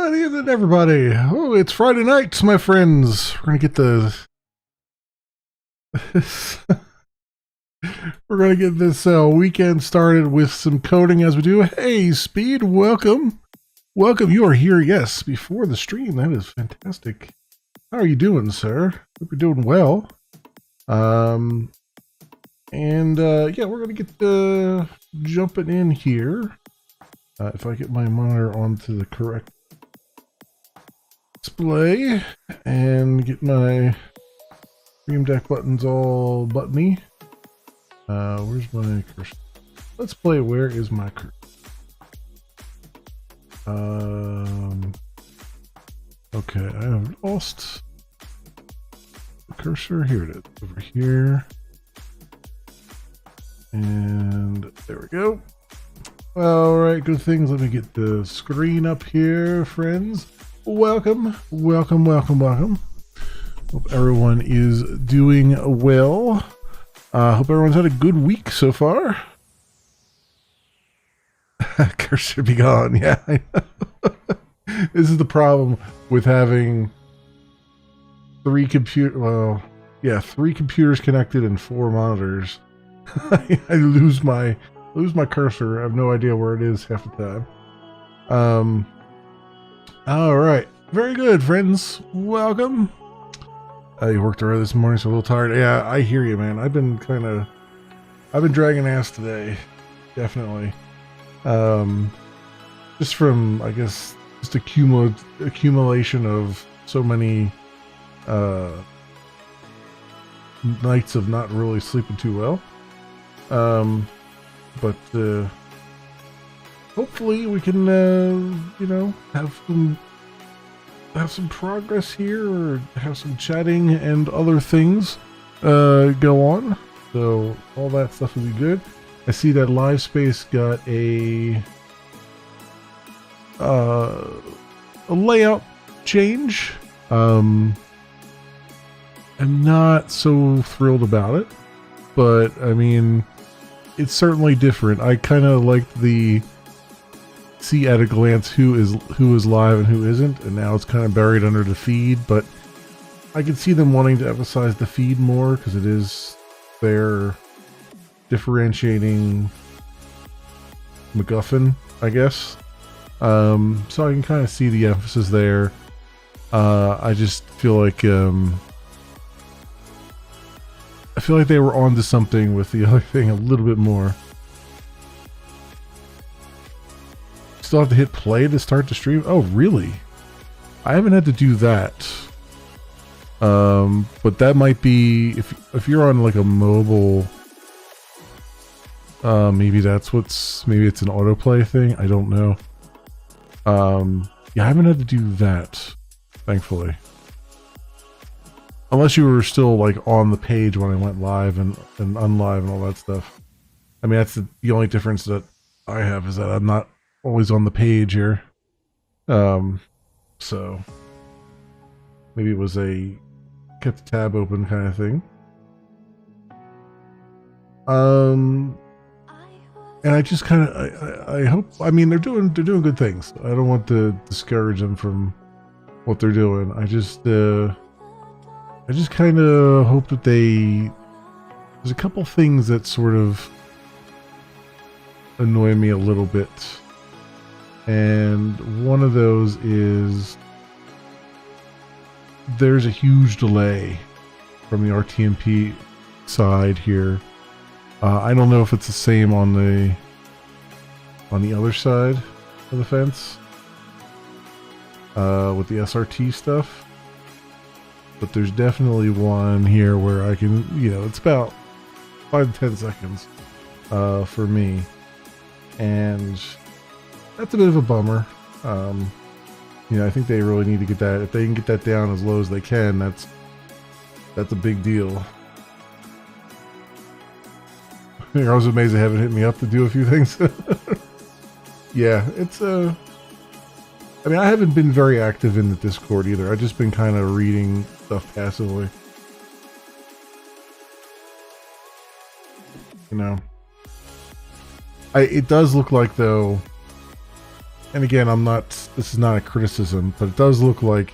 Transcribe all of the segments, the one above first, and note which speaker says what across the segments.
Speaker 1: Good evening, everybody. Oh, it's Friday night, my friends. We're gonna get the we're gonna get this weekend started with some coding as we do. Hey, Speed, welcome, welcome. You are here, yes, before the stream. That is fantastic. How are you doing, sir? Hope you're doing well. Yeah, we're gonna get jumping in here. If I get my monitor onto the correct display and get my stream deck buttons all buttony. Where's my cursor? Let's play Where Is My Cursor? Okay, I have lost the cursor. Here it is, over here. And there we go. Alright, good things. Let me get the screen up here, friends. Welcome, welcome, welcome, welcome. Hope everyone is doing well. Hope everyone's had a good week so far. Cursor be gone, yeah, I know. This is the problem with having three computers connected and 4 monitors. I lose my cursor. I have no idea where it is half the time. All right, very good, friends. Welcome. You worked early this morning, so a little tired. Yeah, I hear you, man. I've been dragging ass today, definitely. Just from, I guess, just accumulation of so many nights of not really sleeping too well. But hopefully we can, have some progress here, or have some chatting and other things go on. So all that stuff will be good. I see that Livespace got a layout change. I'm not so thrilled about it, but I mean, it's certainly different. I kind of liked the see at a glance who is live and who isn't, and now it's kind of buried under the feed, but I can see them wanting to emphasize the feed more because it is their differentiating MacGuffin, I guess. So I can kind of see the emphasis there. I just feel like they were onto something with the other thing a little bit more. Still have to hit play to start the stream? Oh, really? I haven't had to do that. But that might be if you're on like a mobile. Maybe it's an autoplay thing. I don't know. Yeah, I haven't had to do that, thankfully. Unless you were still like on the page when I went live and unlive and all that stuff. I mean, that's the only difference that I have, is that I'm not always on the page here. So maybe it was a kept the tab open kind of thing. And I just kind of I hope, I mean, they're doing good things. I don't want to discourage them from what they're doing. I just kind of hope that there's a couple things that sort of annoy me a little bit. And one of those is there's a huge delay from the RTMP side here. I don't know if it's the same on the other side of the fence with the SRT stuff. But there's definitely one here where I can, it's about 5 to 10 seconds for me. And that's a bit of a bummer. I think they really need to get that. If they can get that down as low as they can, that's a big deal. I was amazed they haven't hit me up to do a few things. Yeah, it's I mean, I haven't been very active in the Discord either. I've just been kind of reading stuff passively. It does look like, though, and again, this is not a criticism, but it does look like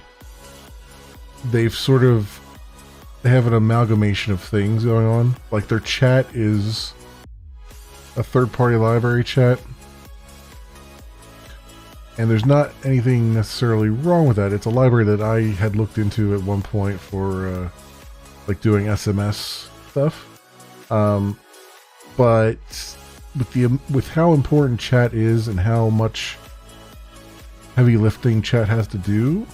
Speaker 1: they have an amalgamation of things going on. Like their chat is a third-party library chat, and there's not anything necessarily wrong with that. It's a library that I had looked into at one point for like doing SMS stuff, but with how important chat is and how much heavy lifting chat has to do,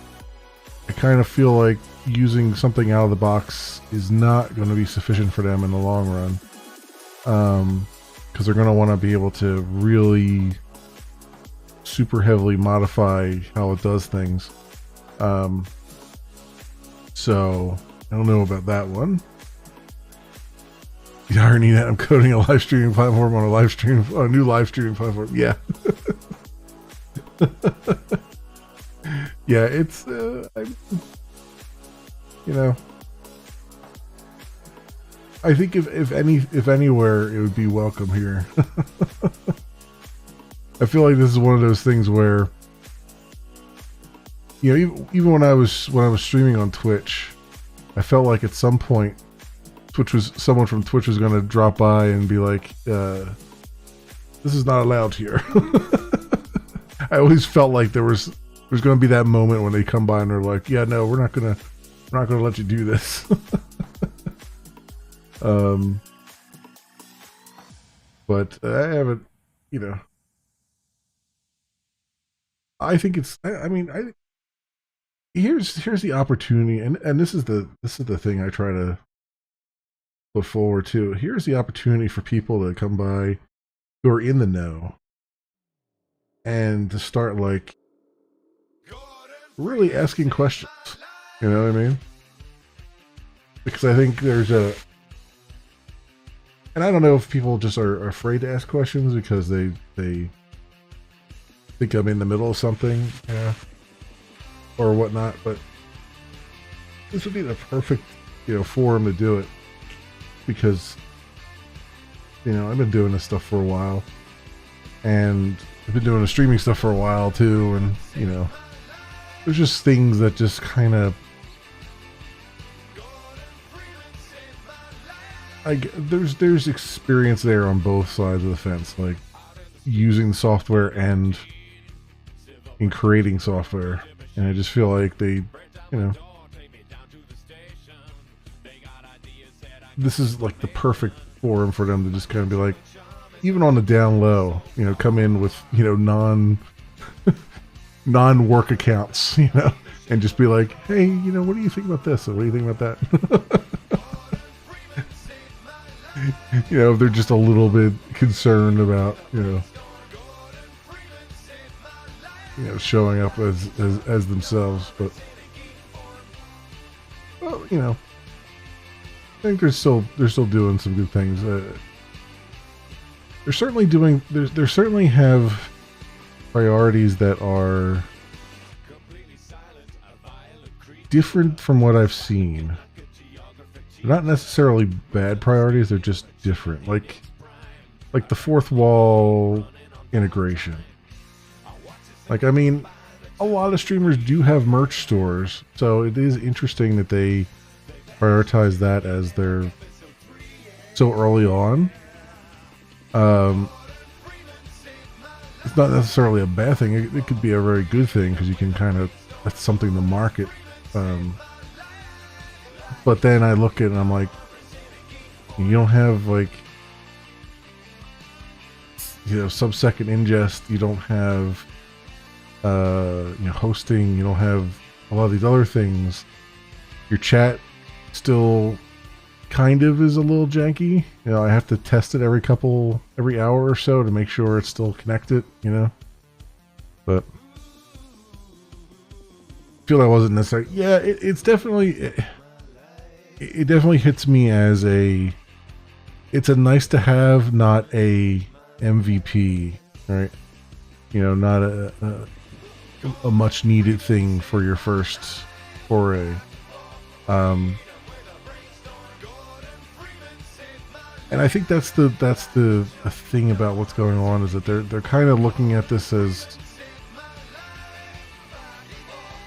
Speaker 1: I kind of feel like using something out of the box is not going to be sufficient for them in the long run, because they're going to want to be able to really super heavily modify how it does things. So I don't know about that one. The irony that I'm coding a live streaming platform on a new live streaming platform. Yeah. Yeah, it's I think if anywhere, it would be welcome here. I feel like this is one of those things where, even when I was streaming on Twitch, I felt like at some point someone from Twitch was going to drop by and be like, "This is not allowed here." I always felt like there's going to be that moment when they come by and they're like, "Yeah, no, we're not gonna let you do this." But I haven't, I think it's. Here's the opportunity, and this is the thing I try to put forward too. Here's the opportunity for people to come by who are in the know and to start like really asking questions. You know what I mean? Because I think there's and I don't know if people just are afraid to ask questions because they think I'm in the middle of something, or whatnot. But this would be the perfect, forum to do it, because I've been doing this stuff for a while, and I've been doing the streaming stuff for a while too, and there's just things that just kind of there's experience there on both sides of the fence, like using software and in creating software, and I just feel like they, this is like the perfect forum for them to just kind of be like, even on the down low, come in with non-work accounts, and just be like, hey, what do you think about this, or what do you think about that? If they're just a little bit concerned about, showing up as themselves. But, well, I think they're still doing some good things. They're certainly have priorities that are different from what I've seen. They're not necessarily bad priorities, they're just different. Like the fourth wall integration. Like, a lot of streamers do have merch stores, so it is interesting that they prioritize that as they're so early on. It's not necessarily a bad thing. It could be a very good thing, because you can that's something to market. But then I look at it and I'm like, you don't have sub-second ingest, you don't have hosting, you don't have a lot of these other things. Your chat still kind of is a little janky. I have to test it every hour or so to make sure it's still connected, But I feel that wasn't necessary. Yeah, it's definitely it definitely hits me as it's a nice to have, not a MVP, right? Not a much needed thing for your first foray. And I think that's the thing about what's going on, is that they're kind of looking at this as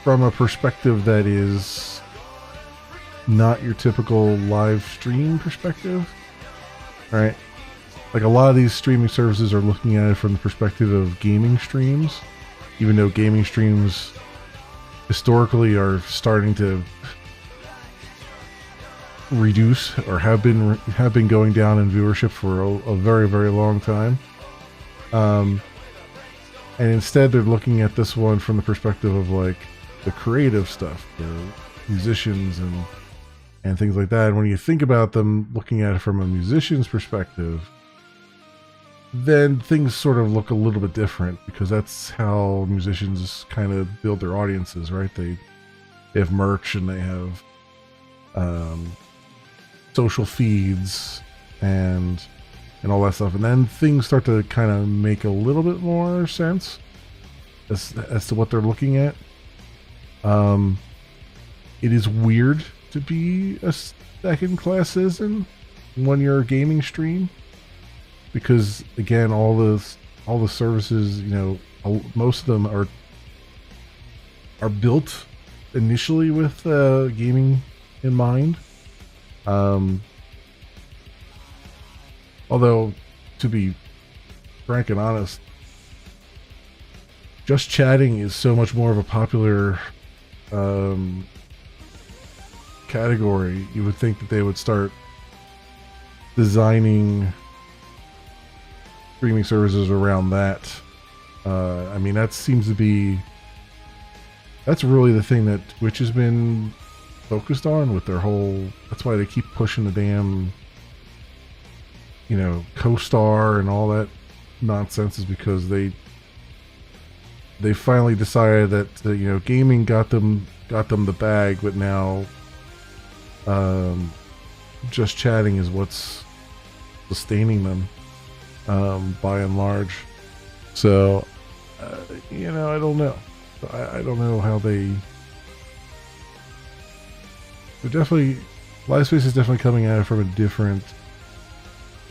Speaker 1: from a perspective that is not your typical live stream perspective, right? Like a lot of these streaming services are looking at it from the perspective of gaming streams, even though gaming streams historically are starting to reduce or have been going down in viewership for a very, very long time. And instead they're looking at this one from the perspective of like the creative stuff, the musicians and things like that. And when you think about them looking at it from a musician's perspective, then things sort of look a little bit different, because that's how musicians kind of build their audiences, right? They have merch and they have social feeds and all that stuff, and then things start to kind of make a little bit more sense as to what they're looking at. It is weird to be a second-class citizen when you're a gaming stream, because again, all the services, you know, most of them are built initially with gaming in mind. Although, to be frank and honest, just chatting is so much more of a popular category. You would think that they would start designing streaming services around that. I mean, that's really the thing that Twitch has been focused on with their whole. That's why they keep pushing the damn, you know, co-star and all that nonsense, is because they finally decided that you know, gaming got them the bag, but now just chatting is what's sustaining them by and large. So you know, I don't know. I don't know how they're definitely, Livespace is definitely coming at it from a different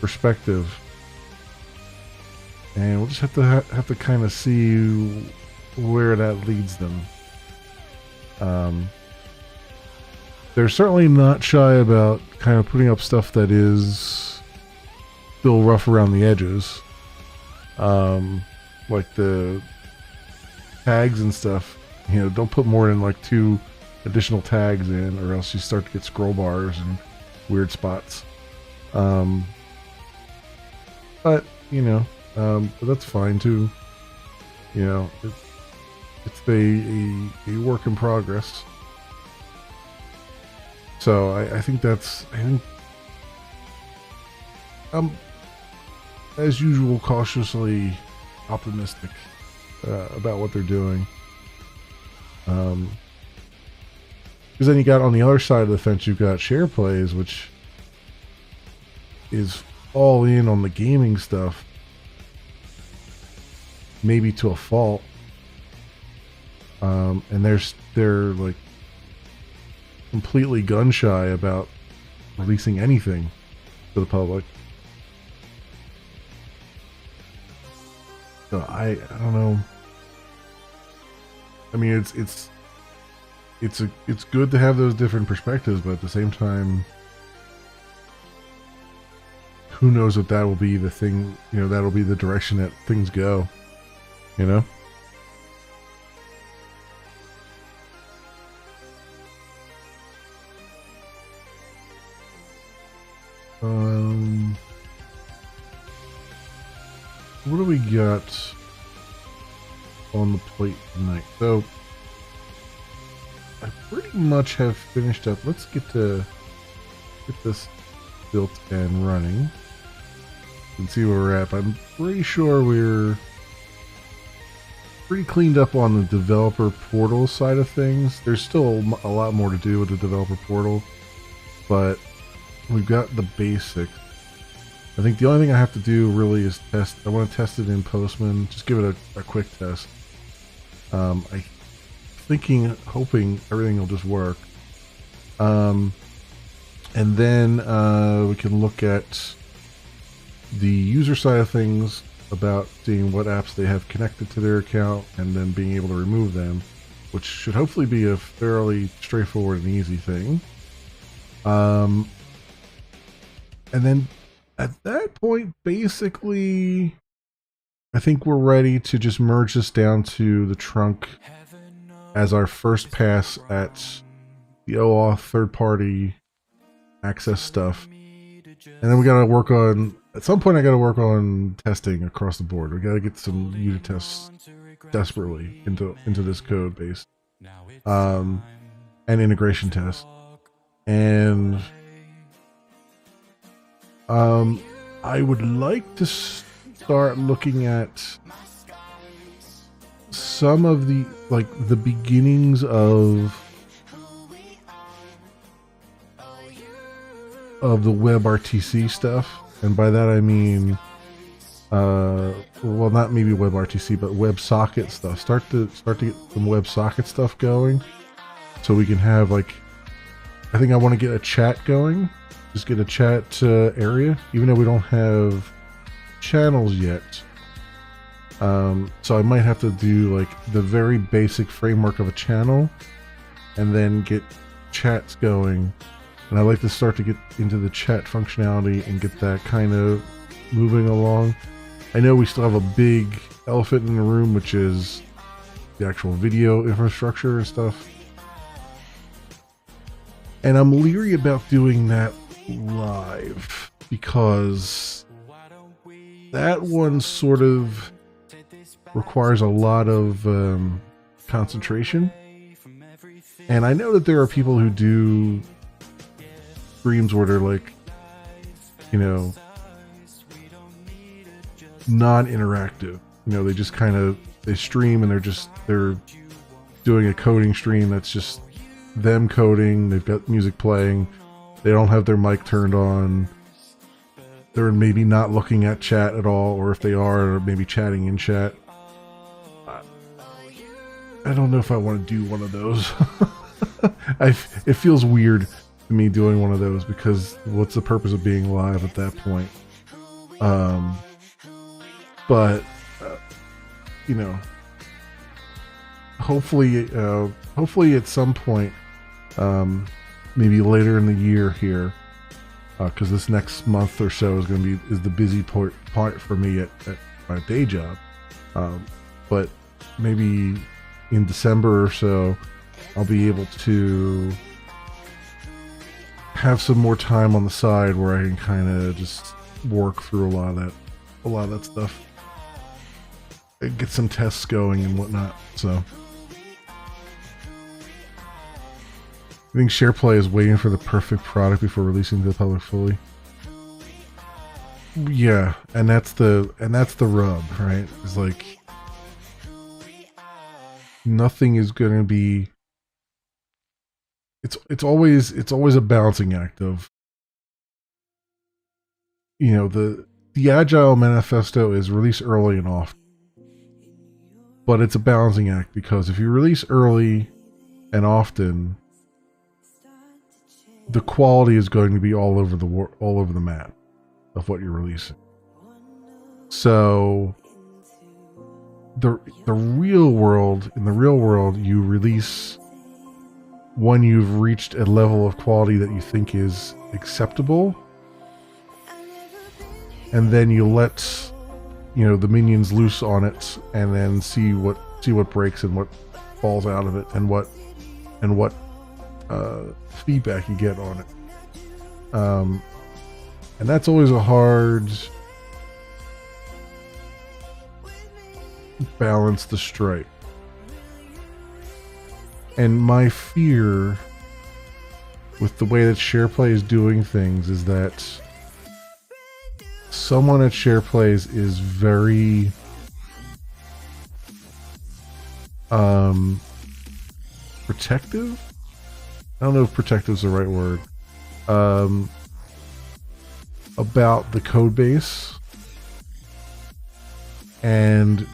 Speaker 1: perspective, and we'll just have to kind of see where that leads them. They're certainly not shy about kind of putting up stuff that is still rough around the edges, like the tags and stuff. You know, don't put more than like 2 additional tags in, or else you start to get scroll bars and weird spots. But you know, but that's fine too. You know, it's a work in progress. So I think I'm, as usual, cautiously optimistic about what they're doing. Because then you got, on the other side of the fence, you've got Share Plays, which is all in on the gaming stuff, maybe to a fault. And they're like completely gun shy about releasing anything to the public. So I don't know. I mean, it's good to have those different perspectives, but at the same time, who knows if that will be the thing, you know, that'll be the direction that things go, you know? What do we got on the plate tonight? So I pretty much have finished up. Let's get this built and running and see where we're at. I'm pretty sure we're pretty cleaned up on the developer portal side of things. There's still a lot more to do with the developer portal, but we've got the basics. I think the only thing I have to do really is test. I want to test it in Postman. Just give it a quick test. Hoping everything will just work. And then we can look at the user side of things, about seeing what apps they have connected to their account and then being able to remove them. which should hopefully be a fairly straightforward and easy thing. And then at that point, basically, I think we're ready to just merge this down to the trunk as our first pass at the OAuth third-party access stuff. And then we gotta work on, at some point I gotta work on testing across the board. We gotta get some unit tests desperately into this code base. And integration tests. And I would like to start looking at some of the, like, the beginnings of the WebRTC stuff, and by that I mean, well, not maybe WebRTC, but WebSocket stuff. Start to get some WebSocket stuff going, so we can have, like, I think I want to get a chat going. Just get a chat area, even though we don't have channels yet. So I might have to do like the very basic framework of a channel, and then get chats going. And I'd like to start to get into the chat functionality and get that kind of moving along. I know we still have a big elephant in the room, which is the actual video infrastructure and stuff. And I'm leery about doing that live, because that one sort of requires a lot of concentration. And I know that there are people who do streams where they're like, you know, non-interactive. You know, they just kind of, they stream and they're doing a coding stream that's just them coding. They've got music playing. They don't have their mic turned on. They're maybe not looking at chat at all, or if they are, maybe chatting in chat. I don't know if I want to do one of those. It feels weird to me doing one of those, because what's the purpose of being live at that point? But you know, hopefully at some point, maybe later in the year here, because this next month or so is the busy part for me at my day job. But maybe in December or so, I'll be able to have some more time on the side where I can kind of just work through a lot of that stuff and get some tests going and whatnot. So I think SharePlay is waiting for the perfect product before releasing to the public fully. Yeah, and that's the rub, right? It's like nothing is going to be. It's always a balancing act of, you know, the Agile Manifesto is release early and often, but it's a balancing act, because if you release early and often, the quality is going to be all over the map of what you're releasing. So in the real world, you release when you've reached a level of quality that you think is acceptable, and then you let, you know, the minions loose on it, and then see what breaks and what falls out of it, and what feedback you get on it. And that's always a hard balance to strike. And my fear with the way that SharePlay is doing things is that someone at SharePlay is very protective. I don't know if protective is the right word. About the code base, and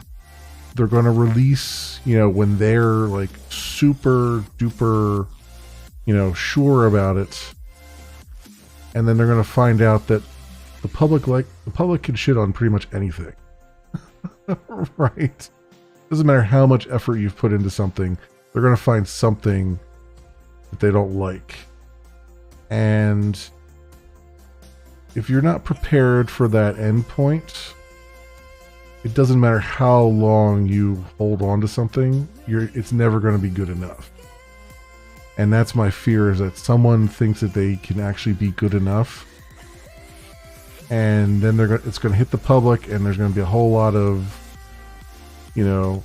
Speaker 1: they're going to release, you know, when they're like super duper, you know, sure about it, and then they're going to find out that the public can shit on pretty much anything. Right? Doesn't matter how much effort you've put into something, They're going to find something that they don't like. And if you're not prepared for that endpoint, it doesn't matter how long you hold on to something, it's never going to be good enough. And that's my fear, is that someone thinks that they can actually be good enough, and then it's going to hit the public, and there's going to be a whole lot of, well,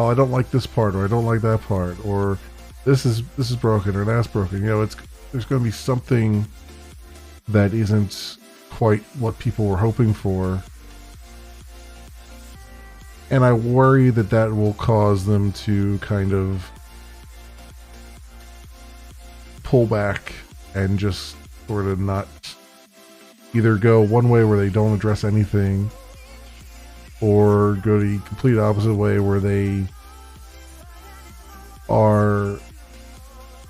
Speaker 1: I don't like this part, or I don't like that part, or this is broken, or that's broken. There's going to be something that isn't quite what people were hoping for. And I worry that will cause them to kind of pull back and just sort of not either go one way where they don't address anything, or go the complete opposite way where they are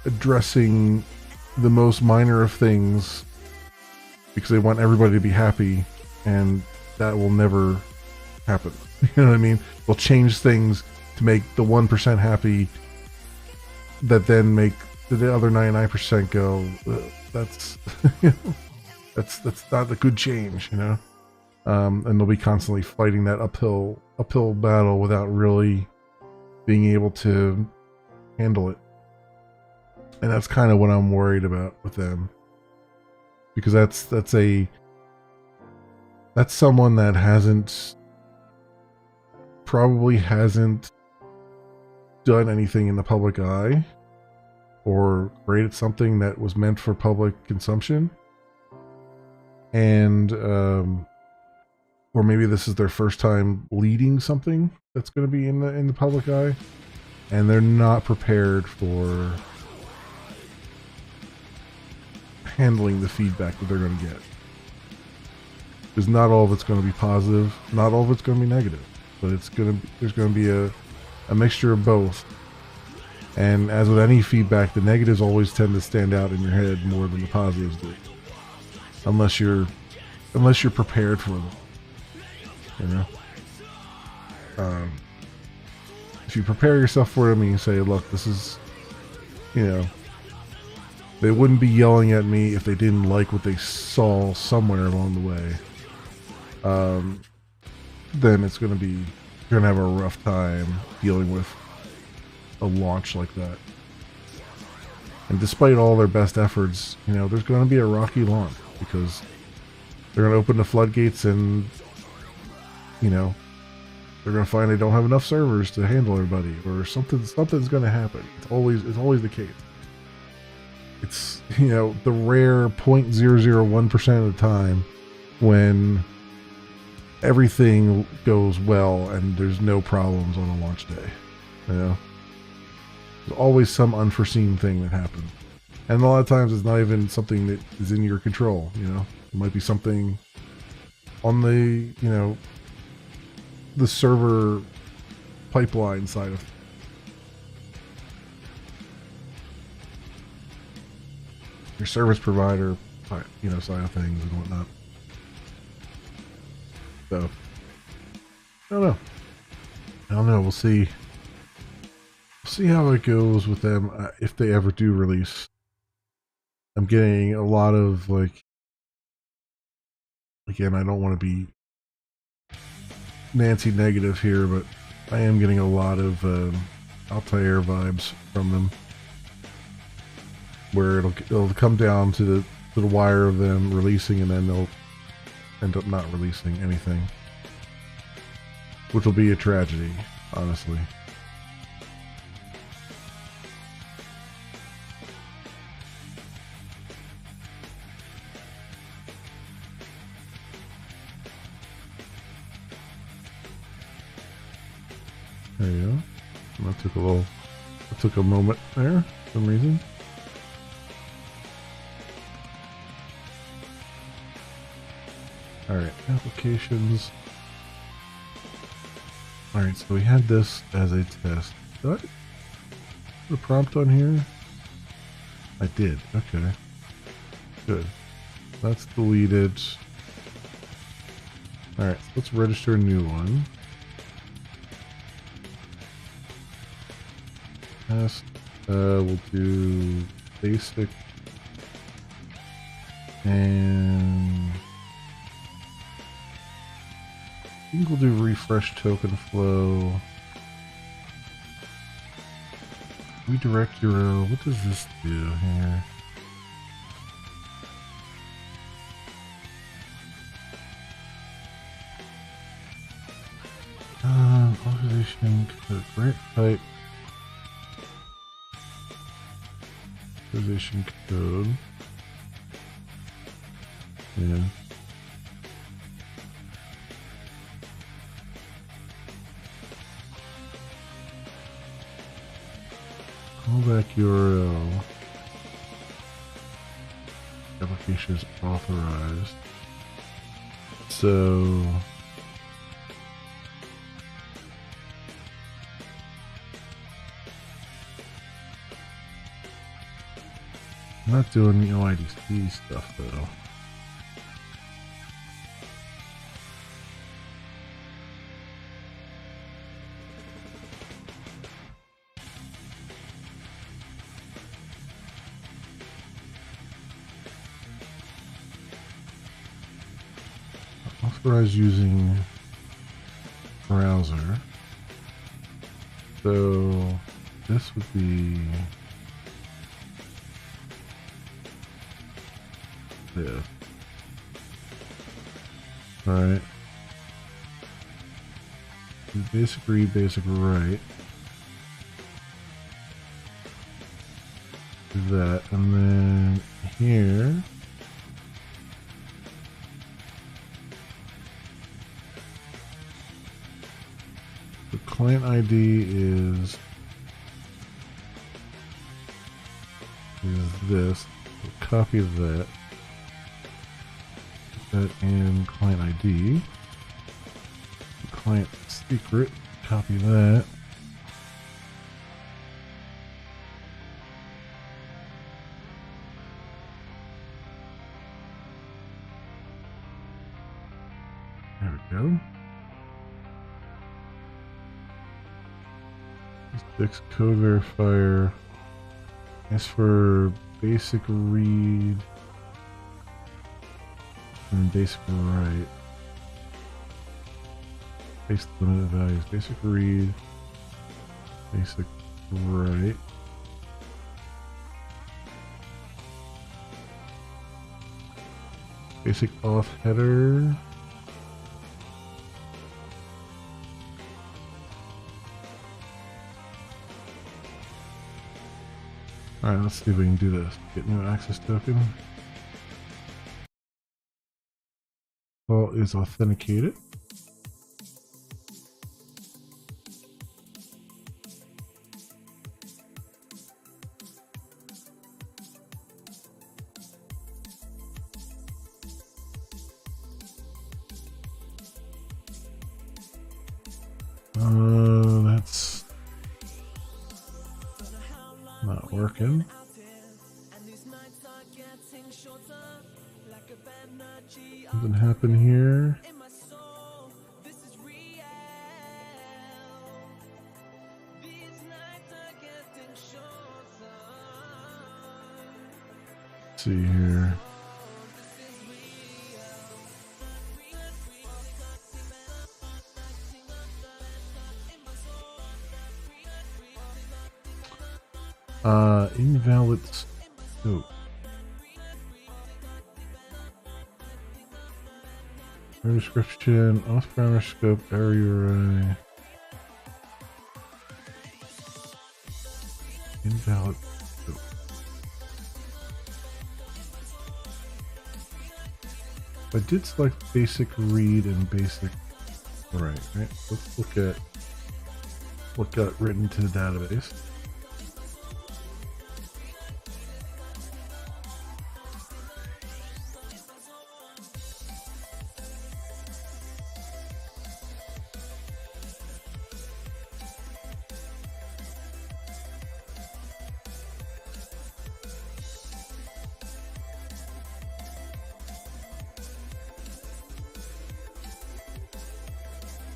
Speaker 1: addressing the most minor of things because they want everybody to be happy, and that will never happen. You know what I mean? They'll change things to make the 1% happy, that then make the other 99% go, that's that's not a good change, and they'll be constantly fighting that uphill battle without really being able to handle it. And that's kind of what I'm worried about with them, because that's someone that probably hasn't done anything in the public eye, or created something that was meant for public consumption, and or maybe this is their first time leading something that's going to be in the public eye, and they're not prepared for handling the feedback that they're going to get, because not all of it's going to be positive, not all of it's going to be negative, but there's going to be a mixture of both. And as with any feedback, the negatives always tend to stand out in your head more than the positives do, unless you're prepared for them. If you prepare yourself for them and you say, look, this is, they wouldn't be yelling at me if they didn't like what they saw somewhere along the way, then you're going to have a rough time dealing with a launch like that. And despite all their best efforts, there's going to be a rocky launch, because they're going to open the floodgates, and they're going to find they don't have enough servers to handle everybody, or something's going to happen. It's always the case. It's the rare 0.001% of the time when everything goes well and there's no problems on a launch day. There's always some unforeseen thing that happens. And a lot of times it's not even something that is in your control, It might be something on the, the server pipeline side of your service provider, side of things and whatnot. So, I don't know. We'll see. See how it goes with them, if they ever do release. I'm getting a lot of, again, I don't want to be Nancy negative here, but I am getting a lot of Altair vibes from them, where it'll come down to the wire of them releasing, and then they'll end up not releasing anything, which will be a tragedy, honestly. There you go. That took a moment there for some reason. Alright, applications. Alright, so we had this as a test. Did I put a prompt on here? I did, okay. Good. That's deleted. Alright, so let's register a new one. test. We'll do basic and I think we'll do refresh token flow. Redirect your, what does this do here? Authorization code, grant type, authorization code, yeah. Callback URL, application is authorized, so I'm not doing the OIDC stuff though. Authorize using browser. So this would be this. Alright. Basic read, basic write. Do that, and then here the client ID is this. We'll copy that. Put that in client ID. Client secret. Copy that. There we go. Fix code verifier. As for basic read and basic write. Paste limited values. Basic read. Basic write. Basic auth header. Alright, let's see if we can do this. Get new access token. All is authenticated. That's not working. Something happened here. Let's see here. Invalid scope. Error description, off parameter scope, error URI. Invalid scope. I did select basic read and basic write, right? Let's look at what got written to the database.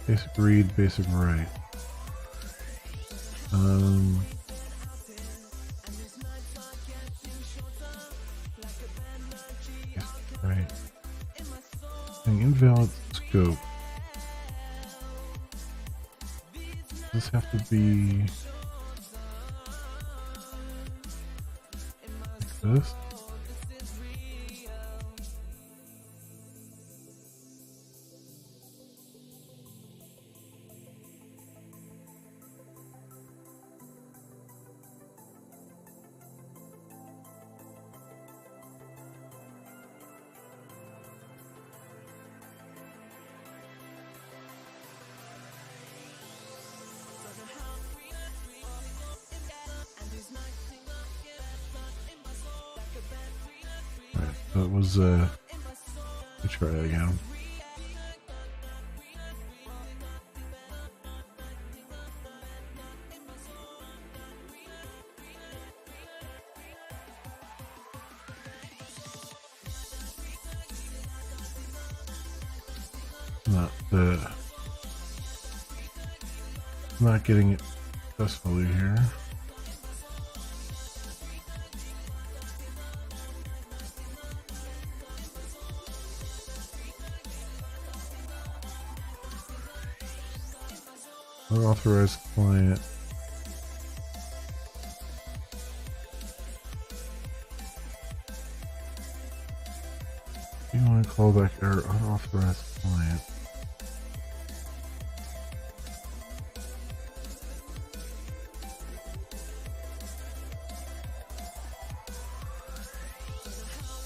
Speaker 1: Basic read, basic write. showing invalid scope. Does this have to be like this? That was let me try that again. Not getting it successfully here. Unauthorized client. You want to call back error unauthorized client.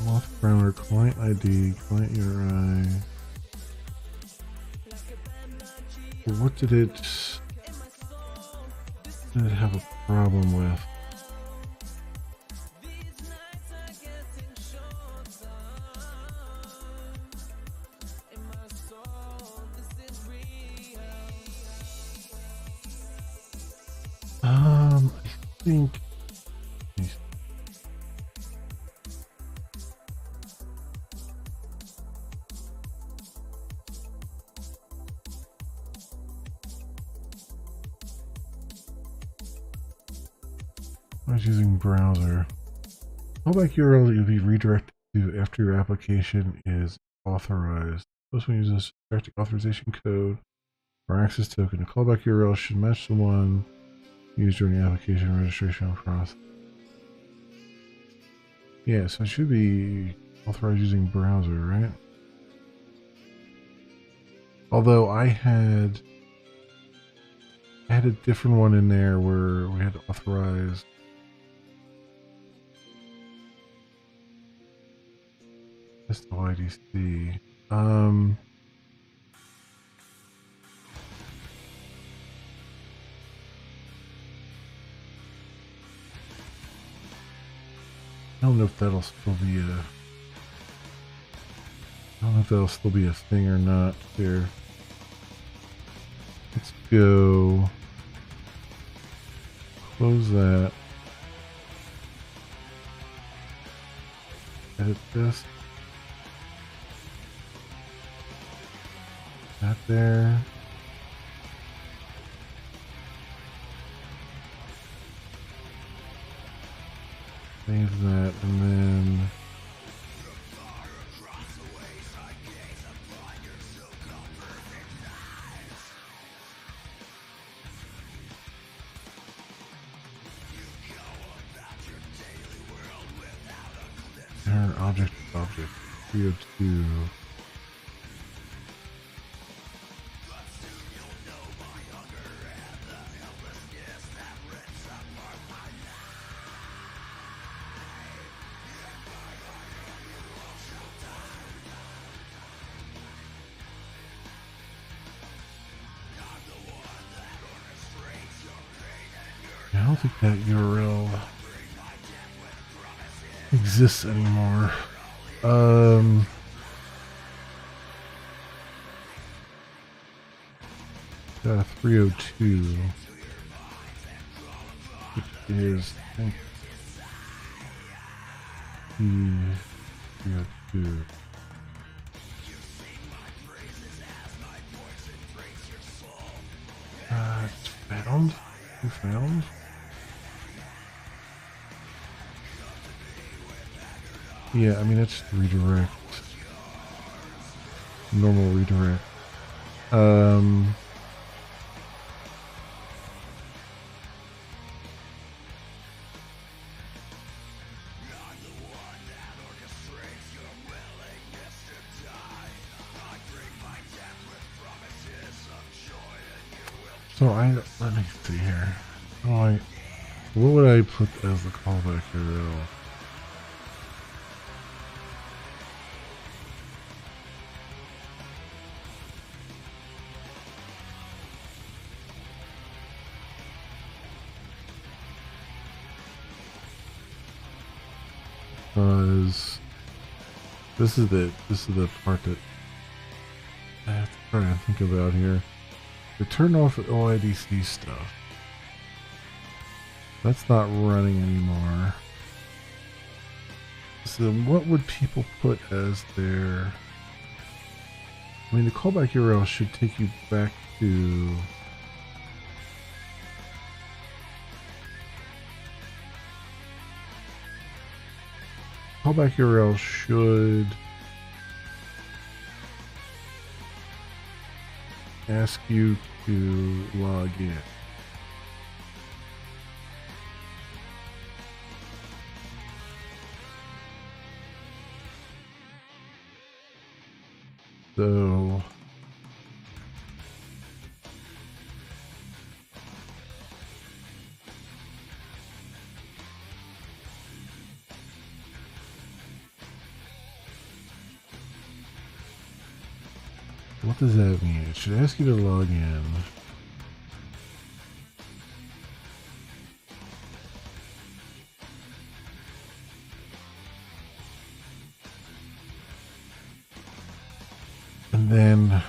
Speaker 1: Auth parameter client ID, client URI. What did it have a problem with? I think I was using browser. Callback URL that you'll be redirected to after your application is authorized. This one uses directing authorization code or access token. The callback URL should match the one used during the application registration process. Yeah, so it should be authorized using browser, right? Although I had a different one in there where we had to authorize just the IDC. I don't know if that'll still be a thing or not here. Let's go close that. Edit this. That there. Save that and then object 302. I don't think that URL exists anymore. Got a 302, which is, I think, 302. It's found? Who found? Yeah, I mean, it's redirect. normal redirect. So let me see here. What would I put as the callback URL? Because this is the part that I have to try and think about here. To turn off OIDC stuff. That's not running anymore. So what would people put as their... I mean, the callback URL should take you back to... Callback URL should ask you to log in. So what does that mean? It should ask you to log in. And then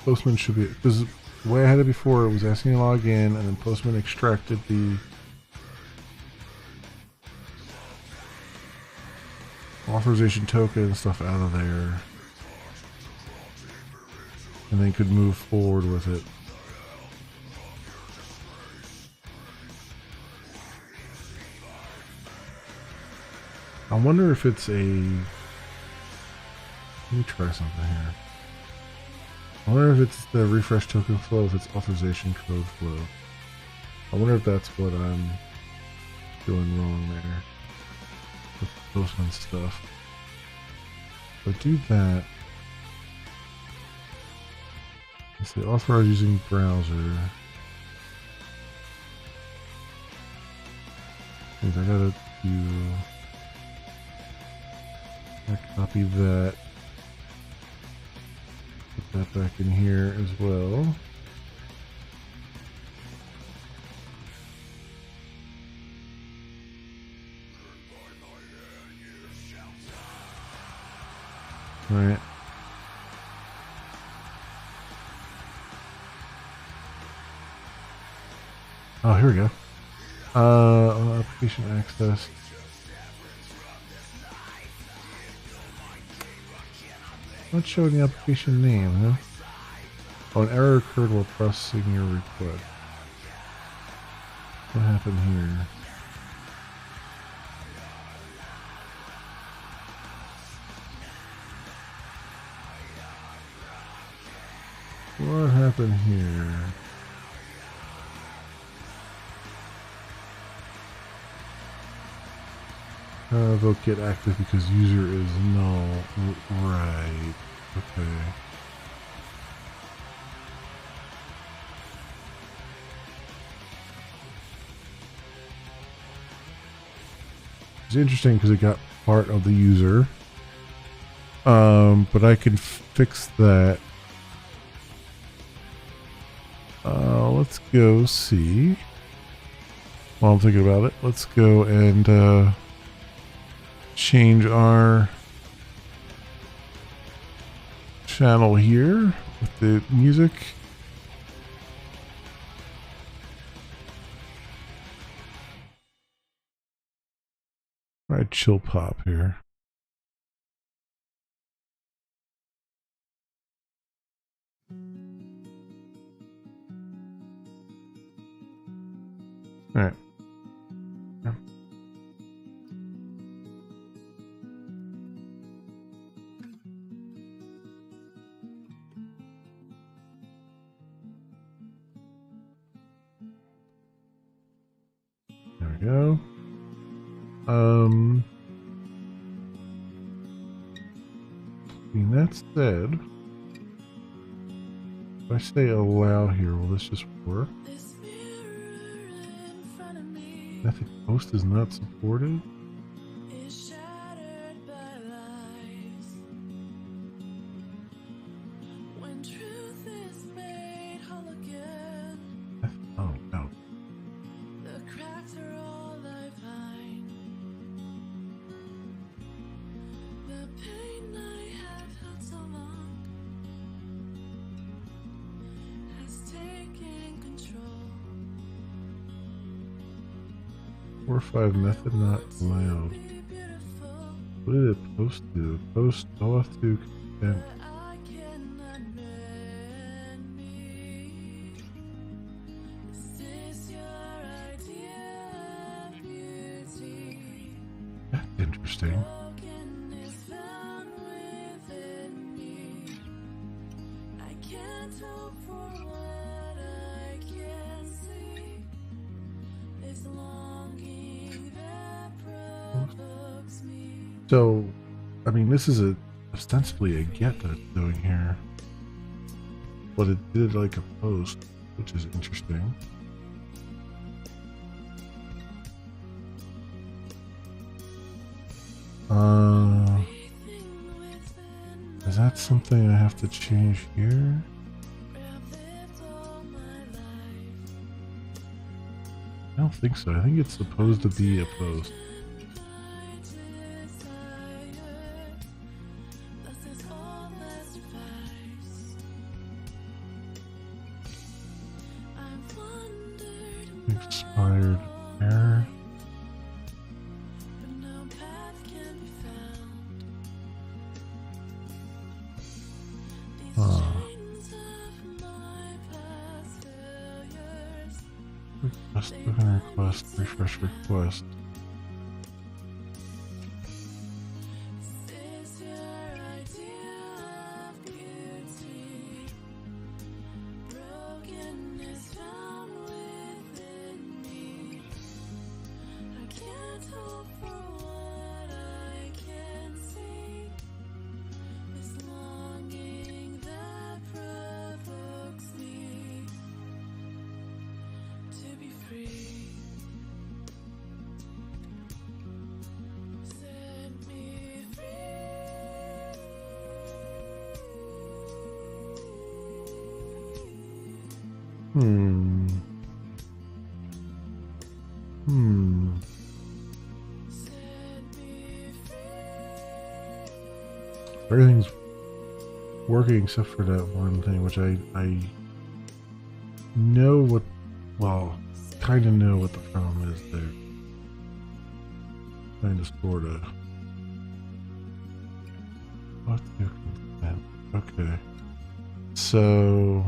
Speaker 1: Postman should be, because the way I had it before, it was asking you to log in, and then Postman extracted the authorization token and stuff out of there, and then could move forward with it. I wonder if it's a... Let me try something here. I wonder if it's the refresh token flow, if it's authorization code flow. I wonder if that's what I'm doing wrong there with Postman stuff. But do that. Let's see, authorize using browser. I gotta do... I copy that. Put that back in here as well. All right. Oh, here we go. Application access. Not showing the application name, huh? Oh, an error occurred while processing your request. What happened here? What happened here? Vote get active because user is null. Right. Okay. It's interesting because it got part of the user. But I can fix that. Let's go see. While I'm thinking about it, let's go and change our channel here with the music. Try chill pop here. All right. go. That said, if I say allow here, will this just work? Method post is not supported. Oh no. Four or five method not allowed. What did it post to? Post off to consent. That's interesting. So, I mean, this is ostensibly a get that it's doing here, but it did like a post, which is interesting. Is that something I have to change here? I don't think so. I think it's supposed to be a post. Expired error. Request, token request, refresh request. Everything's working except for that one thing, which I know what, well, kind of know what the problem is there. Kind of, sort of. What do consent? Okay. So...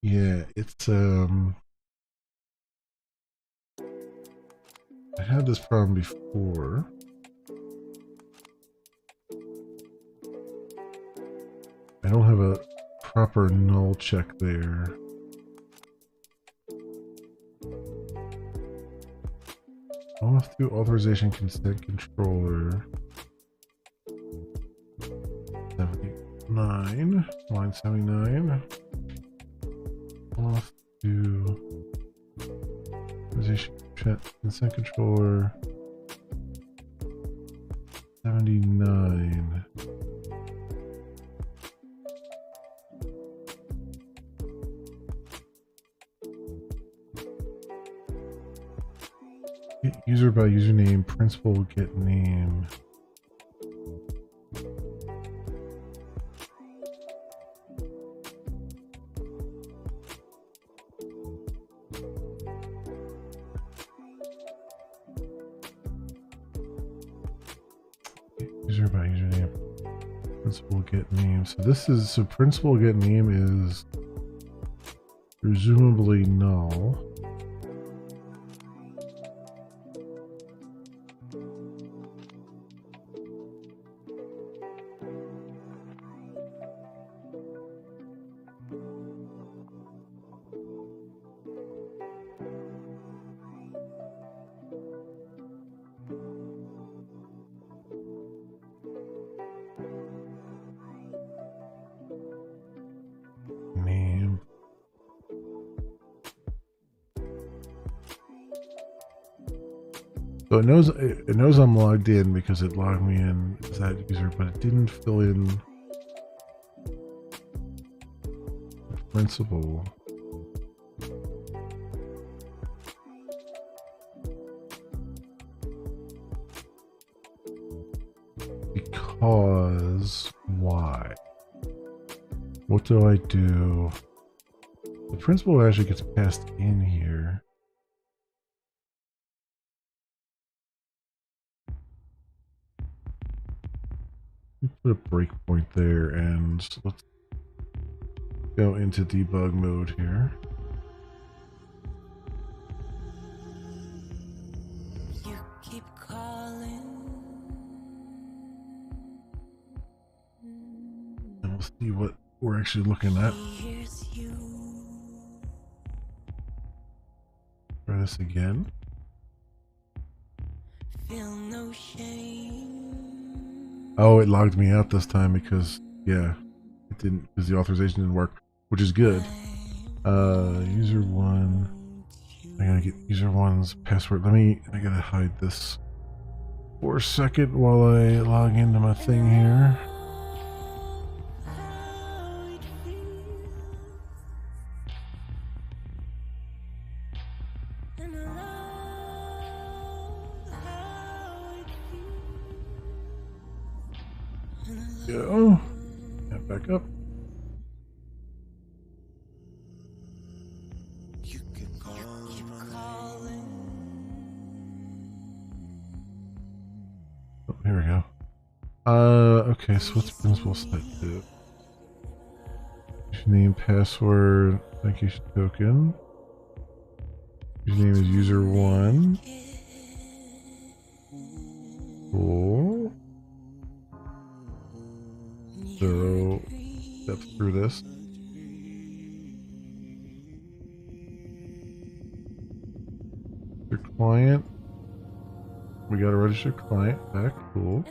Speaker 1: yeah, it's, I had this problem before. I don't have a proper null check there. Off to authorization consent controller. 79, line 79. Off to authorization consent controller 79. Get user by username, principal get name. User by username, principal get name. So this is, so principal get name is presumably null. So it knows I'm logged in because it logged me in as that user, but it didn't fill in the principal. Because why? What do I do? The principal actually gets passed in here. Put a breakpoint there and let's go into debug mode here.
Speaker 2: You keep calling.
Speaker 1: And we'll see what we're actually looking at. Try this again.
Speaker 2: Feel no shame.
Speaker 1: Oh, it logged me out this time because, yeah, it didn't, because the authorization didn't work, which is good. User one. I gotta get user one's password. I gotta hide this for a second while I log into my thing here. Go. Back up. Oh, here we go. Okay, so what's principal set to? Username, password, authentication token. Username is user1. Cool. So, step through this. Your client. We got a registered client back. Cool.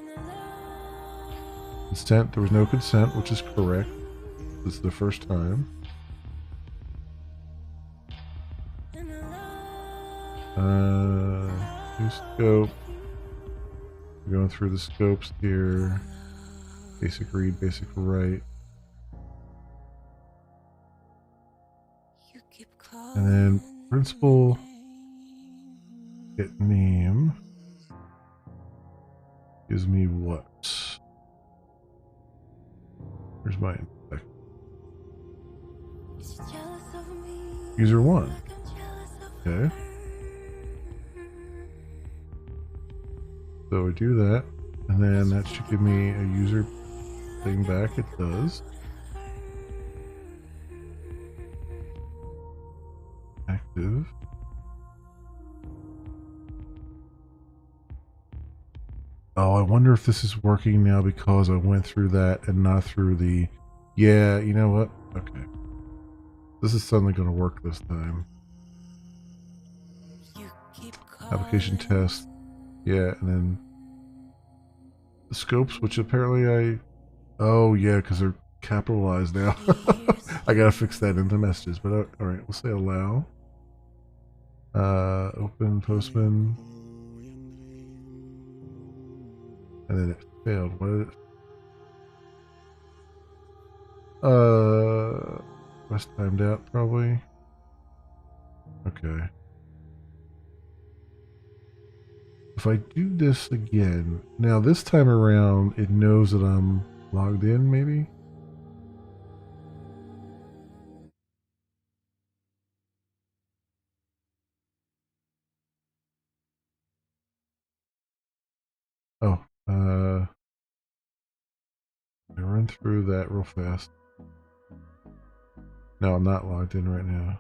Speaker 1: Consent. There was no consent, which is correct. This is the first time. New scope. We're going through the scopes here. Basic read, basic write. And then principal get name gives me what? Here's my user one. Okay. So we do that, and then that should give me a user thing back. It does. Active. Oh, I wonder if this is working now because I went through that and not through the... Yeah, you know what? Okay. This is suddenly going to work this time. Application test. Yeah, and then the scopes, which apparently I... Oh, yeah, because they're capitalized now. I got to fix that into messages. But all right, we'll say allow. Open Postman. And then it failed. What did it... Rest timed out, probably. Okay. If I do this again... Now, this time around, it knows that I'm logged in, maybe? Oh, I run through that real fast. No, I'm not logged in right now.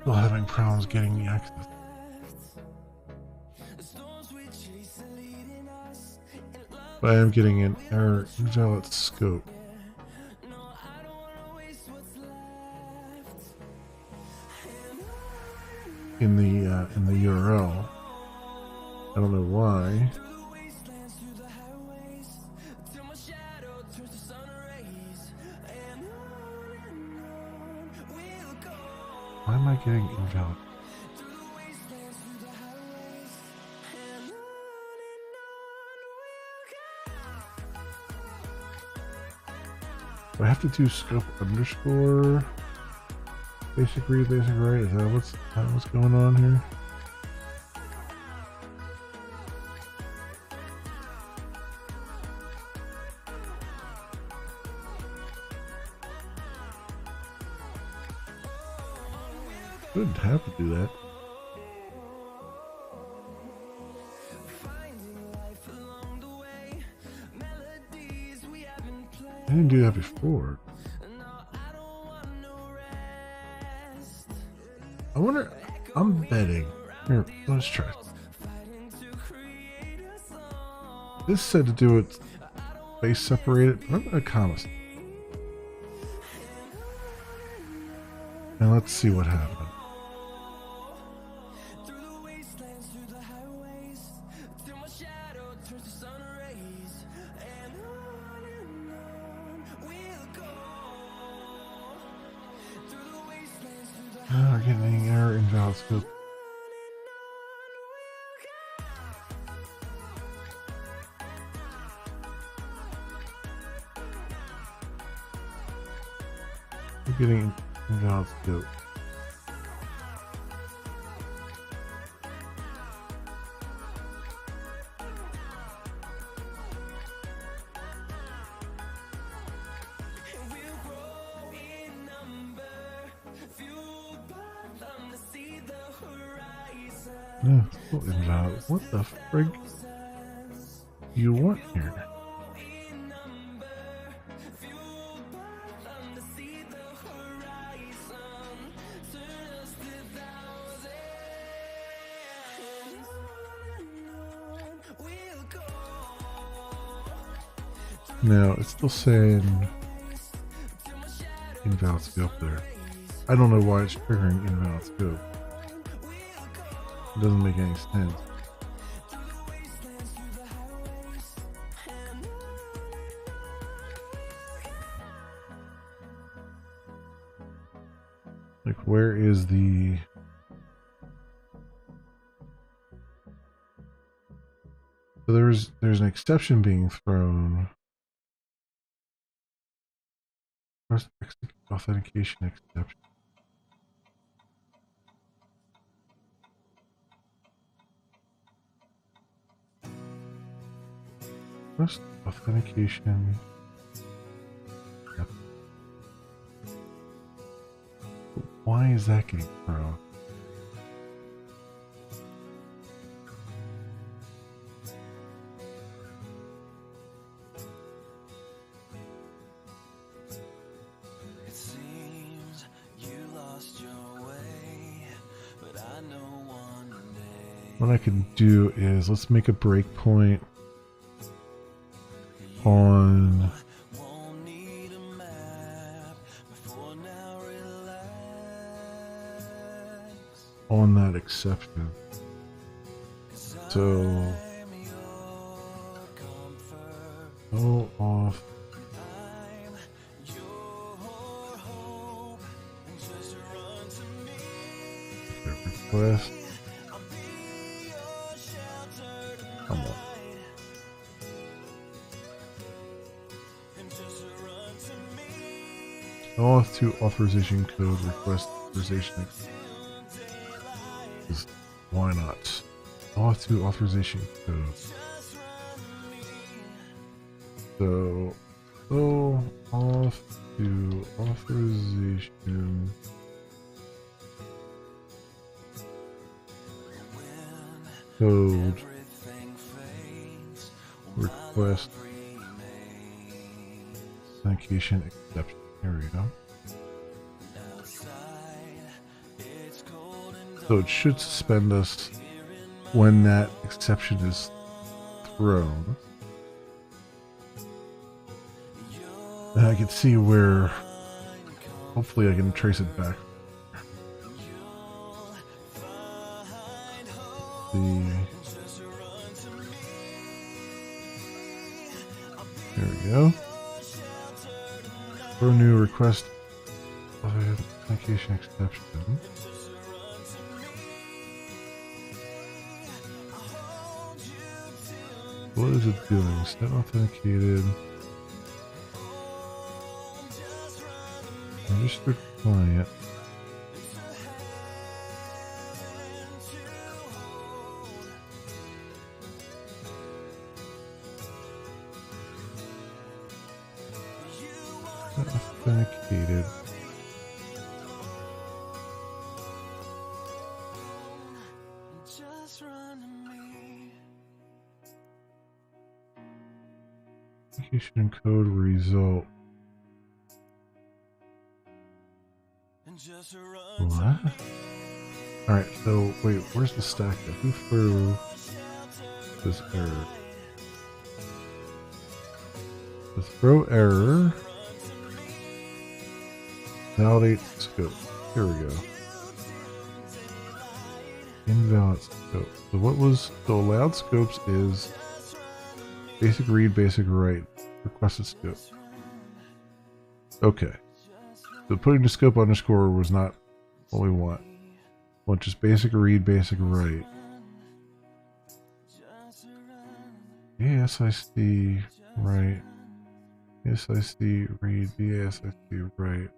Speaker 1: Still having problems getting the access. But I am getting an error. Invalid scope. In the URL. I don't know why. Why am I getting invalid? Do I have to do scope underscore basic read, basic write? Is that what's going on here? Shouldn't have to do that. I didn't do that before. I wonder, I'm betting. Here, let's try. This said to do it space separated. I'm gonna comma. And let's see what happens. Oh, we're getting error invalid scope. We're getting invalid scope. No, still invalid. What the frig you want here? No, it's still saying invalid scope there. I don't know why it's triggering invalid scope. It doesn't make any sense. Like, where is the... So there's an exception being thrown. First authentication exception. First authentication. Yep. Why is that getting thrown?
Speaker 2: It seems you lost your way, but I know one day.
Speaker 1: What I can do is let's make a breakpoint on that exception. So go off request. Come on. Auth to authorization code request authorization. Why not? Auth to authorization code. So auth to authorization code request authentication exception. Here we go. So it should suspend us when that exception is thrown. And I can see where, hopefully I can trace it back. There we go. For a new request. Authentication exception. What is it doing? Set authenticated. Registered client. Set authenticated. Authentication code result. What? Alright, so wait, where's the stack? Who threw this error? The throw error. Validate scope. Here we go. Invalid scope. So what was the allowed scopes is basic read, basic write. Requested scope. Okay. So putting the scope underscore was not what we want. We want just basic read, basic write. ASIC write. ASIC read, ASIC write.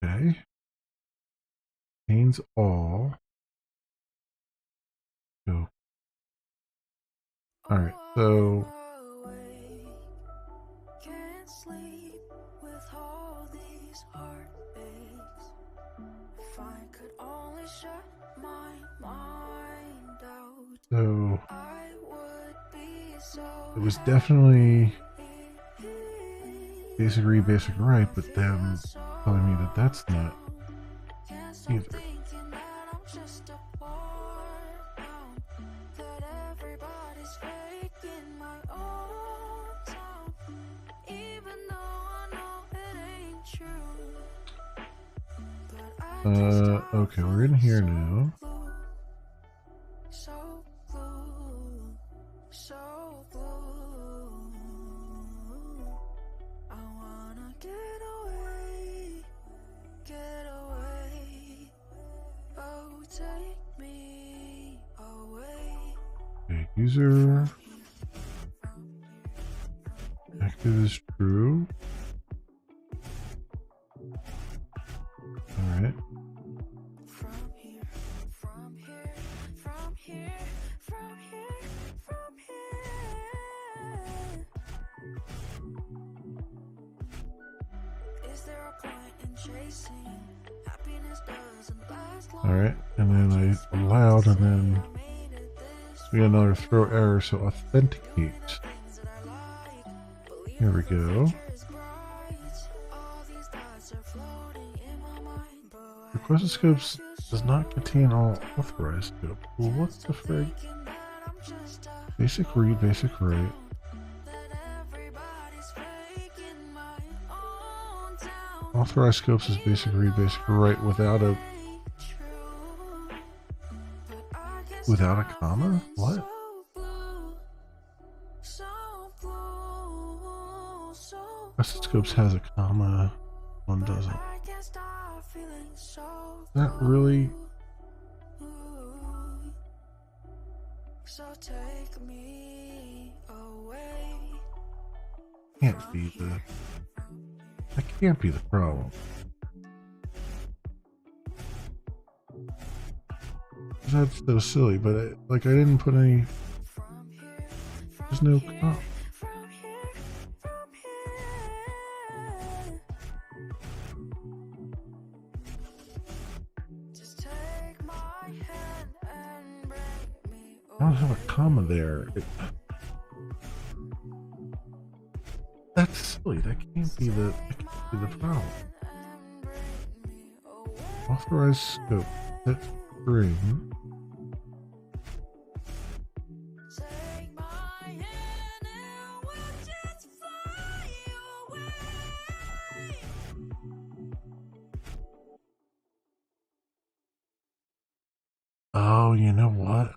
Speaker 1: Okay. Contains all. Go. Alright, so
Speaker 3: can't sleep with all these heartaches. If I could only shut my mind out,
Speaker 1: so
Speaker 3: I would be so
Speaker 1: it was definitely basic read, basic write, but then telling me that that's not either.
Speaker 3: thinking that I'm just a part now, that everybody's fake in my own town, even though I know it ain't true. But I can't stop
Speaker 1: Okay, we're in here now.
Speaker 3: so blue, so blue. I wanna get away, oh take me away.
Speaker 1: Okay, user active is true. Alright.
Speaker 3: From here, from here, from here, from here, from here. Is there a point in chasing? Happiness doesn't last long.
Speaker 1: Alright, and then I allowed, and then we got another throw error, so authenticate. Here we go. Requested scopes does not contain all authorized scopes. Well, what the frig? Basic read, basic write. Authorized scopes is basic read, basic write without a comma? What? Requested scopes has a comma, one doesn't. That really?
Speaker 3: So take me away.
Speaker 1: Can't be the. That can't be the problem. That's so silly, but I didn't put any. There's no comma. I don't have a comma there. That's silly. That can't be the problem. Authorized scope. Set string. Oh, you know what?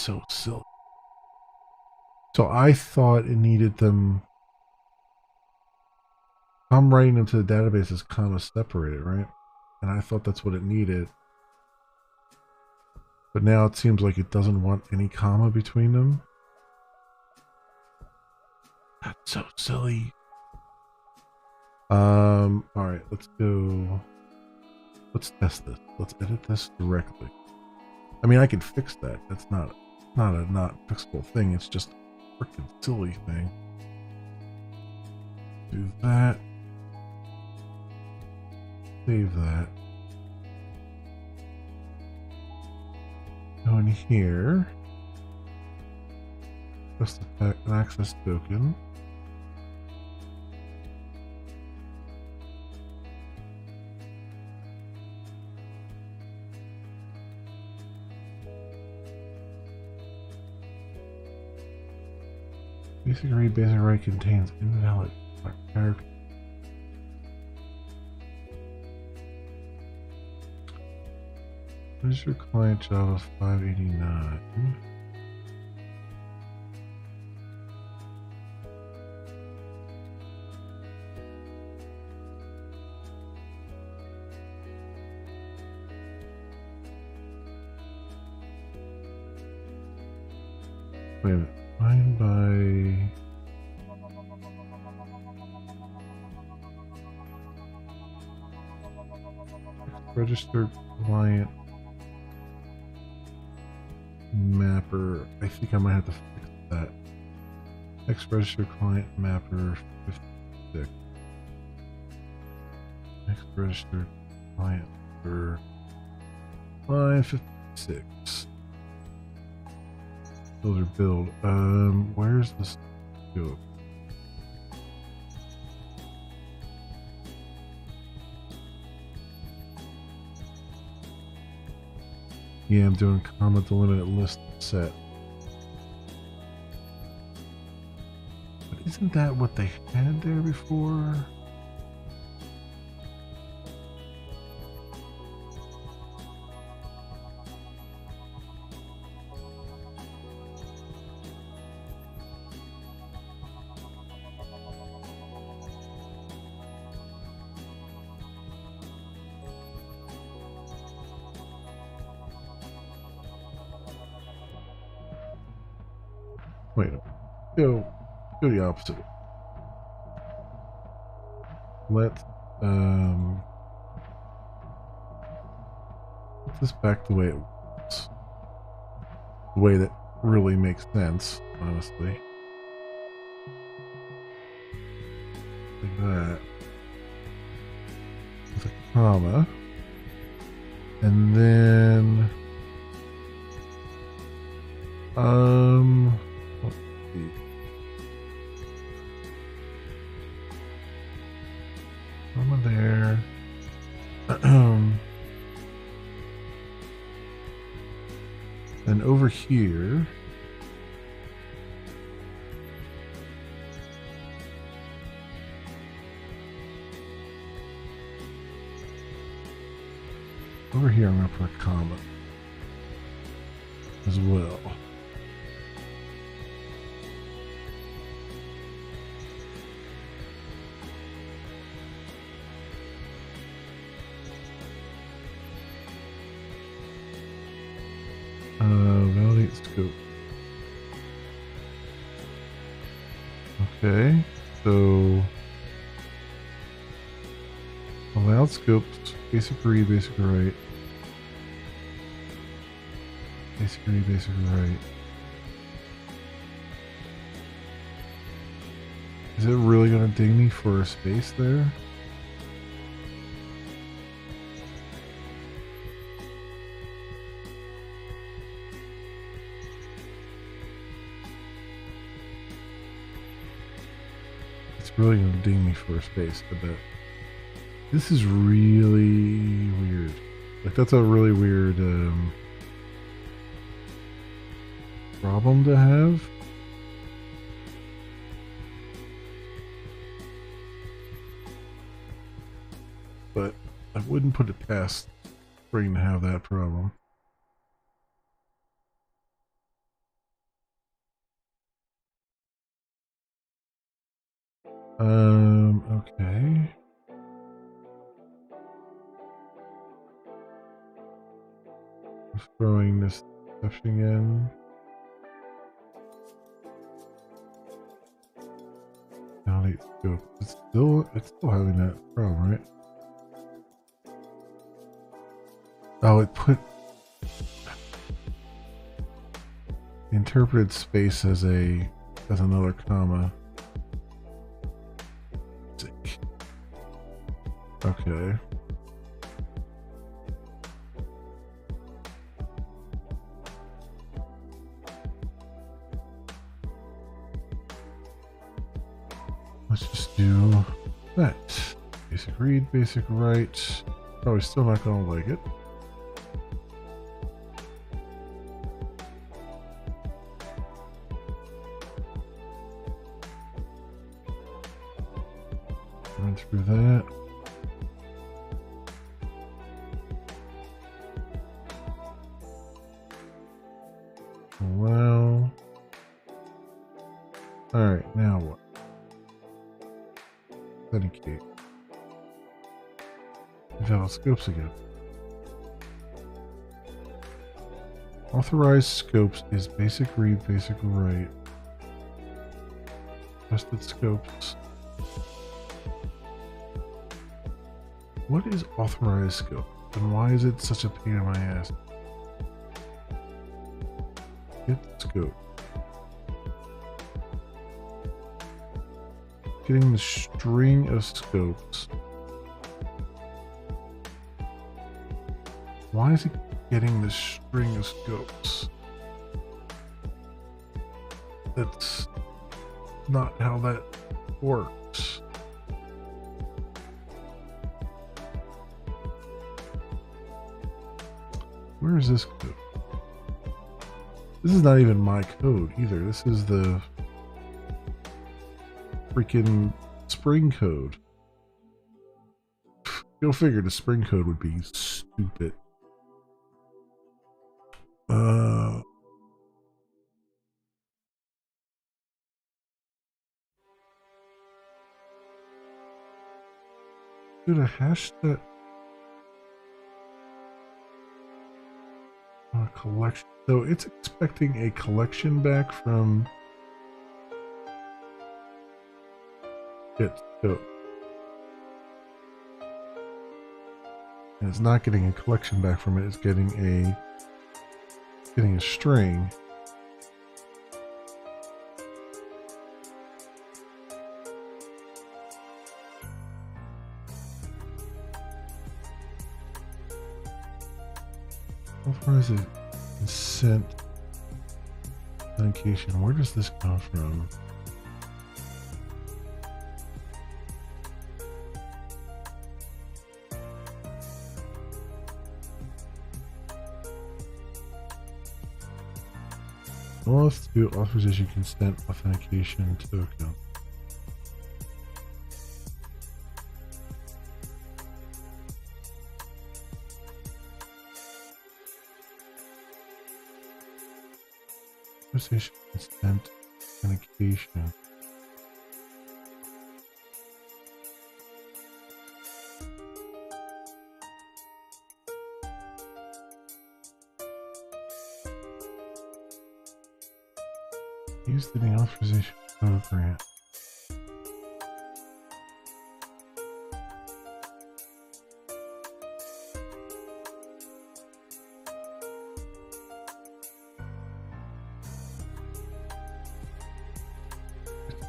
Speaker 1: so silly. So I thought it needed them. I'm writing them to the database as comma separated, right? And I thought that's what it needed. But now it seems like it doesn't want any comma between them. That's so silly. Alright, let's go. Let's test this. Let's edit this directly. I mean, I can fix that. That's not a not fixable thing. It's just a freaking silly thing. Do that. Save that. Go in here. Just an access token. Basic read, basic write contains invalid character. Register client Java 589. Wait a minute. Find by registered client mapper. I think I might have to fix that. X registered client mapper 56. X registered client for line 56. Those are build. Where's this go? Yeah, I'm doing comma delimited list set. But isn't that what they had there before? Wait a minute. Go the opposite way. Let's put this back the way it was. The way that really makes sense, honestly. Like that. With a comma. And then let's see. Comma there. And over here, I'm going to put a comma as well. Validate scope. Okay, so allowed scopes, basic read, basic write. Basic read, basic write. Is it really going to ding me for a space there? It's really going to ding me for a space, I bet. This is really weird. Like, that's a really weird problem to have. But I wouldn't put it past Spring to have that problem. Okay. I'm throwing this exception in. Now let's go. It's still having that problem, right? Oh, it put interpreted space as another comma. Sick. Okay. Let's just do that. Basic read, basic write. Probably still not gonna like it. Run through that. Wow. Alright, now what? Authenticate. Develop scopes again. Authorized scopes is basic read, basic write. Trusted scopes. What is authorized scope? And why is it such a pain in my ass? Get scope. Getting the string of scopes. Why is it getting the string of scopes? That's not how that works. Where is this code? This is not even my code either. This is the freaking Spring code. Go figure, the Spring code would be stupid. Dude, I hashed that on a collection. So it's expecting a collection back from it. So and it's not getting a collection back from it. It's getting a string. Authorize a consent authentication. Where does this come from? Well, let's do authorization consent authentication token. Authorization consent authentication. Used in the authorization code grant.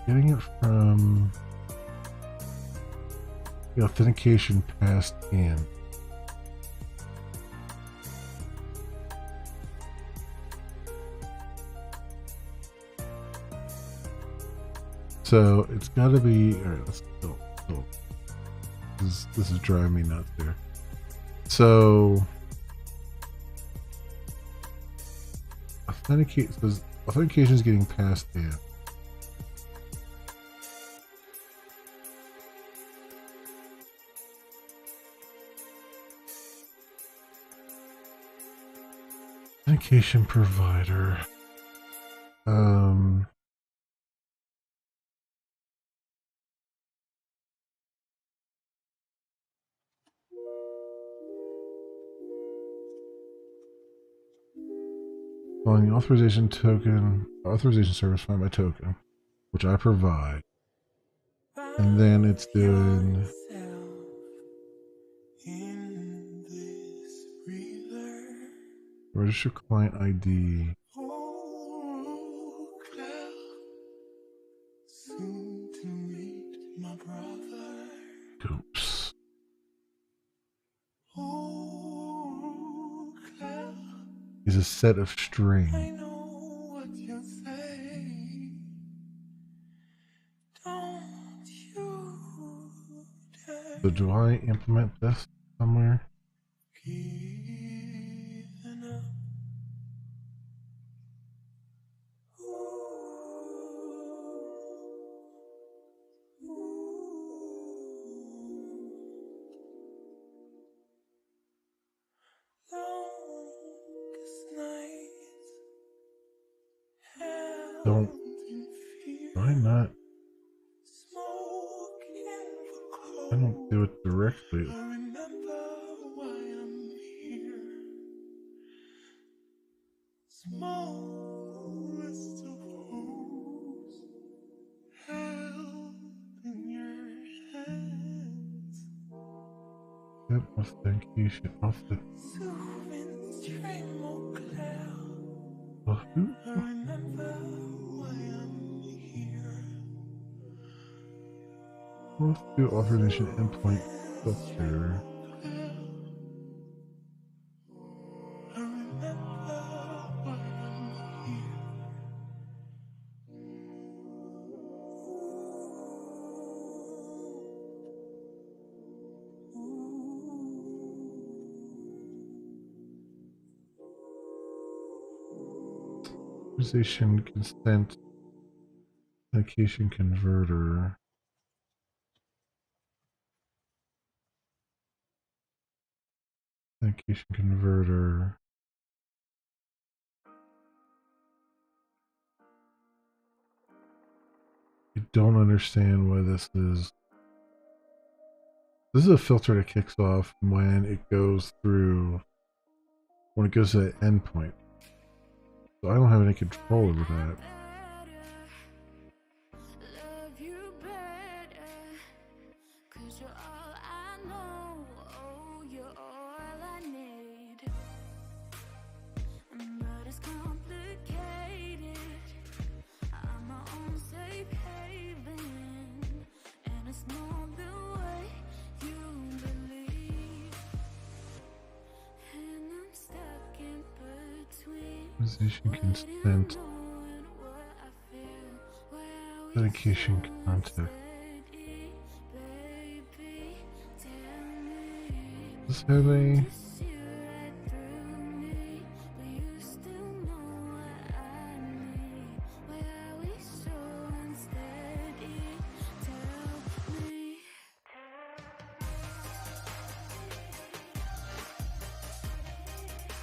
Speaker 1: Getting it from the authentication passed in. So it's got to be. All right, let's go. This is driving me nuts here. So authentication is getting passed in. Authentication provider. Calling the authorization service, find my token, which I provide. And then it's doing register client ID. Oops. Is a set of strings. So do I implement this somewhere? Don't. Why not? I don't do it directly. Step authentication off the. Well, who? Let's do authorization endpoint filter. Authorization consent authentication converter. Authentication converter. I don't understand why this is. This is a filter that kicks off when it goes through, when it goes to the endpoint. So I don't have any control over that. Authorization consent. Authentication contact. Does this have a...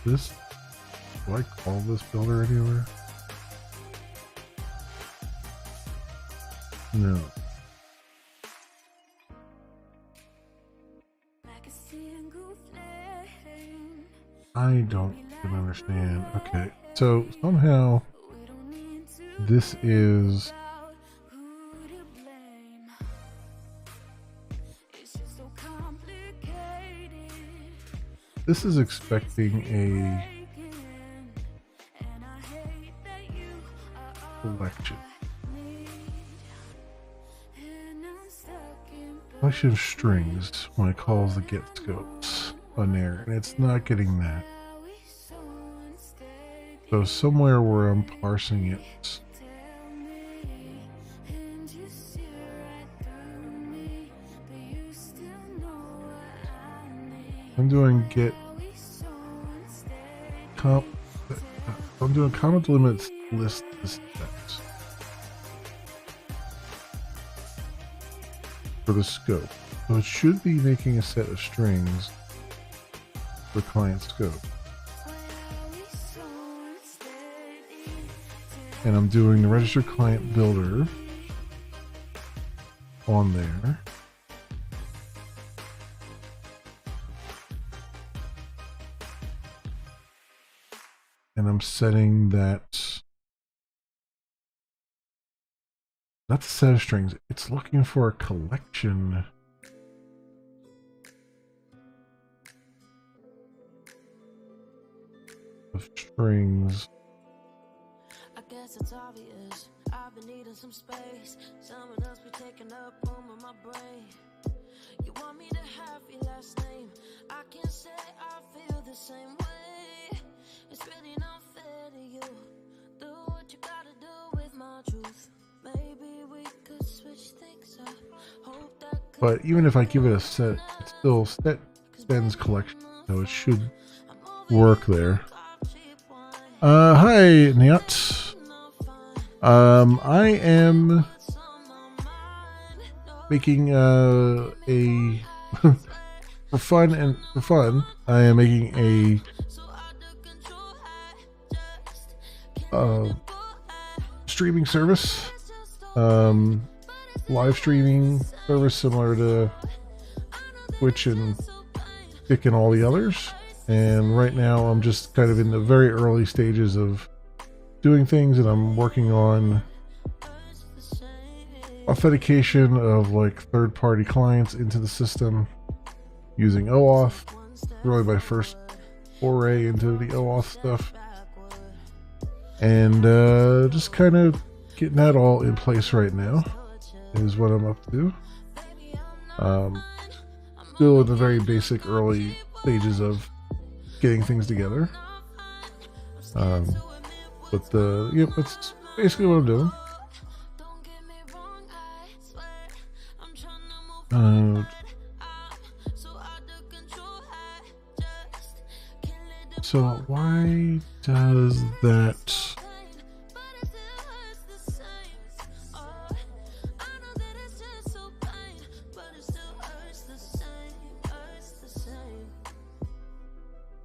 Speaker 1: This... Do I call this builder anywhere? No. I don't even understand. Okay, so somehow this is... This is expecting a collection. Collection of strings when it calls the get scopes on there, and it's not getting that. So somewhere where I'm parsing it, I'm doing get comp. I'm doing comment limits list steps for the scope. So it should be making a set of strings for client scope. And I'm doing the register client builder on there. and I'm setting that. Not the set of strings. It's looking for a collection. Of strings.
Speaker 3: I guess it's obvious. I've been needing some space. Someone else be taking up room in my brain. You want me to have your last name? I can say I feel the same way. It's really not fair to you. Do what you gotta do with my truth. Maybe we could switch things up. Hope that could.
Speaker 1: But even if I give it a set, it's still Sten's collection, so it should work there. Hi, Nyat. I am making a for fun. I am making a streaming service, live streaming service similar to Twitch and Kick and all the others. And right now I'm just kind of in the very early stages of doing things, and I'm working on authentication of like third-party clients into the system using OAuth. Really my first foray into the OAuth stuff. And just kind of getting that all in place right now is what I'm up to. Still in the very basic early stages of getting things together. But yep, that's basically what I'm doing. So why does that?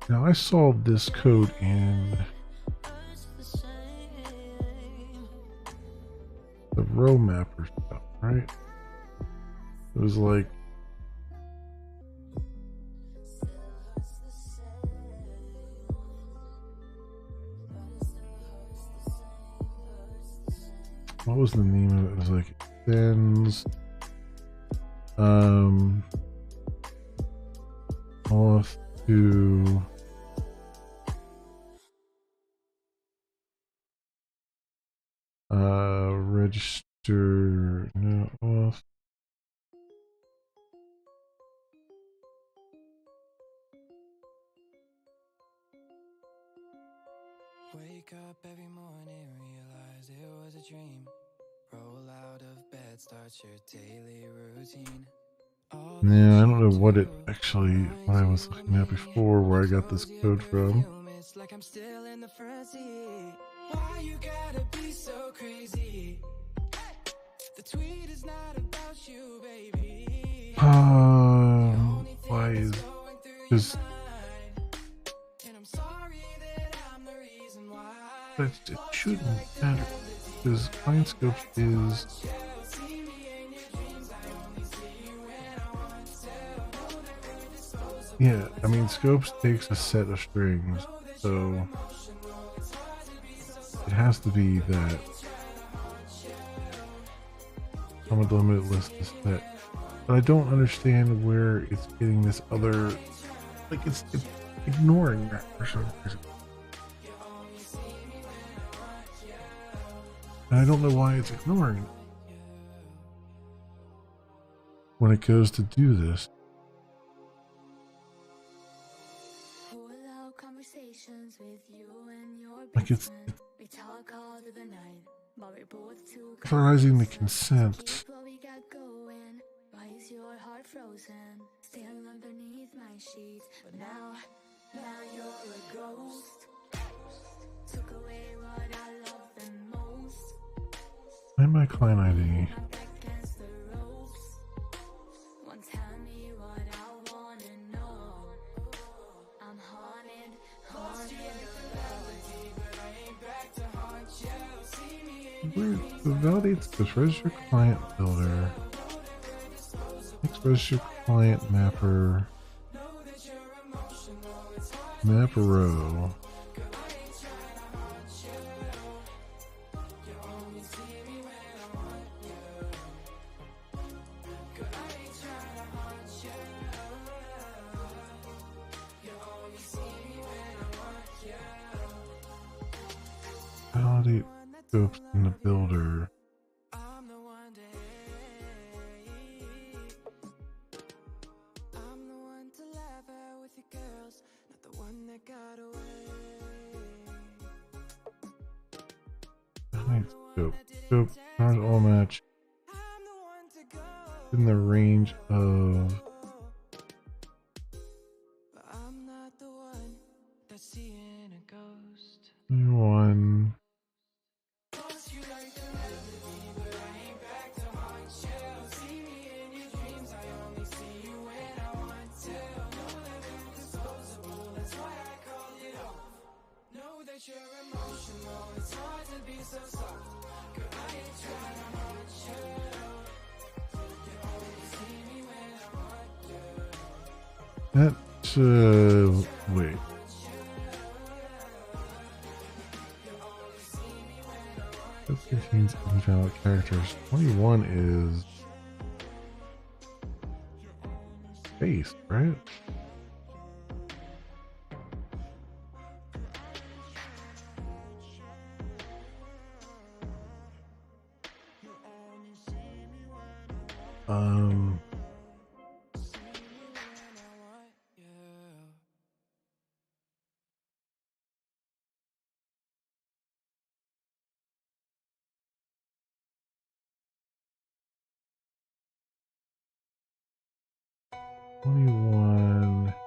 Speaker 1: Now I saw this code in the row mapper stuff, right? It was like what was the name of it? It was like extends off to register no off.
Speaker 2: Wake up every morning, realize it was a dream. Roll out of bed, start your daily routine.
Speaker 1: Yeah, I don't know what I was looking at before, where I got this code from.
Speaker 2: It's like I'm still in the front seat. Why you gotta be so crazy? The tweet is not about you, baby.
Speaker 1: Why is this? But it shouldn't matter because client scope is. Yeah, I mean, scopes takes a set of strings, so it has to be that some of the limited list is set. But I don't understand where it's getting this other, like it's ignoring that for some reason. And I don't know why it's ignoring it when it goes to do this. Like it's authorizing the consent.
Speaker 3: Why is your heart frozen? Still underneath my sheets, but now you're a ghost. Took away what I love the most.
Speaker 1: Find my client ID. Where validates this register client builder. Next register client mapper. Map row. Validate scopes in the builder.
Speaker 2: I'm the one to hate. I'm the one to laugh at with your girls, not the one that got away.
Speaker 1: Validate scope. Scope not all match
Speaker 2: I'm the one to go,
Speaker 1: in the range of.
Speaker 2: but I'm not the one that's seeing a ghost.
Speaker 1: 21.
Speaker 2: You like the melody, but I ain't back to haunt you. See me in your dreams, I only see you when I want to. Know that we're disposable, that's why I called it off. Know that you're emotional, it's hard to be so soft. Girl, I ain't trying to haunt you. You only see me when I want you.
Speaker 1: That, wait. That contains invalid characters. 21 is space, right?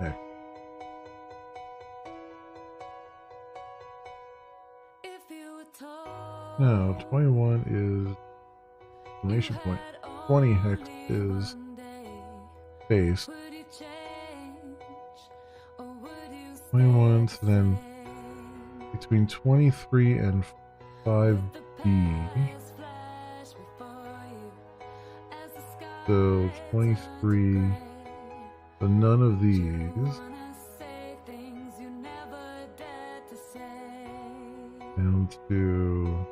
Speaker 1: Heck. No, 21 is exclamation point. 20 hex is space. 21, so then between 23 and 5B. So 23. So none of these. Down to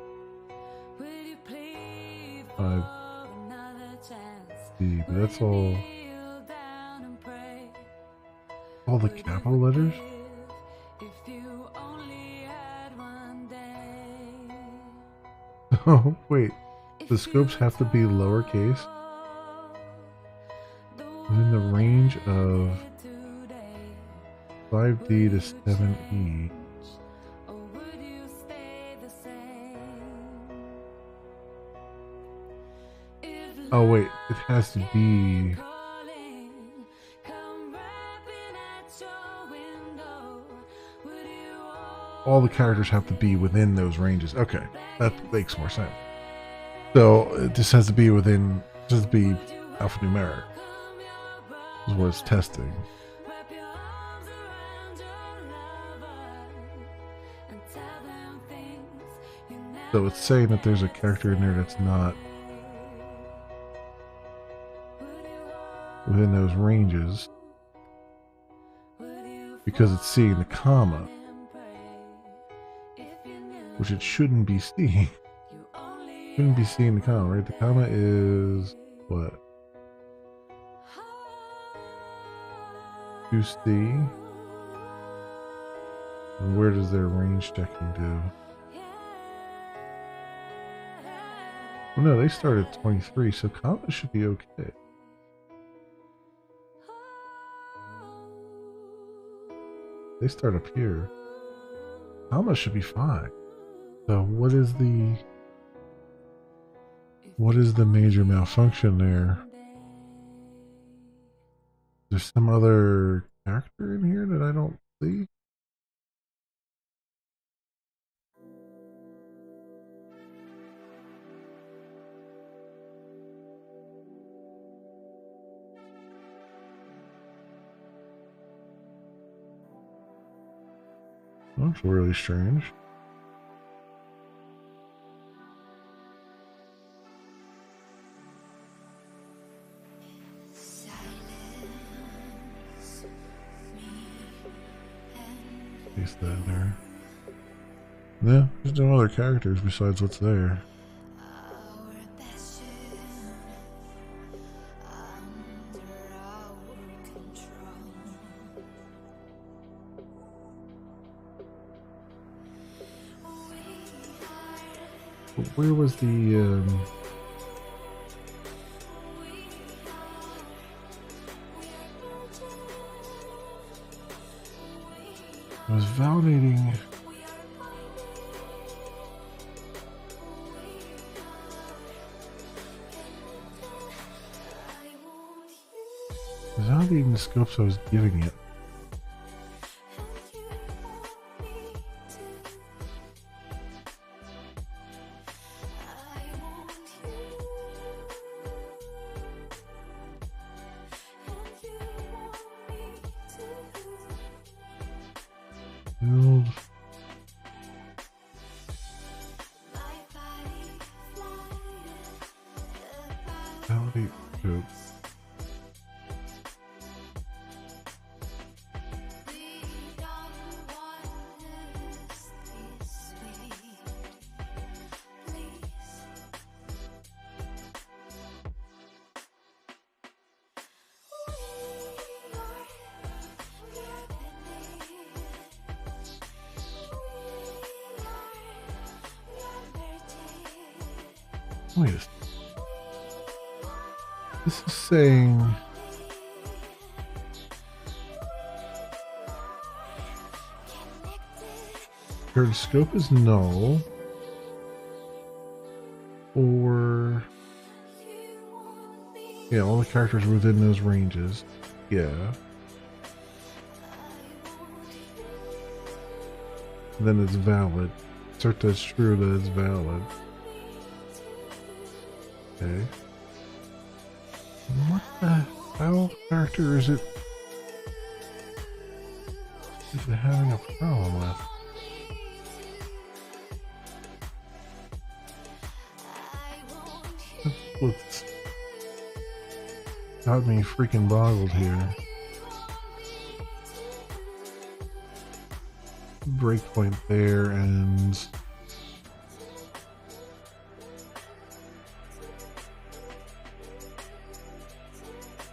Speaker 1: 5B. But that's all the capital letters? Oh, wait. The scopes have to be lowercase? Within the range of 5D to 7E. Oh wait, it has to be. All the characters have to be within those ranges. Okay, that makes more sense. So it just has to be within, just be alphanumeric. Is what it's testing. So it's saying that there's a character in there that's not within those ranges because it's seeing the comma, which it shouldn't be seeing. Shouldn't be seeing the comma, right? The comma is what? 2C. And where does their range checking do? Well, no, they start at 23, so comma should be okay. They start up here. Comma should be fine. So what is the major malfunction there? There's some other character in here that I don't see. Looks really strange. Paste that there. Yeah, there's no other characters besides what's there. Where was the I was validating. I was validating the scopes I was giving it. Build. Validate scope. Wait a second. This is saying current scope is null, or yeah, all the characters within those ranges. Yeah. Then it's valid. Assert that's true that it's valid. Okay. What the hell character is it having a problem with? That's what's got me freaking boggled here. Breakpoint there and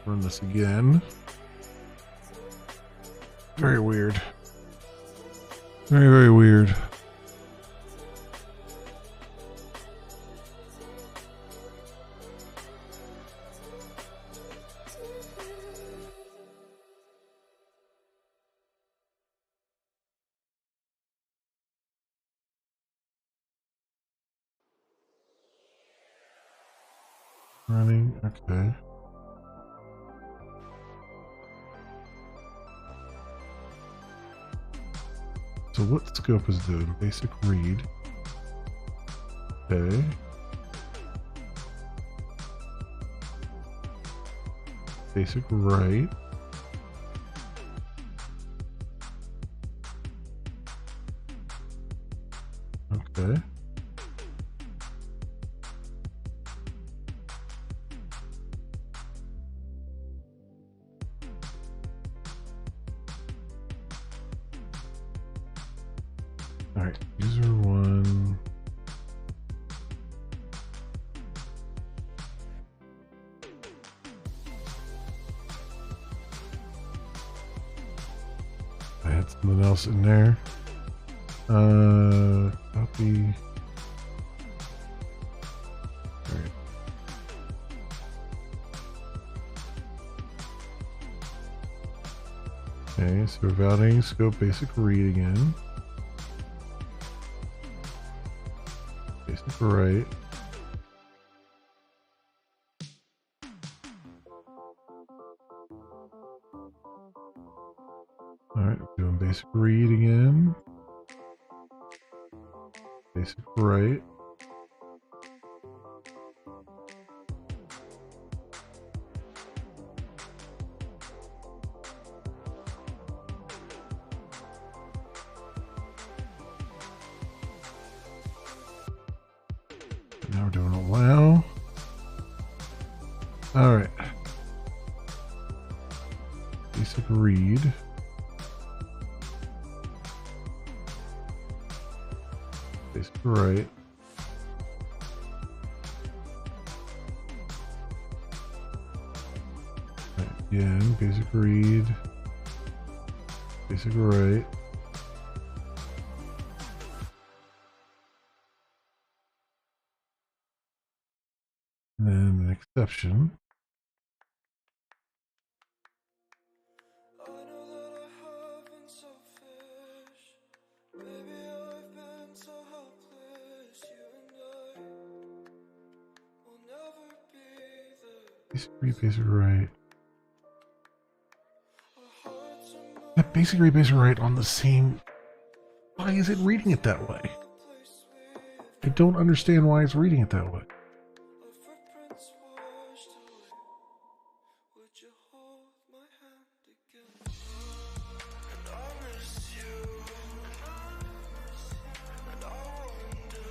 Speaker 1: run this again. Very weird. Very, very weird. Running, okay. So what scope is doing? Basic read. Okay. Basic write. Okay. Alright, user one. I had something else in there. Copy. Alright. Okay, so we're validating scope basic read again. Basic write. Alright, we're doing basic read again. Basic write. Now we're doing allow. Alright. Basic read. Basic write. Right, again, basic read. Basic write. And then an exception.
Speaker 2: I know that I have been selfish. Baby, I've been so helpless. You and I will never be there.
Speaker 1: Basic read, basic write.
Speaker 2: Our hearts are not
Speaker 1: That basic read, basic write on the same. Why is it reading it that way?
Speaker 2: a place we've
Speaker 1: I don't understand why it's reading it that way.
Speaker 2: our footprints washed away. Would you hold my hand again? And I miss you. And I wonder,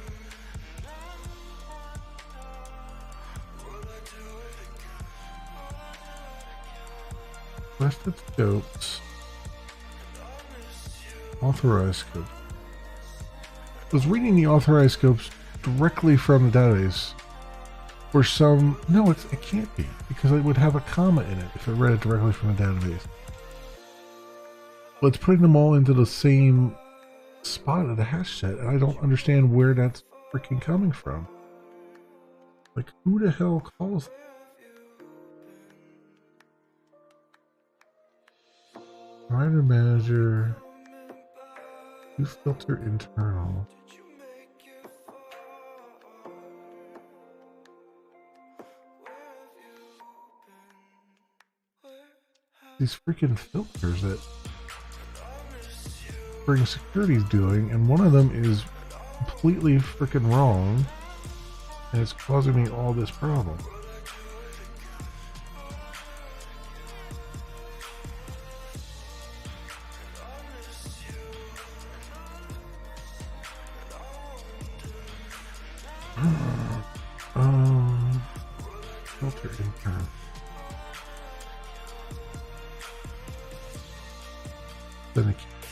Speaker 2: would I do it again?
Speaker 1: Requested scopes. Authorized scopes. I was reading the authorized scopes directly from the database. For some, no, it can't be because it would have a comma in it if it read it directly from the database. But it's putting them all into the same spot of the hash set, and I don't understand where that's freaking coming from. Like, who the hell calls it? Writer manager. You filter internal.
Speaker 2: Did you make it far? Where have you been? Where have
Speaker 1: These freaking filters that Spring Security's doing, and one of them is completely freaking wrong, and it's causing me all this problem. Filter internal.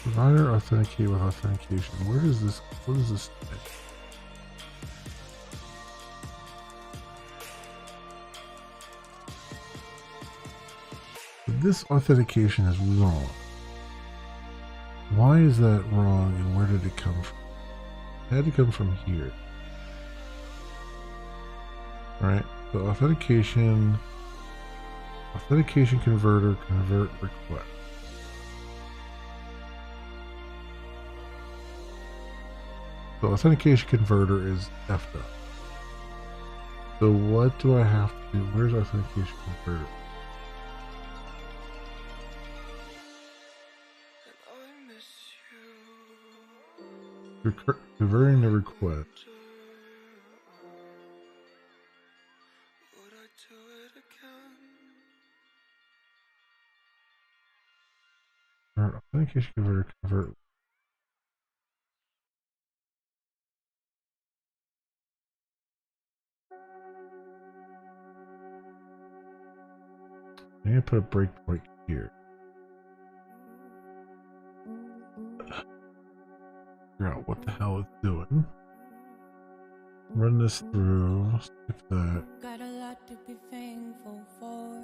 Speaker 1: Provider authenticate with authentication. Where does this? What does this say? This authentication is wrong. Why is that wrong, and where did it come from? It had to come from here. Right? So authentication converter, convert request. So authentication converter is effed up. So what do I have to do? Where's authentication converter?
Speaker 2: and I miss you.
Speaker 1: Converting the request.
Speaker 2: Would I do it again?
Speaker 1: Authentication converter, convert. I'm gonna put a breakpoint here. Figure out what the hell it's doing. Run this through. Skip that.
Speaker 3: Got a lot to be thankful for.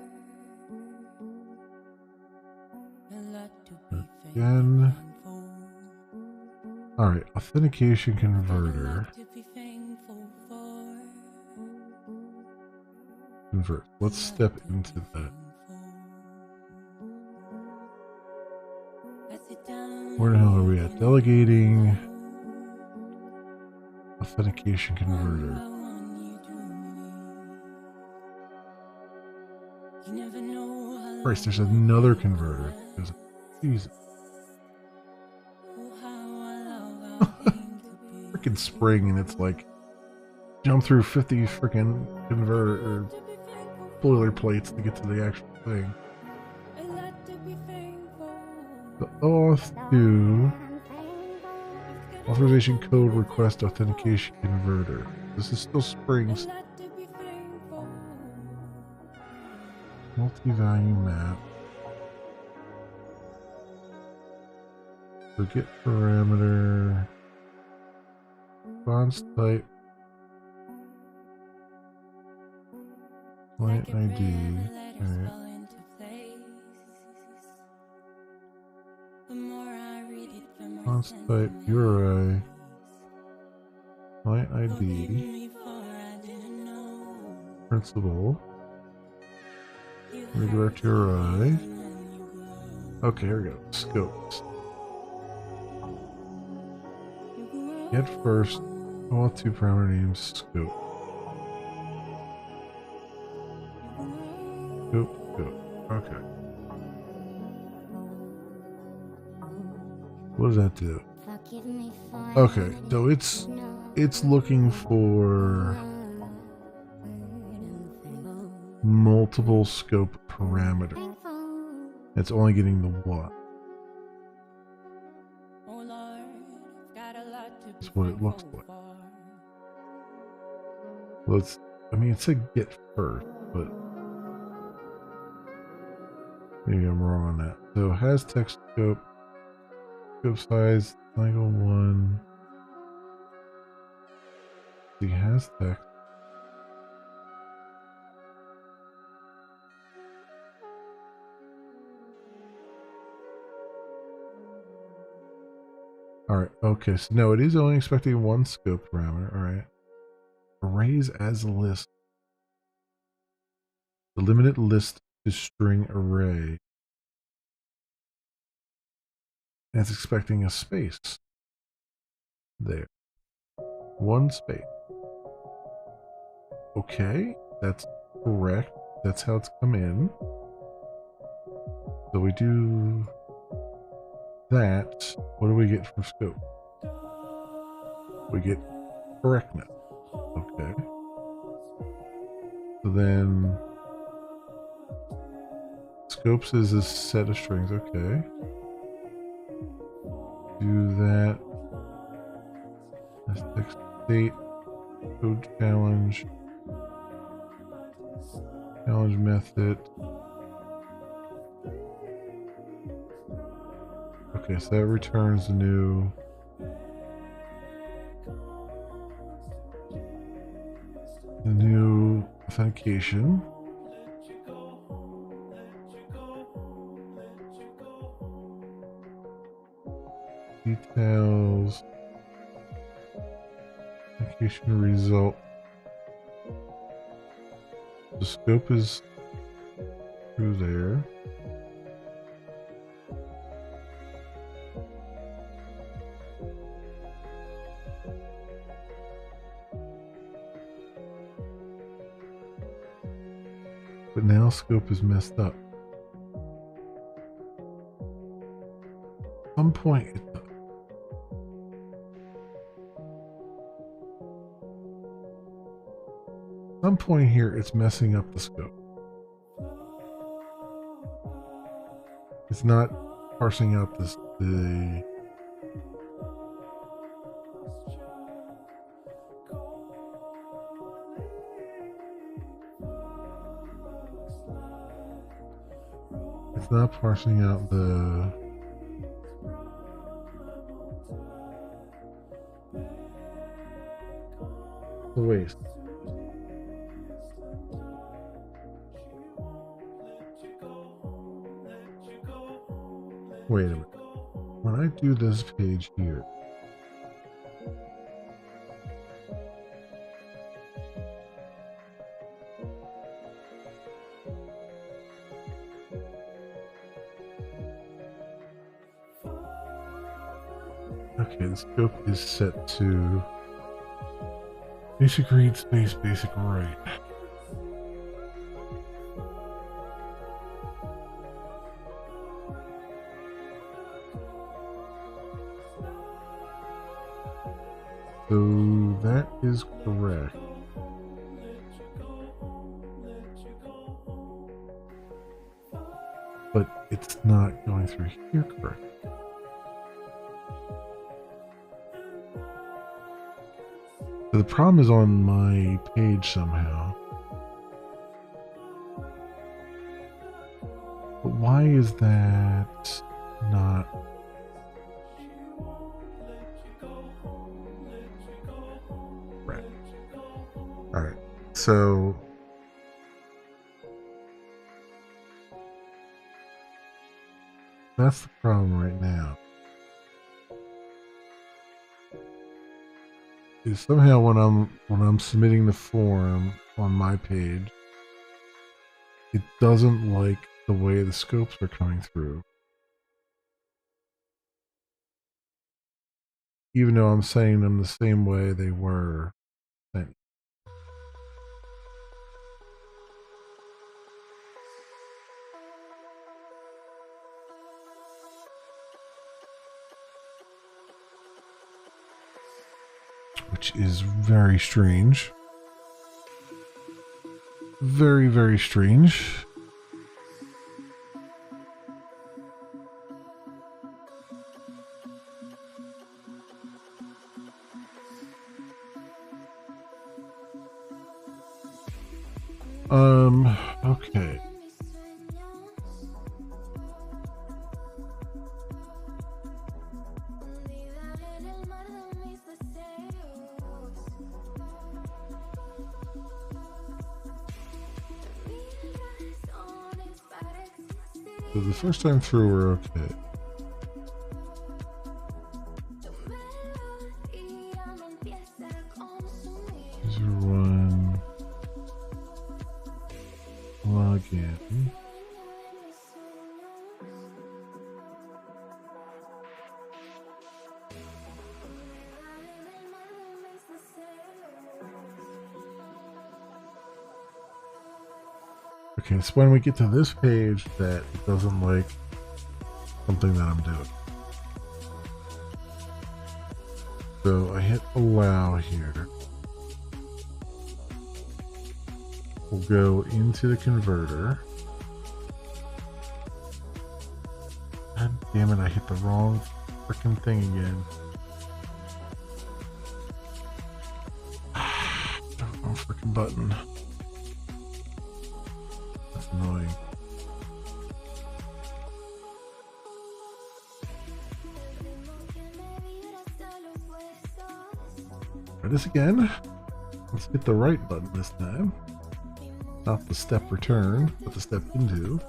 Speaker 3: A lot to be
Speaker 1: Again.
Speaker 3: thankful for.
Speaker 1: Alright, authentication converter.
Speaker 3: To be thankful for.
Speaker 1: Convert. Let's step into that. Where the hell are we at? Delegating. Authentication converter. Christ, there's another converter. Jesus. Freaking Spring, and it's like jump through 50 freaking converter or boilerplates to get to the actual thing. The auth to authorization code request authentication converter. This is still Spring's multi-value map. So get parameter, response type, client ID. Alright. Response type, URI, client ID. principal. Let me go back to your eye. Okay, here we go. Scopes. Get first. I want 2 parameter names. Scope. Scope. Okay. What does that do? Okay, so it's looking for multiple scope parameters. It's only getting the one. That's what it looks like. Well, it said get first, but maybe I'm wrong on that. So it has text scope, scope size, triangle 1. He has text. Alright, okay, so no, it is only expecting 1 scope parameter, alright. Arrays as a list. The limited list is string array. And it's expecting a space. There. 1 space. Okay, that's correct. That's how it's come in. So we do that. What do we get from scope? We get correctness. Okay. So then scopes is a set of strings. Okay. Do that. That's text state. Code challenge. Challenge method. Okay, so that returns the new authentication. Details. Authentication result. The scope is through there. But now scope is messed up. At some point it does. At some point here it's messing up the scope. It's not parsing out the it's not parsing out the waste. Wait a minute. When I do this page here, okay, the scope is set to basic read space basic write. So that is correct. But it's not going through here correct. So the problem is on my page somehow. But why is that not? Right. Alright. So that's the problem right now. Is somehow when I'm submitting the form, on my page, it doesn't like the way the scopes are coming through. Even though I'm saying them the same way they were sent. Which is very strange. Very, very strange. Okay. So the first time through we're okay. User one. Log in. Okay, so when we get to this page that it doesn't like something that I'm doing. So I hit allow here. We'll go into the converter. God damn it, I hit the wrong freaking thing again. Wrong freaking button. That's annoying. Try this again. Let's hit the right button this time. Not the step return, but the step into.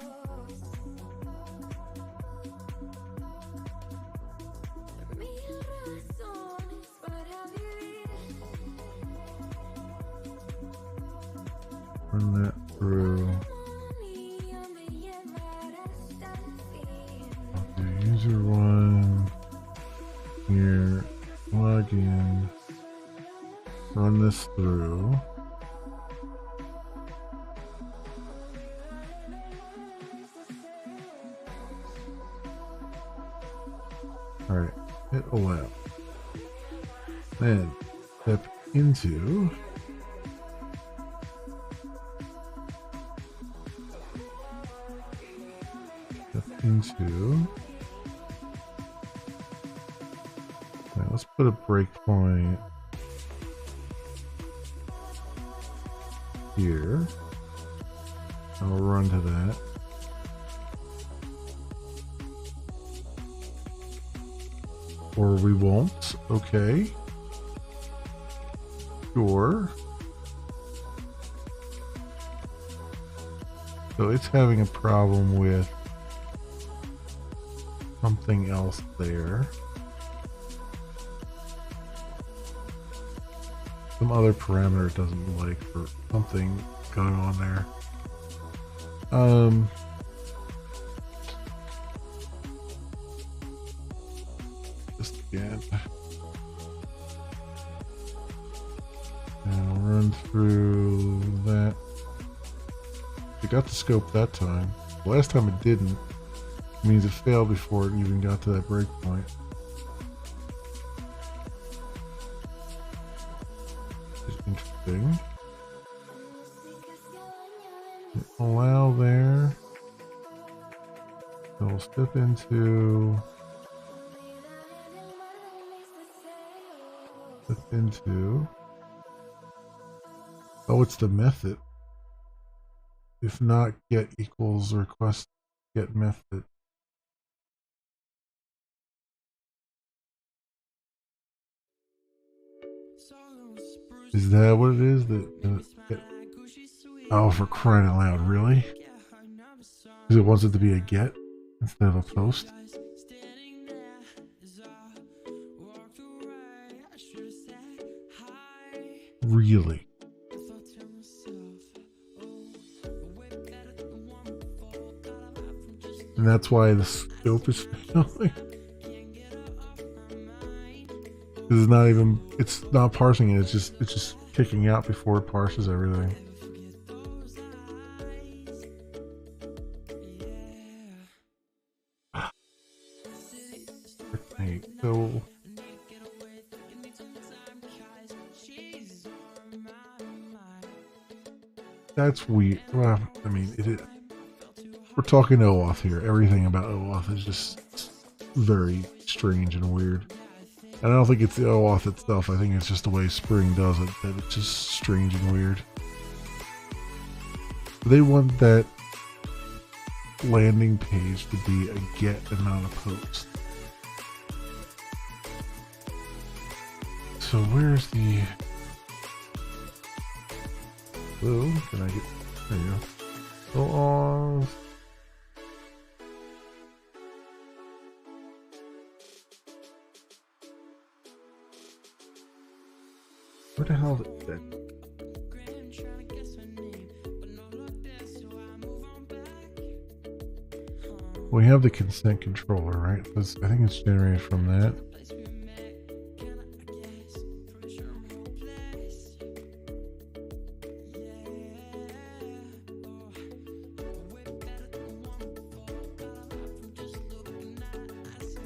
Speaker 1: Run that through. I'll do user one. Here. Log in. Run this through. Alright, hit allow. Then step into. Step into. Right, let's put a breakpoint here. I'll run to that. Or we won't. Okay. Sure. So it's having a problem with something else there. Some other parameter it doesn't like, or something going on there. Just again. And run through that. It got the scope that time. The last time it didn't. It means it failed before it even got to that breakpoint. Interesting. Allow there. So we'll step into. Step into. Oh, it's the method. If not, get equals request get method. Is that what it is? Oh, for crying out loud, really? Because it wants it to be a get instead of a post? Really? And that's why the scope is failing. It's not parsing it, it's just kicking out before it parses everything. Okay, so that's weird. Well, I mean, it is. We're talking OAuth here. Everything about OAuth is just very strange and weird. And I don't think it's the OAuth itself. I think it's just the way Spring does it that it's just strange and weird. They want that landing page to be a get amount of posts. So where's the... Oh, can I get... There you go. OAuth. Where the hell is that? We have the consent controller, right? I think it's generated from that.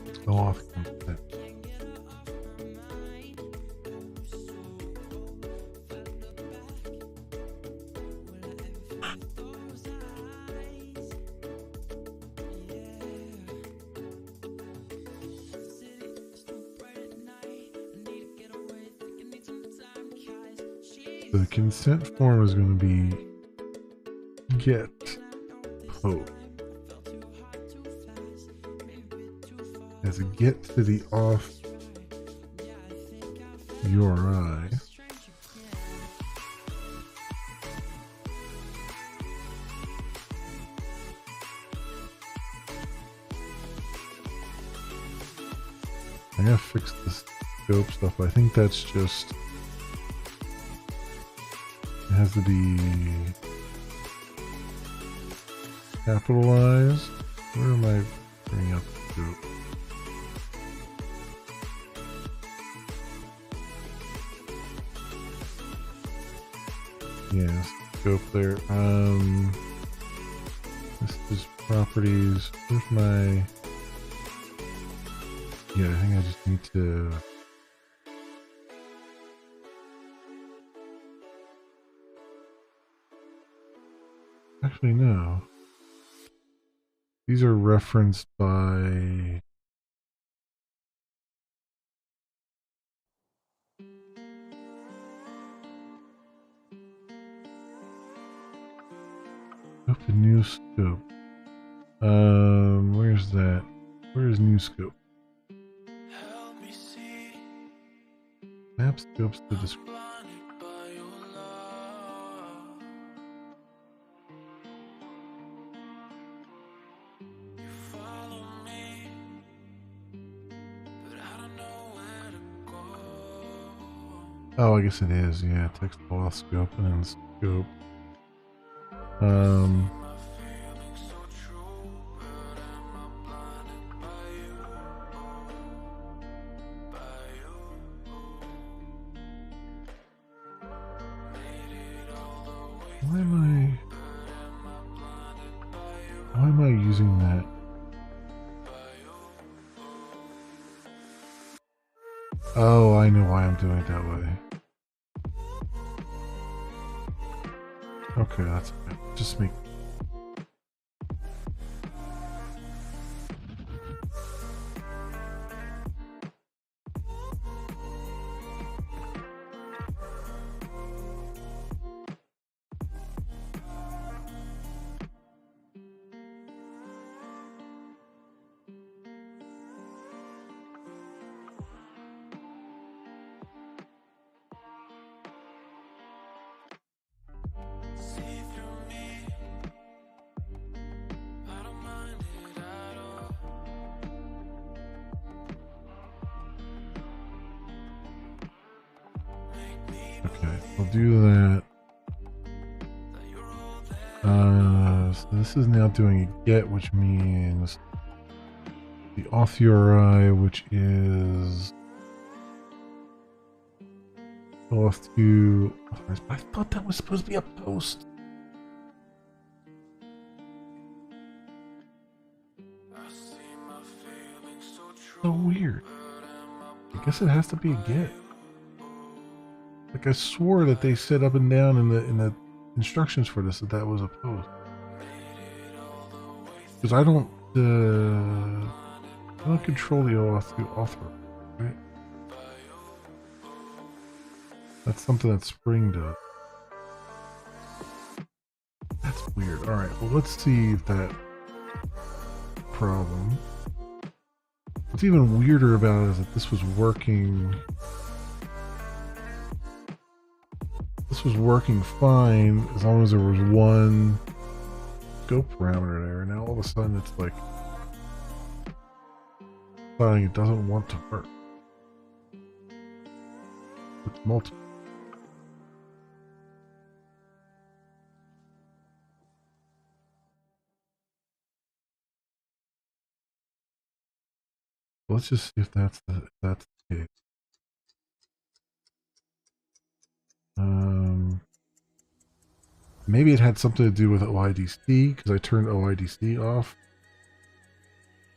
Speaker 1: Let's go off consent. So the consent form is going to be get post as a get to the off URI. I gotta fix this scope stuff. I think that's just. It has to be capitalized. Where am I bringing up the scope? Yeah, scope there. This is properties. Where's my... Yeah, I think I just need to... Actually, no. These are referenced by... Up to new scope. Where's that? Where's new scope? Map scopes the description. Oh, I guess it is. Yeah, text auth scope and then scope. Why am I using that? Oh, I know why I'm doing it that way. Okay, that's good. Just make. Okay, we'll do that. This is now doing a get, which means the auth URI, which is auth to authorize. I thought that was supposed to be a post. So weird. I guess it has to be a get. Like I swore that they said up and down in the instructions for this that was a post. Because I don't control the auth to author, right? That's something that Spring does. That's weird. All right, well let's see if that problem. What's even weirder about it is that this was working. This was working fine as long as there was one scope parameter there. Now all of a sudden it's like deciding it doesn't want to work. It's multiple. Let's just see if that's the case. Maybe it had something to do with OIDC because I turned OIDC off.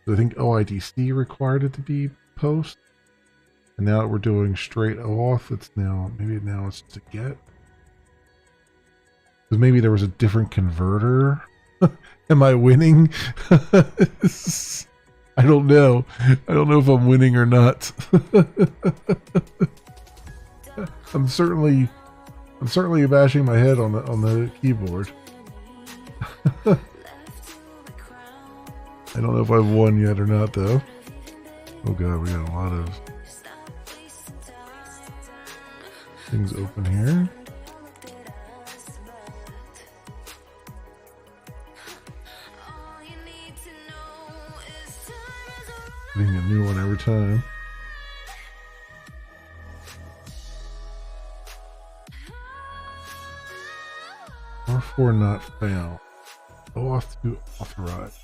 Speaker 1: So I think OIDC required it to be post, and now that we're doing straight OAuth, it's now now it's to get. Because maybe there was a different converter. Am I winning? I don't know. I don't know if I'm winning or not. I'm certainly bashing my head on the keyboard. I don't know if I've won yet or not, though. Oh god, we got a lot of things open here. Getting a new one every time. R4 not found. OAuth to authorize.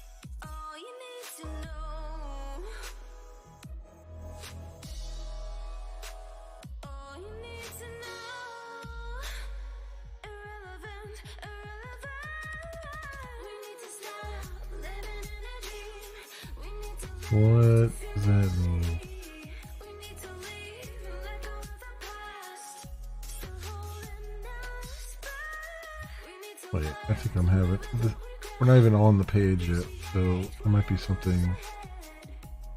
Speaker 1: What does that mean? Wait, I think I'm having. We're not even on the page yet, so there might be something.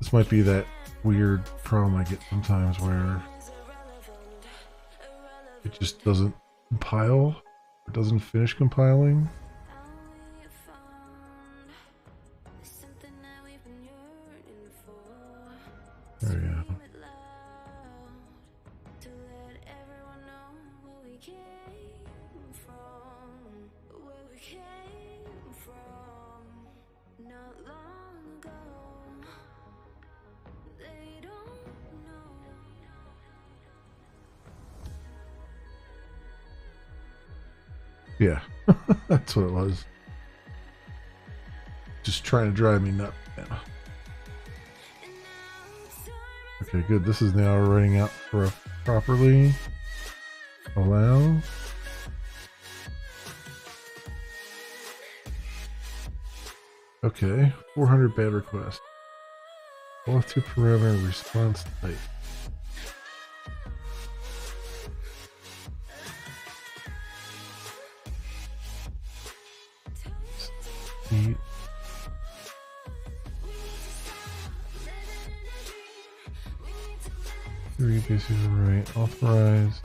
Speaker 1: This might be that weird problem I get sometimes where it just doesn't compile. It doesn't finish compiling. There we go. Yeah, that's what it was. Just trying to drive me nuts. Yeah. Okay, good. This is now writing out for properly. Allow. Okay, 400 bad requests. Auth to parameter response type. Eight. Three basically right. Authorize.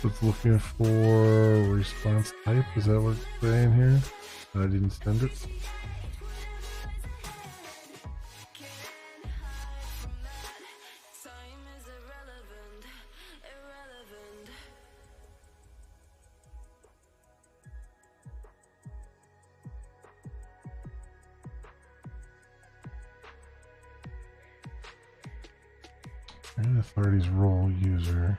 Speaker 1: It's looking for response type. Is that what's saying here? I didn't send it. And authorities role user.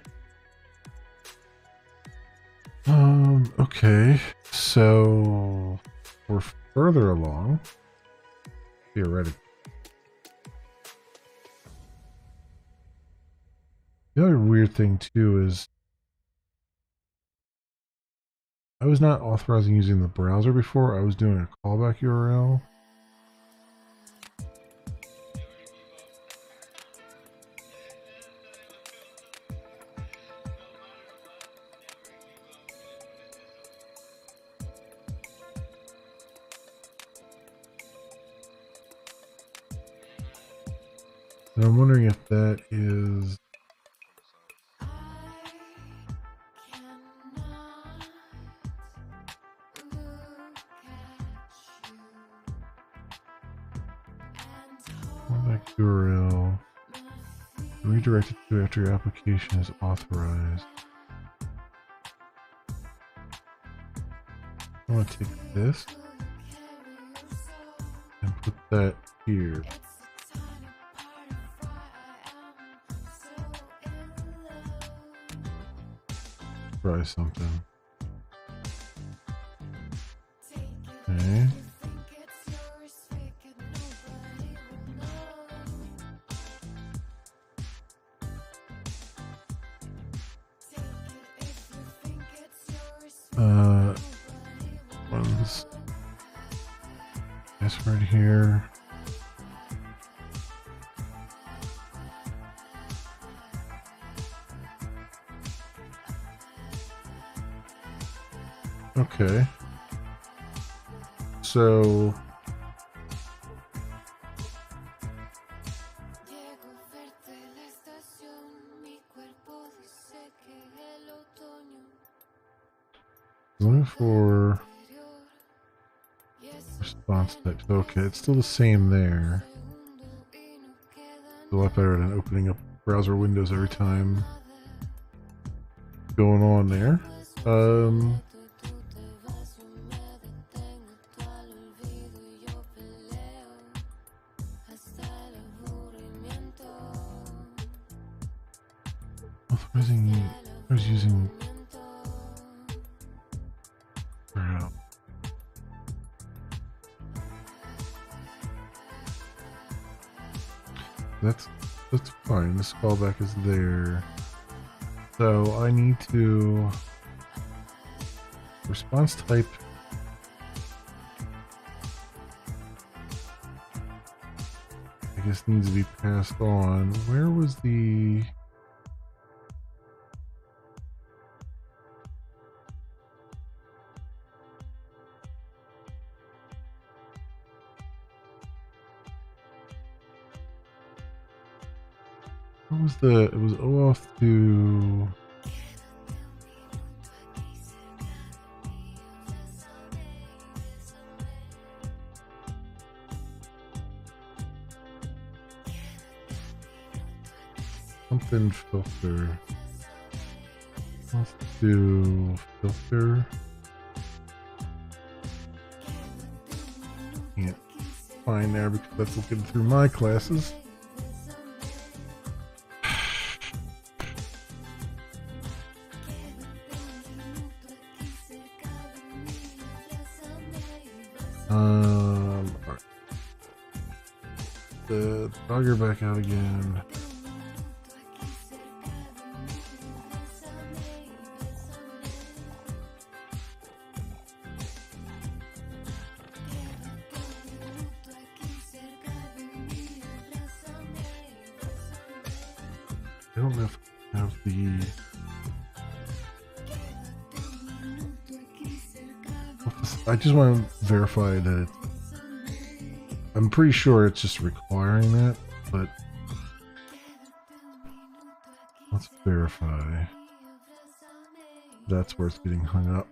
Speaker 1: Okay, so we're further along, theoretically. The other weird thing too is I was not authorizing using the browser before. I was doing a callback URL. And I'm wondering if that is callback URL redirected to after your application is authorized. I want to take this and put that here. Try something. Okay. One's this right here. Okay. So looking for response types. Okay, it's still the same there. It's a lot better than opening up browser windows every time. Going on there. Authorizing using wow. That's fine. This callback is there. So I need to response type. I guess needs to be passed on. Where was the it was OAuth to something filter. Let's do filter. Can't find there because that's looking through my classes. Alright. The dogger back out again. I don't know if I have the I just want to verify that it's, I'm pretty sure it's just requiring that, but let's verify that's where it's getting hung up.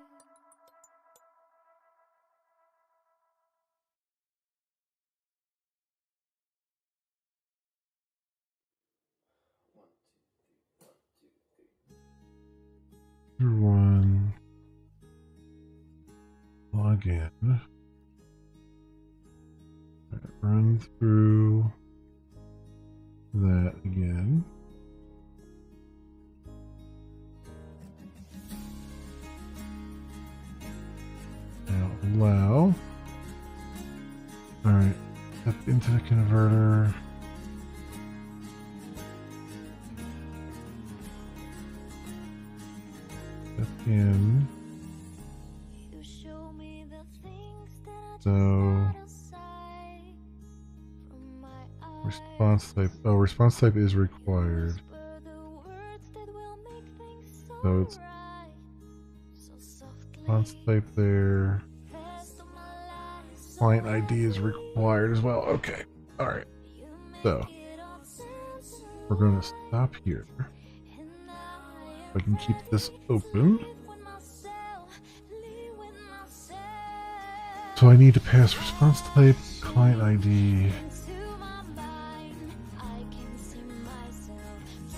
Speaker 1: One log in. Run through that again. Alright, set the internet converter. Set in.
Speaker 3: You show me the things that I just
Speaker 1: So,
Speaker 3: set aside from my eyes.
Speaker 1: response type. Oh, response type is required.
Speaker 3: Whisper the words that will make things so
Speaker 1: So it's
Speaker 3: right. So softly.
Speaker 1: response type there.
Speaker 3: Rest of my life, so
Speaker 1: Client ID is required as well. Okay. Alright.
Speaker 3: you make
Speaker 1: So,
Speaker 3: it all sense.
Speaker 1: we're going to stop here.
Speaker 3: And
Speaker 1: I can keep this open.
Speaker 3: live with myself, live with myself.
Speaker 1: So I need to pass response type, client ID.
Speaker 3: Into my mind, I can see myself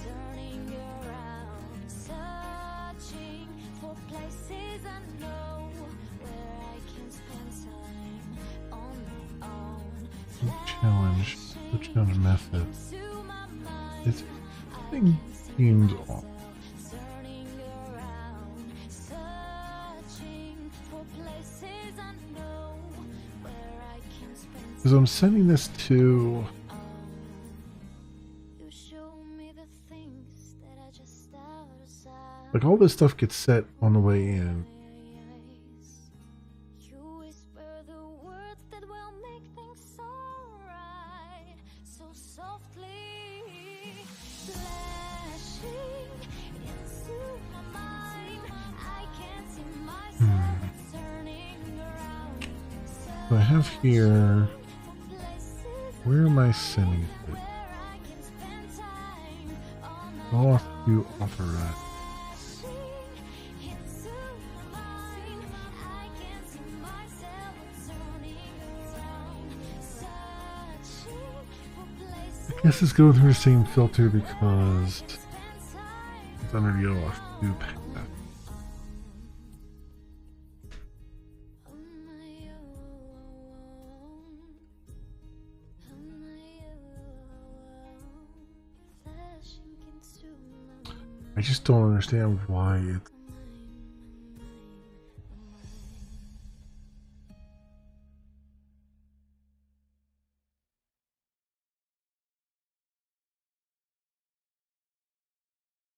Speaker 3: turning around, searching for places I know where I can spend time on my own.
Speaker 1: Challenge. Switch down to method.
Speaker 3: Into my mind,
Speaker 1: It's thing seems off.
Speaker 3: turning around, searching for places I know where I can spend
Speaker 1: Because I'm sending this to.
Speaker 3: You show me the things that I just out aside.
Speaker 1: Like all this stuff gets set on the way in.
Speaker 3: You whisper the words that will make things so right, so softly flashing into my mind. I can't see myself turning around.
Speaker 1: So I have here.
Speaker 3: For places
Speaker 1: Where am I sending it?
Speaker 3: where I can spend time on my
Speaker 1: I'll have to authorize. I guess it's going through the same filter because it's under the OAuth2 path. I just don't understand why it.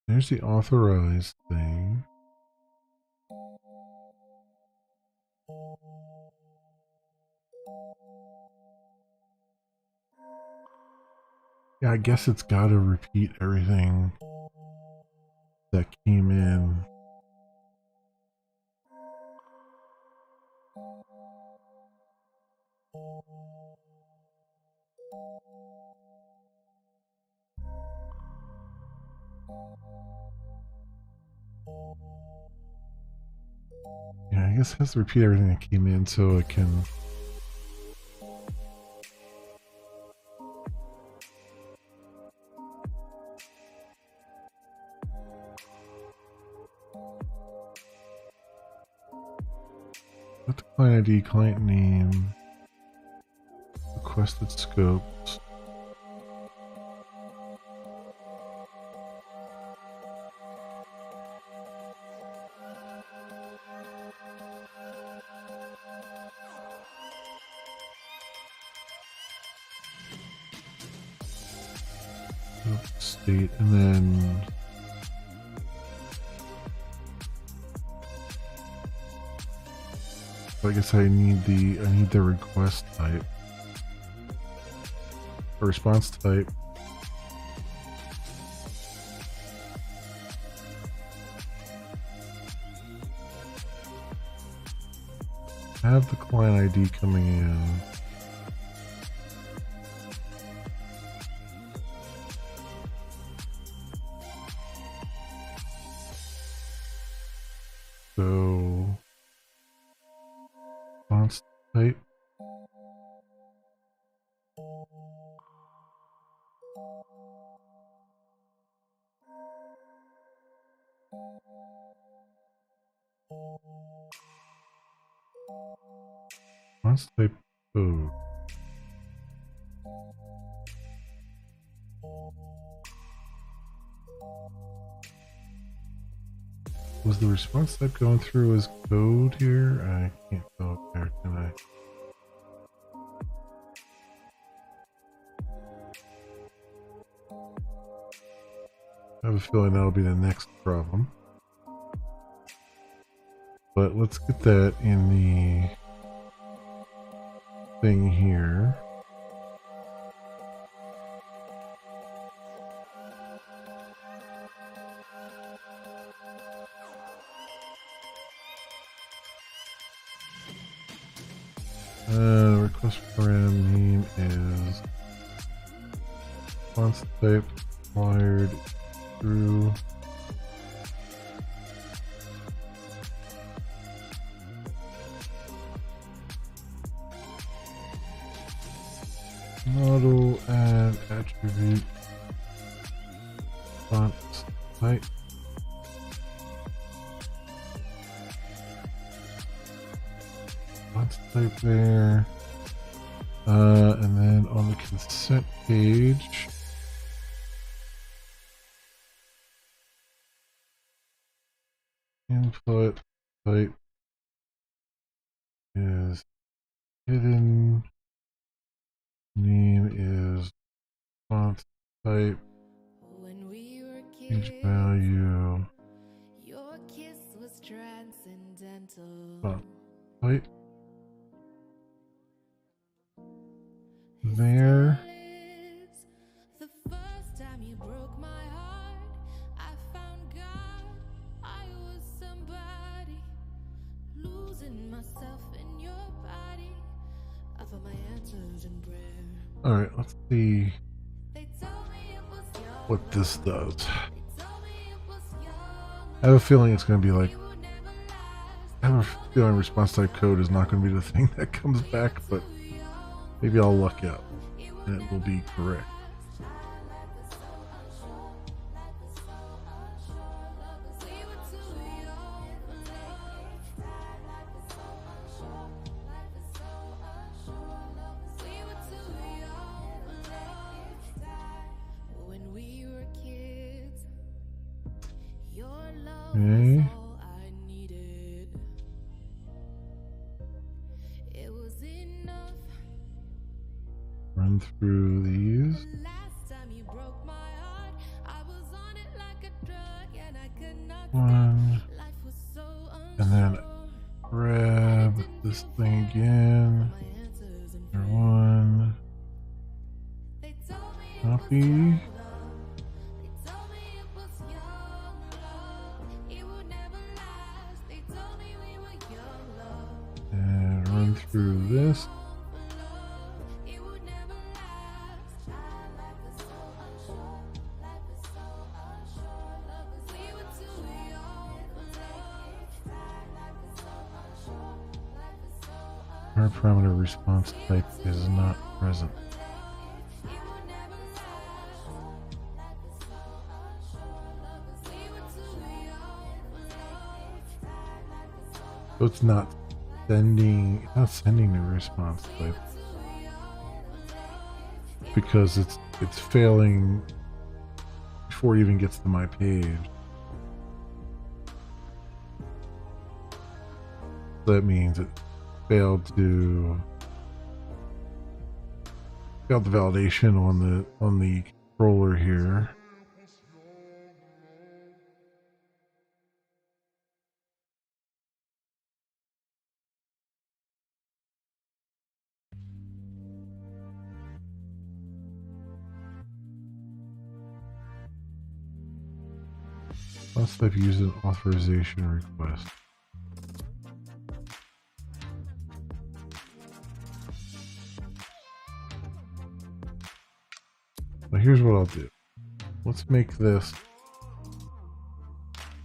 Speaker 1: There's the authorized thing. Yeah, I guess it's got to repeat everything that came in. Yeah, I guess it has to repeat everything that came in so it can. Put the client ID, client name, requested scopes. State, and then I guess I need the request type or response type. Have the client ID coming in. So, response type. Response type code. Was the response type going through as code here? I can't go up there, can I? I have a feeling that'll be the next problem. But let's get that in the thing here. Request param name is response type wired through model add attribute response type. Response type there. And then on the consent page, input type is hidden, name is response type,
Speaker 4: When we were
Speaker 1: page
Speaker 4: kids,
Speaker 1: value,
Speaker 4: your kiss was transcendental.
Speaker 1: response type. There.
Speaker 4: The first time you broke my heart, I found God. I was somebody, losing myself in your body. I found my answers in prayer.
Speaker 1: Alright, let's see
Speaker 4: They told me it was young.
Speaker 1: what this does.
Speaker 4: They told me it was young.
Speaker 1: I have a feeling it's going to be like,
Speaker 4: It would never last.
Speaker 1: I have a feeling response type code is not going to be the thing that comes back, but maybe I'll luck out and it will be correct.
Speaker 4: When we were kids, your love
Speaker 1: Okay.
Speaker 4: was all I needed. It was enough.
Speaker 1: Run through these.
Speaker 4: Last time you broke my heart, I was on it like a drug and I could not
Speaker 1: One.
Speaker 4: stop. Life was so
Speaker 1: And then
Speaker 4: unsure.
Speaker 1: grab this thing again.
Speaker 4: My answers in
Speaker 1: Another one.
Speaker 4: They told me it was
Speaker 1: Copy.
Speaker 4: young love. They told me it was young love. It would never last. They told me we were young love.
Speaker 1: And run through this.
Speaker 4: It would never last. Life is so unsure. Life is so unsure. Love is we were too young for love. Life is so unsure. Life is so unsure.
Speaker 1: Our parameter response type is not present.
Speaker 4: It would never last. Life is so unsure. Love is we were too young for love. Life is so
Speaker 1: So it's not sending the response type because it's failing before it even gets to my page. That means it failed the validation on the controller here. Must have used an authorization request. Now here's what I'll do. Let's make this.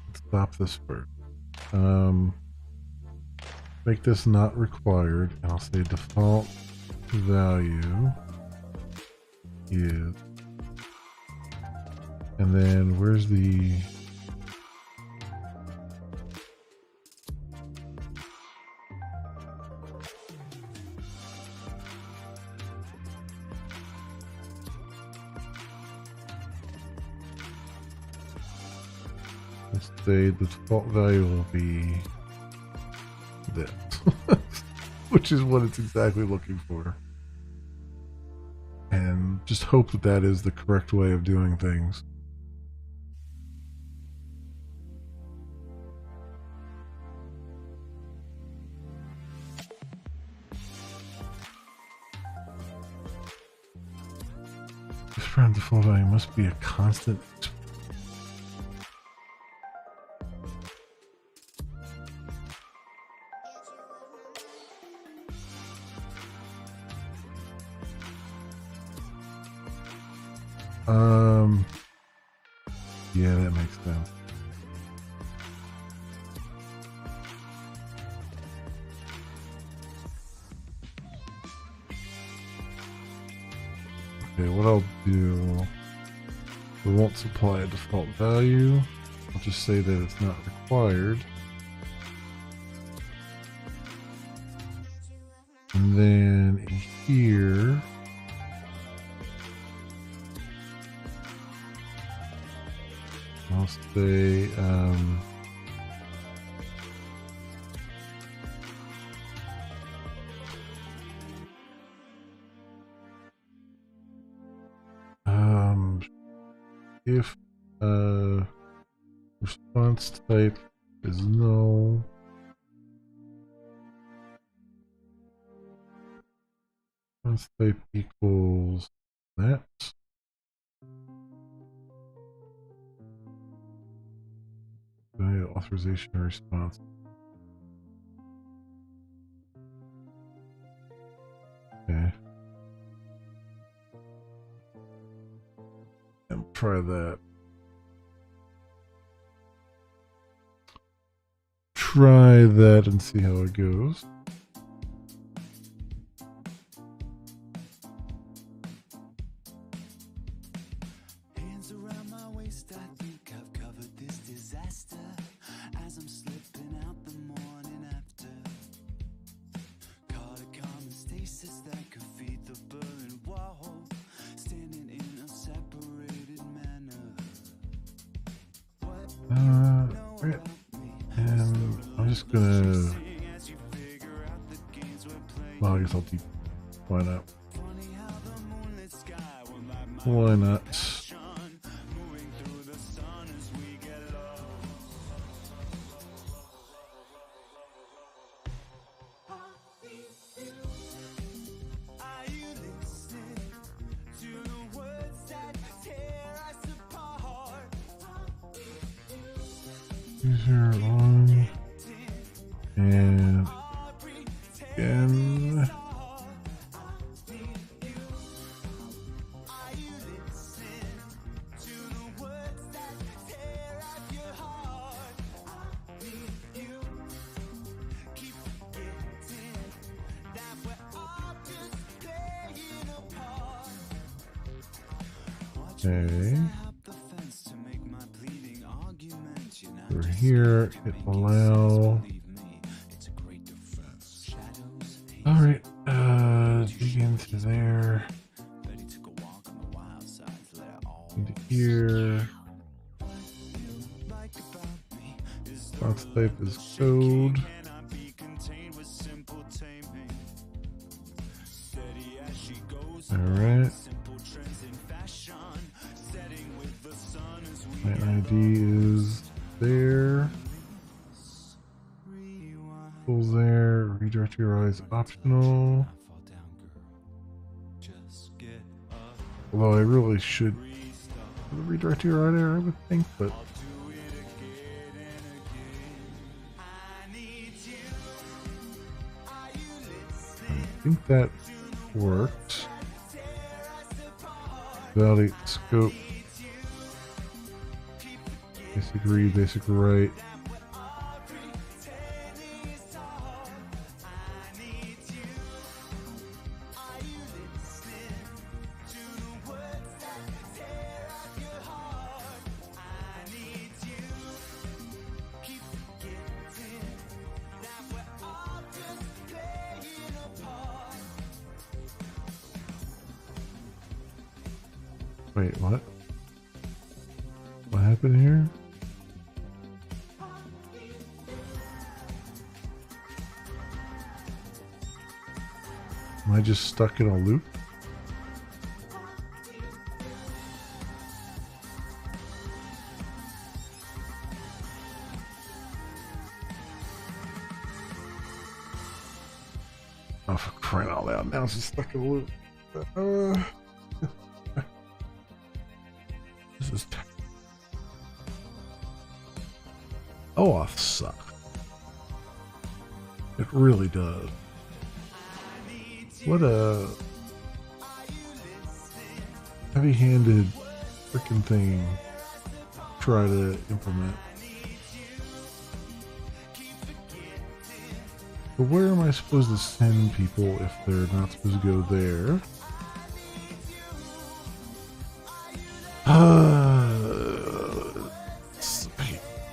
Speaker 1: Let's stop this first. Make this not required, and I'll say default value is, and then where's the let's say the default value will be this, which is what it's exactly looking for. And just hope that that is the correct way of doing things. From default value must be a constant. Yeah, that makes sense. Okay, what I'll do, we won't supply a default value. I'll just say that it's not required. And then in here, I'll say, if response type is no, response type equals that. Authorization or response. Okay. And try that. Try that and see how it goes.
Speaker 2: Hands around my waist, I think I've covered this disaster. As I'm slipping out the morning after, caught a common stasis that could feed the burning wall, standing in a separated manner. What
Speaker 1: Right. And I'm just gonna. Well, I guess I'll deep. Why not? Why not? User on and again. Okay. Over here, hit allow. Alright, dig into there. Into here. Box type is code. Alright. My ID is there. Pull there. Redirect URI is optional. Although I really should redirect URI there, I would think, but I think that worked. Validate scope. Basic read, basic write. Wait, what? What happened here? Am I just stuck in a loop? Oh, for crying out loud, now I'm just stuck in a loop. This is OAuth suck. It really does. What a heavy-handed freaking thing to try to implement. But where am I supposed to send people if they're not supposed to go there?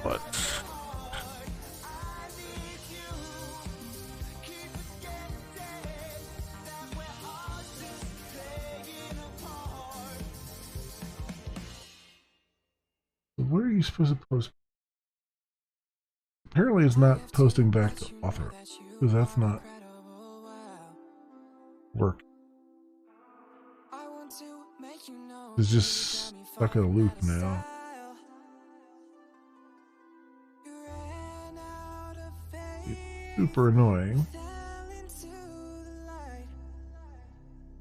Speaker 1: What? Where are you supposed to post? Apparently it's not posting back to author, because that's not work. It's just stuck in a loop now. It's super annoying.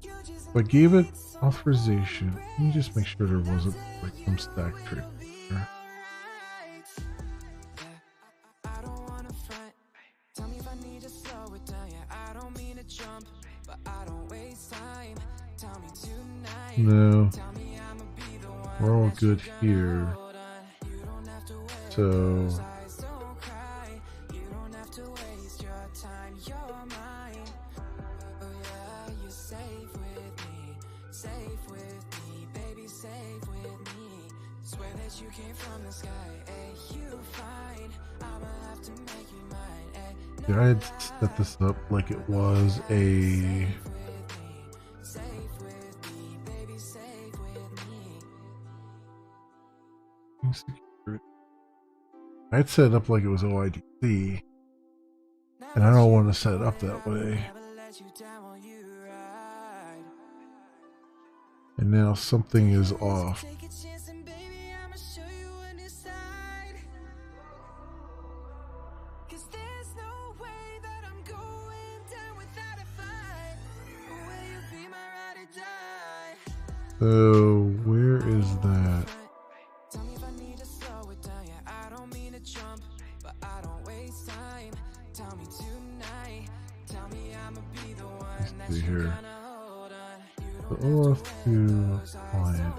Speaker 1: If I gave it authorization, let me just make sure there wasn't like some stack trick there. No, we're all good here. So yeah, I had set this up like it was a I'd set it up like it was OIDC, and I don't want to set it up that way. And now something is off. So where is that? Let's see here. The OAuth to client.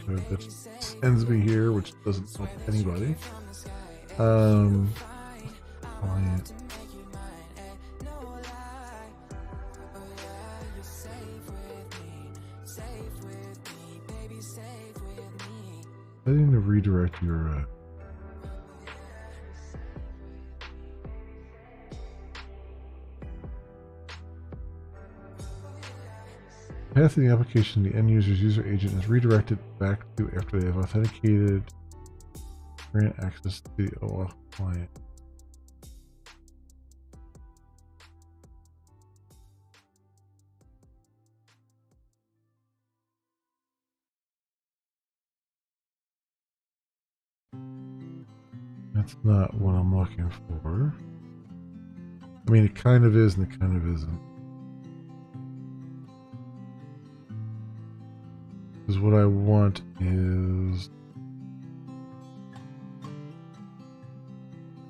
Speaker 1: Okay, that sends me here, which doesn't help anybody. Client. I need to redirect your path of the application, the end user's user agent is redirected back to after they have authenticated, grant access to the OAuth client. That's not what I'm looking for. I mean, it kind of is and it kind of isn't. Because what I want is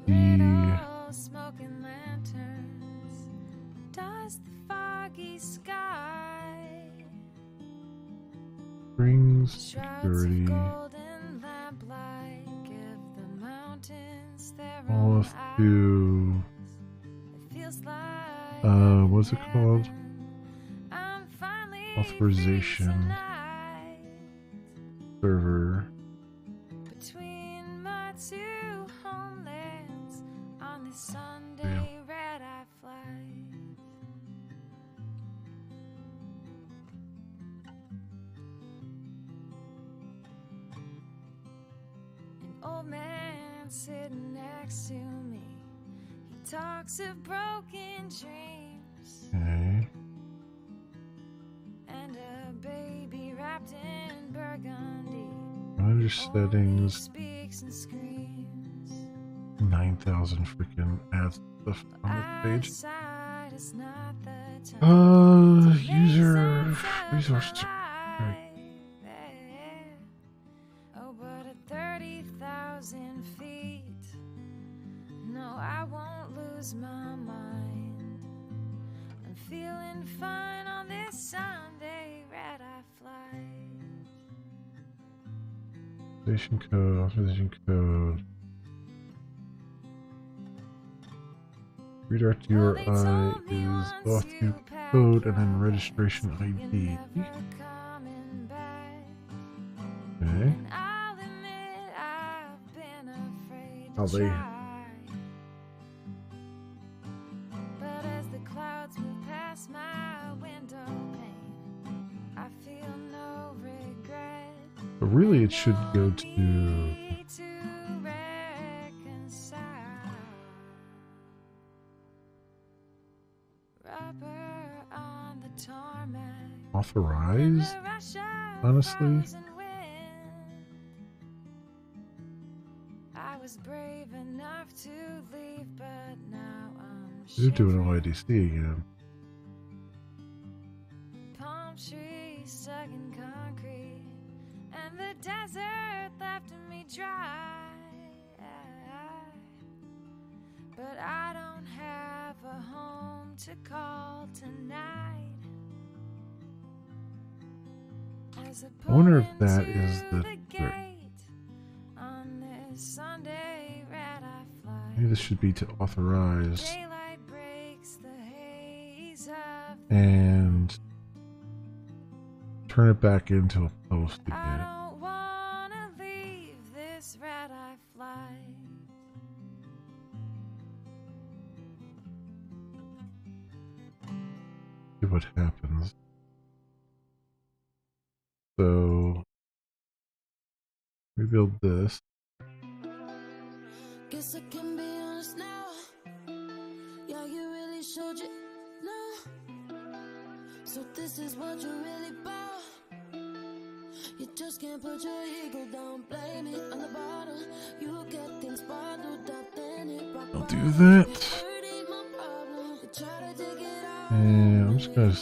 Speaker 1: the
Speaker 3: smoking lanterns, dust the foggy sky,
Speaker 1: Springs
Speaker 3: shrouds of
Speaker 1: security.
Speaker 3: golden lamplight give the mountains their
Speaker 1: All
Speaker 3: own
Speaker 1: of to
Speaker 3: It feels like
Speaker 1: what's it called?
Speaker 3: I'm finally
Speaker 1: Authorization.
Speaker 3: free tonight.
Speaker 1: Server.
Speaker 3: Between my two homelands on this Sunday red-eye flight. An old man sitting next to me. He talks of broken dreams
Speaker 1: Okay.
Speaker 3: and a baby wrapped in burgundy.
Speaker 1: Under
Speaker 3: Only
Speaker 1: settings.
Speaker 3: speaks and screams.
Speaker 1: 9,000 freaking ads stuff on this page.
Speaker 3: Outside is not the time.
Speaker 1: User resources.
Speaker 3: Oh, but at 30,000 feet, no, I won't lose my mind. I'm feeling fine on this Sunday red-eye flight.
Speaker 1: Authorization code, authorization code. Redirect URI is auth to code and then registration ID. Okay.
Speaker 3: I'll admit I've been afraid
Speaker 1: How
Speaker 3: to
Speaker 1: they-
Speaker 3: try. But as the clouds move past my window pane, I feel no regret.
Speaker 1: But really, it should go to.
Speaker 3: Need to reconcile. Rubber on the tarmac.
Speaker 1: Authorized? Honestly?
Speaker 3: I was brave enough to leave, but now I'm
Speaker 1: They're doing
Speaker 3: shivering.
Speaker 1: OIDC again.
Speaker 3: Palm trees stuck in concrete, and the desert left me dry. But I don't have a home to call tonight. As
Speaker 1: I wonder if
Speaker 3: pull
Speaker 1: that
Speaker 3: into
Speaker 1: is the.
Speaker 3: gate on this Sunday red-eye flight.
Speaker 1: Maybe this should be to authorize
Speaker 3: Daylight breaks the haze of
Speaker 1: and turn it back into a post
Speaker 3: I
Speaker 1: again.
Speaker 3: don't wanna leave this red-eye flight.
Speaker 1: See what happens. So rebuild this.
Speaker 4: Guess I can be honest now. Yeah, you really showed you now. So this is what you really about. You just can't put your ego down. Blame it on the bottom. You get things bottled up, then it rock
Speaker 1: I'll
Speaker 4: bottom.
Speaker 1: do that.
Speaker 4: Hurt ain't my problem. You try to take it out.
Speaker 1: And I'm just gonna.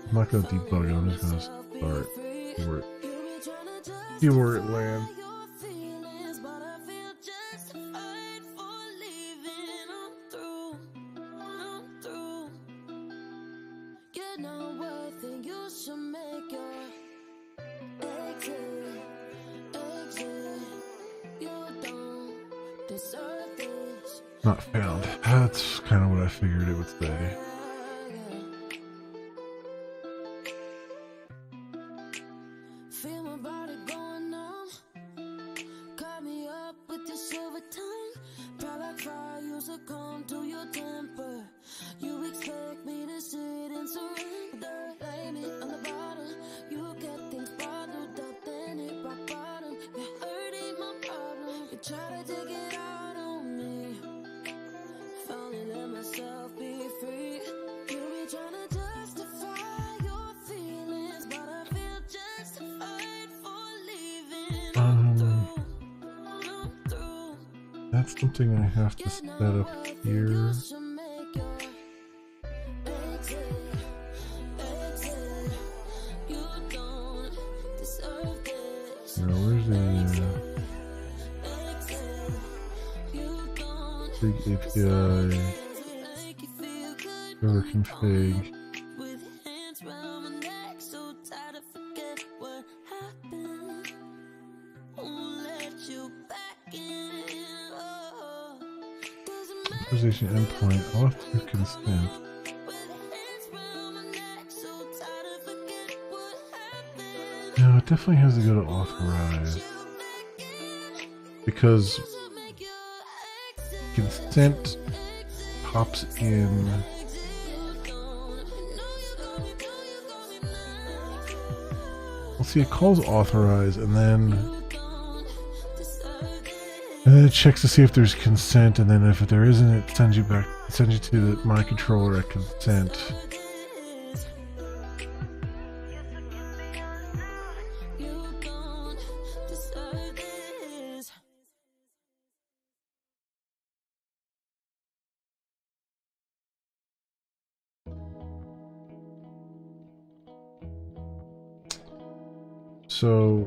Speaker 1: I'm not gonna debug it. I'm just gonna
Speaker 4: Yourself, be
Speaker 1: start.
Speaker 4: free.
Speaker 1: See where it,
Speaker 4: You be tryna
Speaker 1: see where it lands.
Speaker 4: your feelings, but I feel justified for leaving. I'm through. You're not worth it. You should make your exit. You don't deserve this.
Speaker 1: Not found. That's kind of what I figured it would say.
Speaker 4: Feel my body going numb. Cut me up with your silver tongue. Proud like fire, you succumb to your temper. You expect me to sit and surrender. Blame it on the bottom. You get things bottled up, then it rock bottom. Your hurt ain't my problem. You try to take it out on me. Finally let myself be free. You be trying to justify your feelings, but I feel justified for leaving. I'm through.
Speaker 1: That's something I have to set up here.
Speaker 4: You should make your exit. You don't deserve this.
Speaker 1: Now, where's the
Speaker 4: You don't
Speaker 1: big API
Speaker 4: make you feel good.
Speaker 1: server config?
Speaker 4: With your hands round my neck, so tired to forget what happened. Won't let you back in. Oh, doesn't matter.
Speaker 1: Authorization endpoint auth to consent.
Speaker 4: With your hands round my neck, so tired to forget what happened.
Speaker 1: No, it definitely has to go to authorize because consent pops in. Well, see, it calls authorize and then it checks to see if there's consent, and then if there isn't, it sends you back, sends you to my controller at consent. So,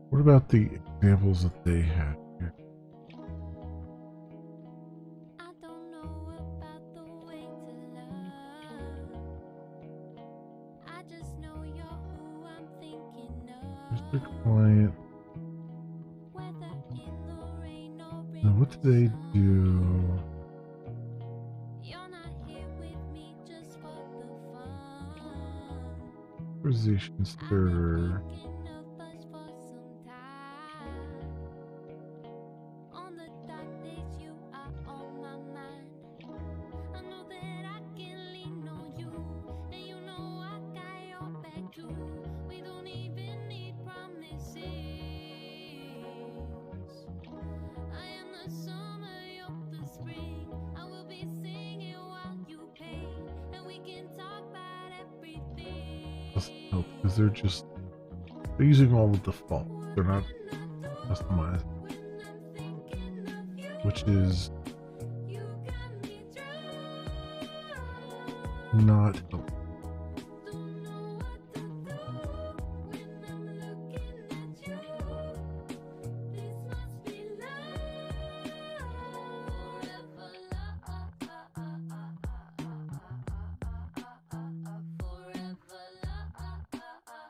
Speaker 1: what about the examples that they have here?
Speaker 4: I don't know about the way to love. I just know you're who I'm thinking
Speaker 1: Here's
Speaker 4: of.
Speaker 1: the client.
Speaker 4: Whether in the rain or
Speaker 1: Now,
Speaker 4: in
Speaker 1: what do they
Speaker 4: the
Speaker 1: do?
Speaker 4: sun, you're not here with me just for the fun.
Speaker 1: Authorization
Speaker 4: I've been
Speaker 1: server.
Speaker 4: thinking of us for some time. On the dark days, you are on my mind. I know that I can lean on you, and you know I got your back too. We don't even need promises. I am the summer, you're the spring. I will be singing while you paint, and we can talk about everything.
Speaker 1: Doesn't help because they're using all the default. They're not customized, which is not helpful.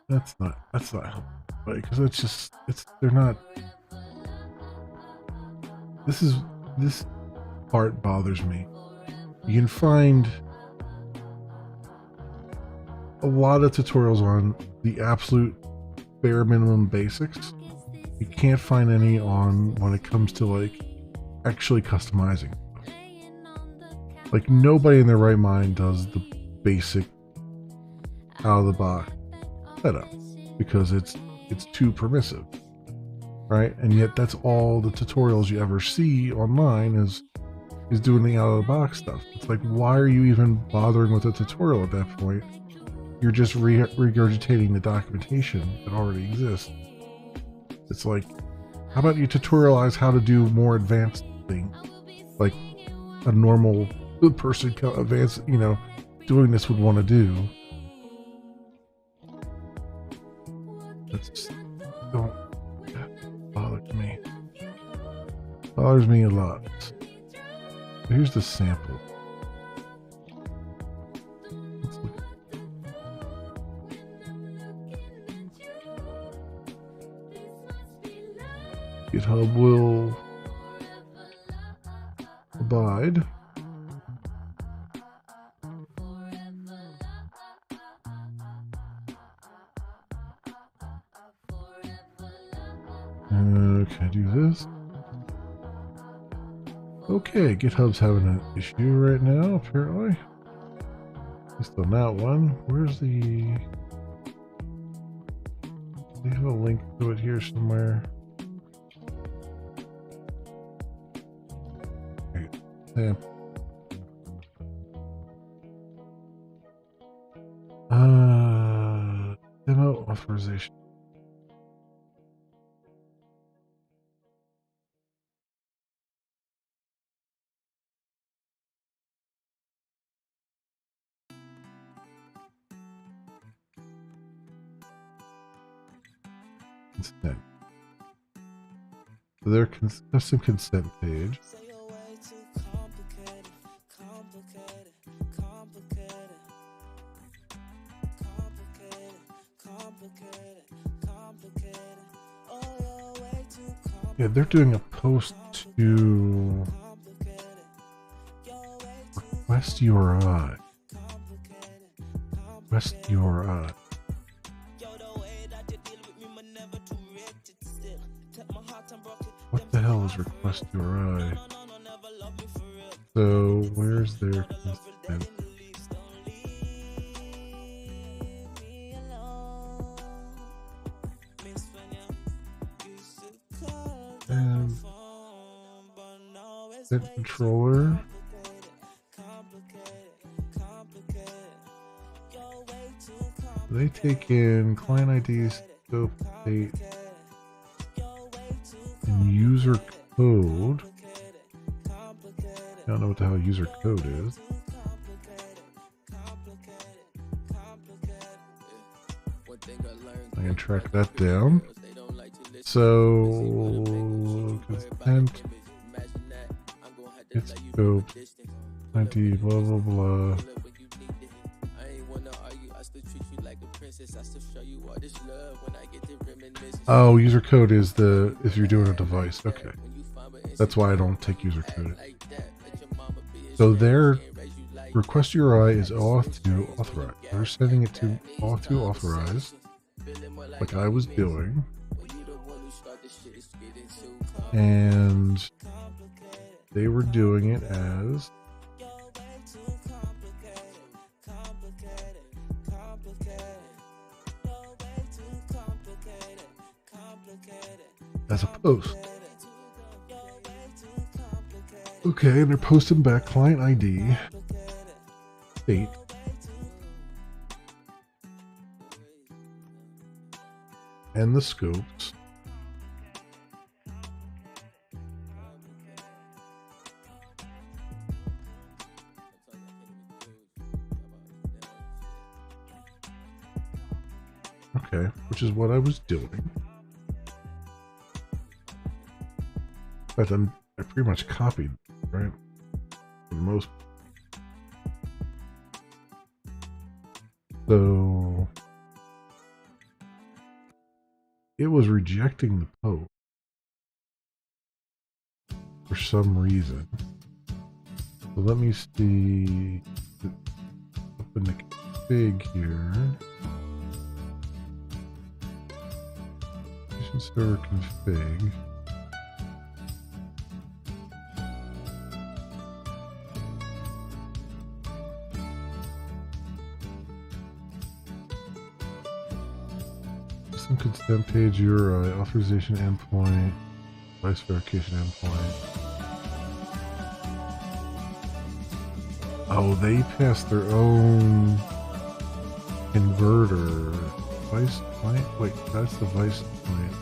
Speaker 1: That's not helpful, right? Because they're not. This part bothers me. You can find a lot of tutorials on the absolute bare minimum basics. You can't find any on when it comes to like actually customizing. Like nobody in their right mind does the basic out of the box setup because it's too permissive, right? And yet that's all the tutorials you ever see online is doing the out of the box stuff. It's like, why are you even bothering with a tutorial at that point? You're just regurgitating the documentation that already exists. It's like, how about you tutorialize how to do more advanced things, like a normal person advanced, doing this would want to do. That's just, don't bother me. Bothers me a lot. Here's the sample. Let's look. GitHub will abide. Can I do this? Okay, GitHub's having an issue right now, apparently. At least on that one. Where's the... They have a link to it here somewhere. Okay, sample. Demo authorization. Consent. So their custom consent page. Yeah, they're doing a post to request URI. Request URI. What the hell is request URI? So where's their consent? Consent controller. They take in client IDs, scope, date, and user code. I don't know what the hell user code is.
Speaker 2: One thing I
Speaker 1: and track that down. So consent, it's scope, 90, blah blah blah. Oh, user code is the if you're doing a device. Okay, that's why I don't take user code. So their request URI is auth to authorize. They're sending it to auth to authorize, like I was doing, and they were doing it as a post. Okay, and they're posting back client ID, state, and the scopes. Okay, which is what I was doing. But then I pretty much copied, right? For the most. So it was rejecting the post for some reason. So let me see. Open the config here. Server config. System consent page URI, authorization endpoint, device verification endpoint. Oh, they passed their own converter. Device client? Wait, that's device client.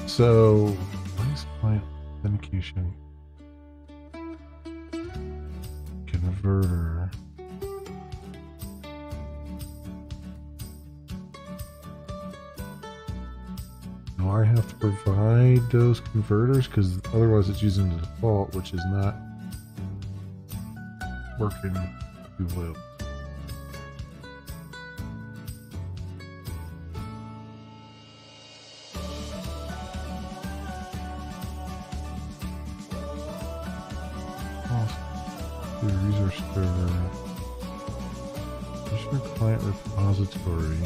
Speaker 1: So, device client authentication converter. Do I have to provide those converters? Because otherwise it's using the default, which is not working too well. Resource server, Azure client repository.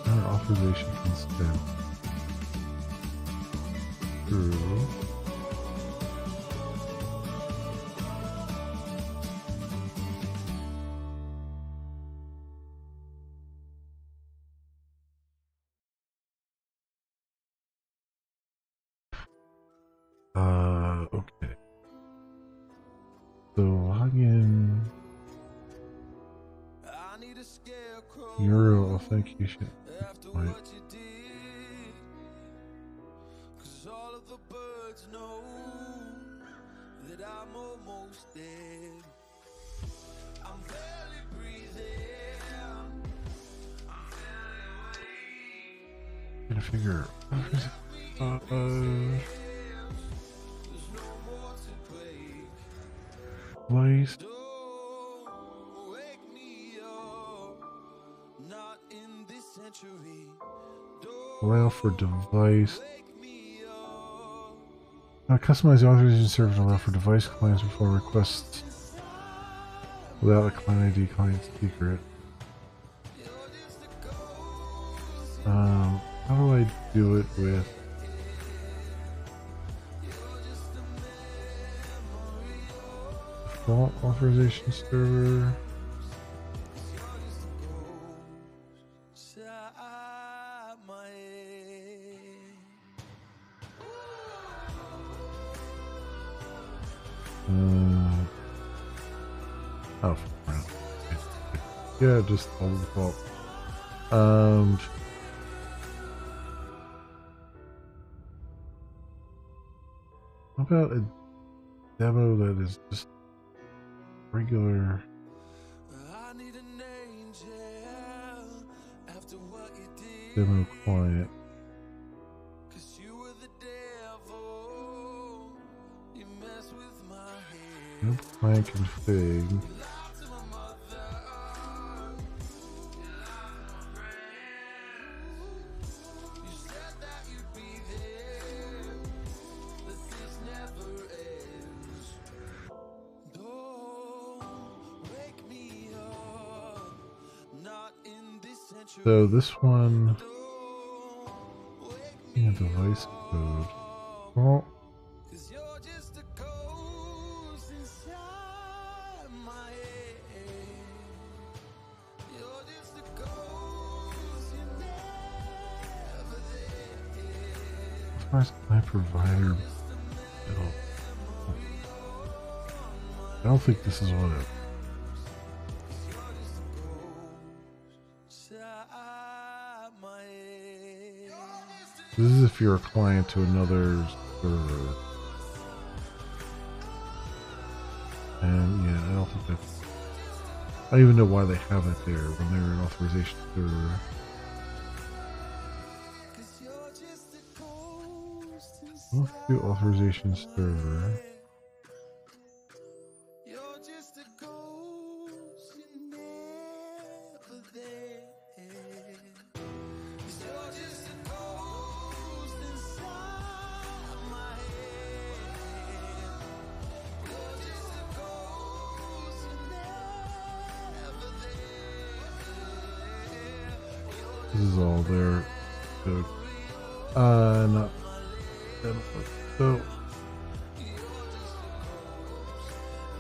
Speaker 1: Our authorization consent through. Okay. So login. Euro authentication. Right.
Speaker 2: All of the birds know that I'm almost dead. I'm barely breathing.
Speaker 1: Gonna figure. Device.
Speaker 2: Wake me up. Not in this century.
Speaker 1: Allow for device.
Speaker 2: Wake me up.
Speaker 1: Customize the authorization server to allow for device clients before requests without a client ID client secret. How do I do it with default authorization server? Oh, crap. Yeah, just all the default. How about a demo that is just regular
Speaker 2: I need an angel after what you did.
Speaker 1: demo client?
Speaker 2: 'Cause you were the devil. You mess with my head.
Speaker 1: No client config.
Speaker 2: You lied to my mother. You lied to my friend. You said that you'd be there, but this never ends. Don't wake me up, not in this century.
Speaker 1: So this one,
Speaker 2: Don't wake
Speaker 1: yeah,
Speaker 2: me
Speaker 1: device code.
Speaker 2: up,
Speaker 1: Well,
Speaker 2: 'cause you're just a ghost inside my head. You're just a ghost, you're never there.
Speaker 1: as far as my provider bill, I don't think this is what it.
Speaker 2: Inside my head.
Speaker 1: This is if you're a client to another server. And yeah, I don't think that's. I don't even know why they have it there when they're an authorization server.
Speaker 2: 'Cause you're just a ghost
Speaker 1: Let's
Speaker 2: inside
Speaker 1: do authorization server.
Speaker 2: You're just a ghost, you're never there. 'Cause you're just a ghost inside my head. You're just a ghost, you're never there.
Speaker 1: This is all their code. Not. So,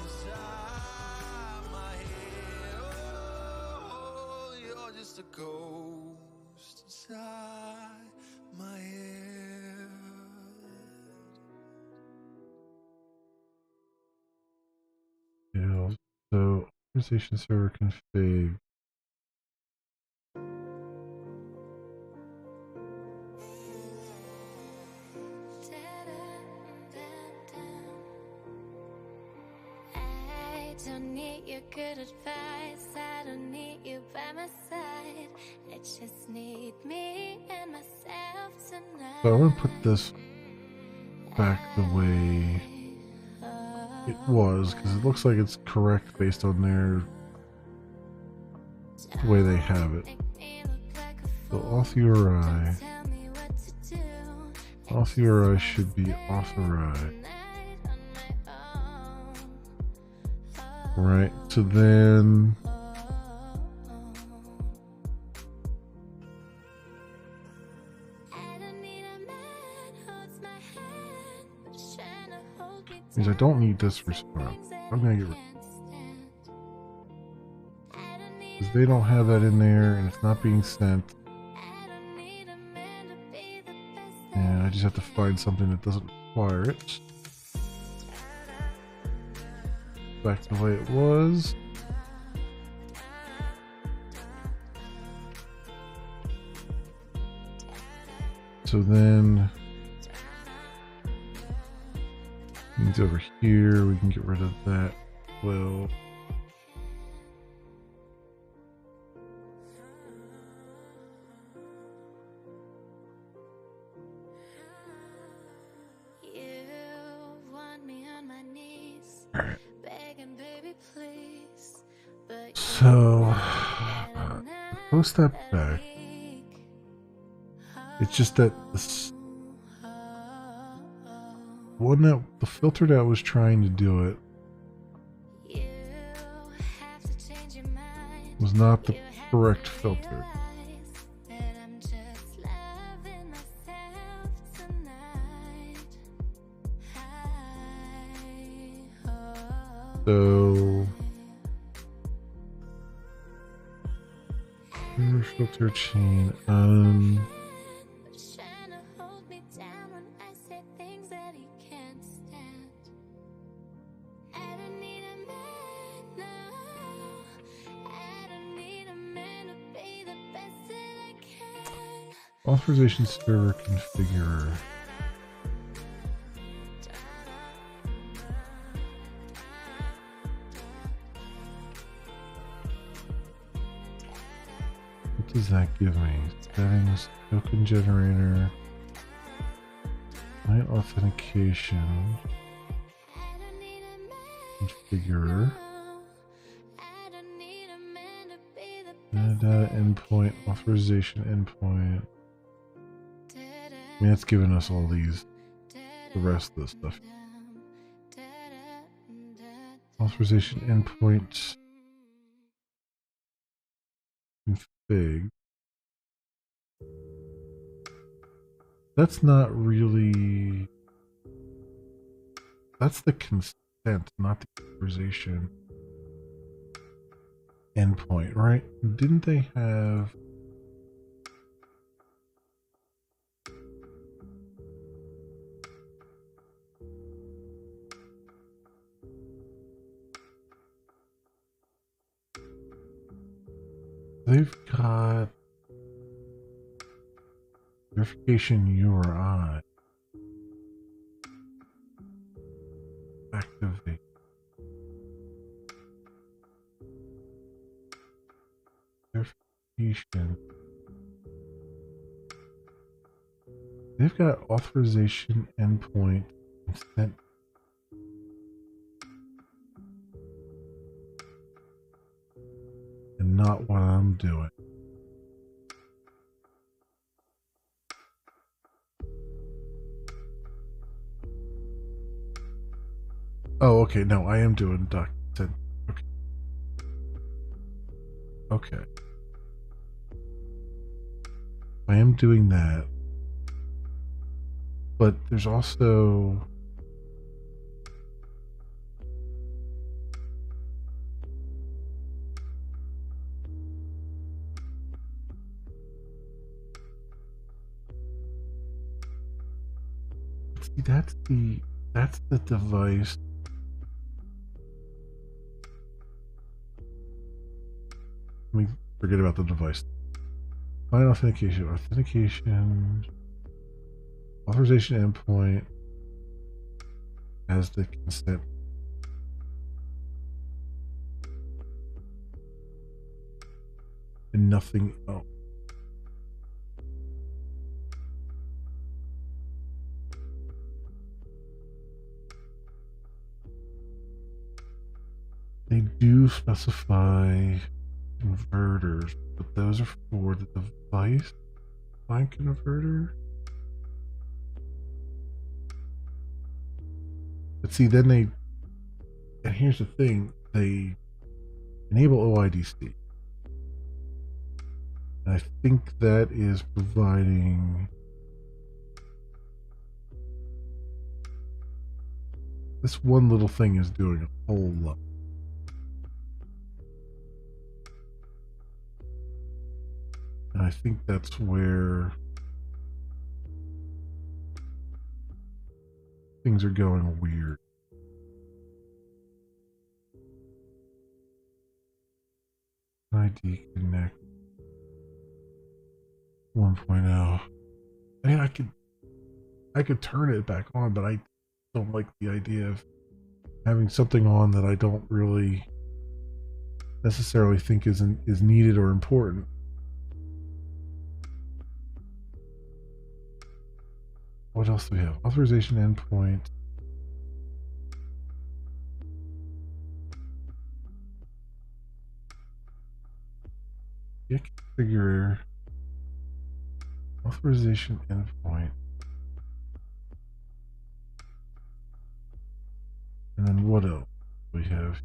Speaker 2: Inside my head. Oh, you're just a ghost inside my head.
Speaker 1: yeah. So, authorization server config.
Speaker 4: I don't need your good advice. I don't need you by my side. I just need me and myself tonight.
Speaker 1: So I'm gonna put this back the way it was because it looks like it's correct based on the way they have it. So auth URI. Auth URI should be authorized. Right, so then means I don't need this response. I'm gonna get rid because they don't have that in there and it's not being sent. And I just have to find something that doesn't require it. Back to the way it was. So then means over here we can get rid of that. Well,
Speaker 4: You want me on my knees, begging, baby, please. But
Speaker 1: so post that back. It's just that this one that the filter that was trying to do it
Speaker 4: you have to change your mind.
Speaker 1: was not the correct filter.
Speaker 4: That I'm just loving myself tonight.
Speaker 1: So filter chain
Speaker 4: Trying to hold me down when I say things that he can't stand.
Speaker 1: Authorization server configurer. What does that give me? Settings, token generator, client authentication, configurer, data endpoint, authorization endpoint. I mean, it's giving us all these, the rest of this stuff. Authorization endpoint, config. That's not really. That's the consent, not the authorization endpoint, right? Didn't they have? They've got verification URI. Activate. Verification. They've got authorization endpoint consent. And not what I'm doing. Oh, okay. No, I am doing doc consent. Okay. Okay. I am doing that. But there's also see, that's the device. Let me forget about the device. Client authentication, authorization endpoint as the consent. And nothing else. They do specify converters, but those are for the device line converter. But see, then they, and here's the thing, they enable OIDC. And I think that is providing, this one little thing is doing a whole lot. And I think that's where things are going weird. ID Connect 1.0. I mean, I could turn it back on, but I don't like the idea of having something on that I don't really necessarily think is needed or important. What else do we have? Authorization endpoint. Configure authorization endpoint. And then what else we have?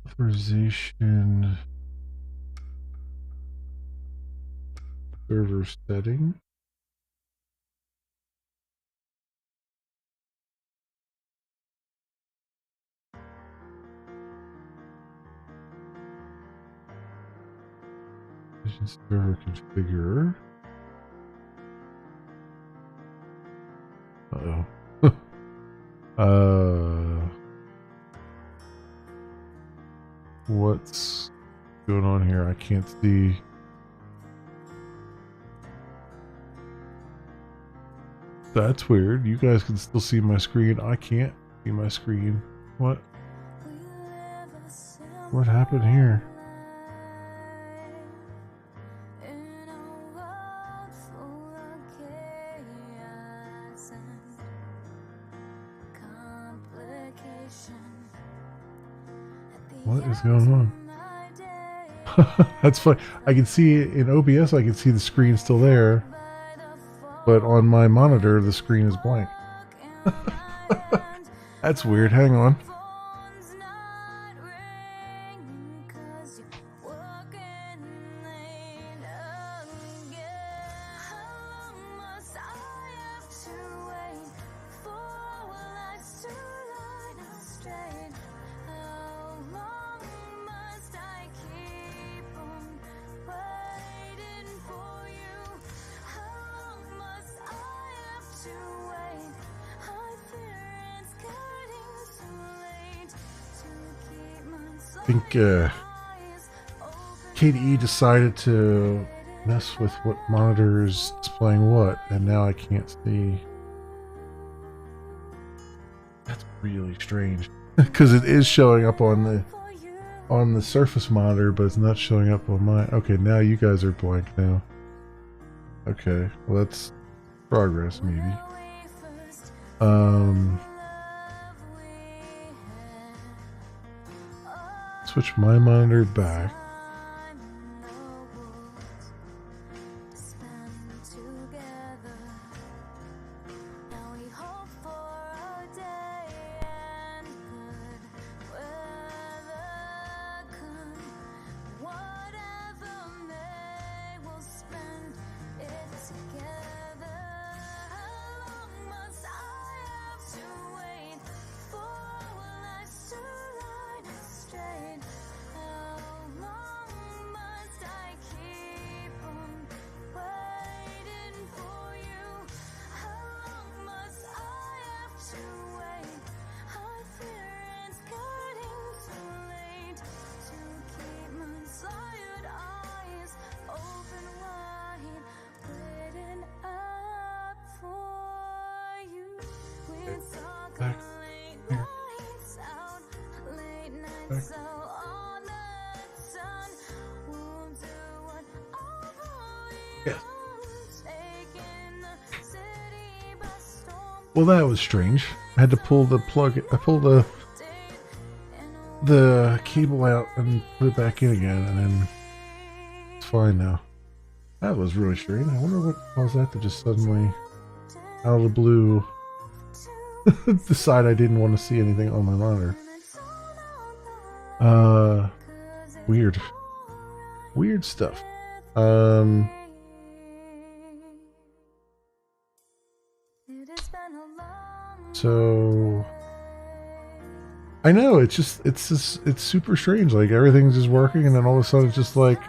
Speaker 1: Authorization server setting. Server configurer. though. What's going on here? I can't see. That's weird. You guys can still see my screen. I can't see my screen. What? What happened here? What is going on? That's funny. I can see in OBS, I can see the screen still there, but on my monitor, the screen is blank. That's weird. Hang on. I think KDE decided to mess with what monitor is displaying what, and now I can't see. That's really strange because it is showing up on the Surface monitor, but it's not showing up on mine. Okay, now you guys are blank now. Okay, well that's progress maybe. Switch my monitor back. Back here. Back. Yes. Well, that was strange. I had to pull the plug. I pulled the cable out and put it back in again, and then it's fine now. That was really strange. I wonder what caused that to just suddenly, out of the blue, decide I didn't want to see anything on my monitor. Weird. Weird stuff. So I know it's super strange. Like everything's just working, and then all of a sudden it's just like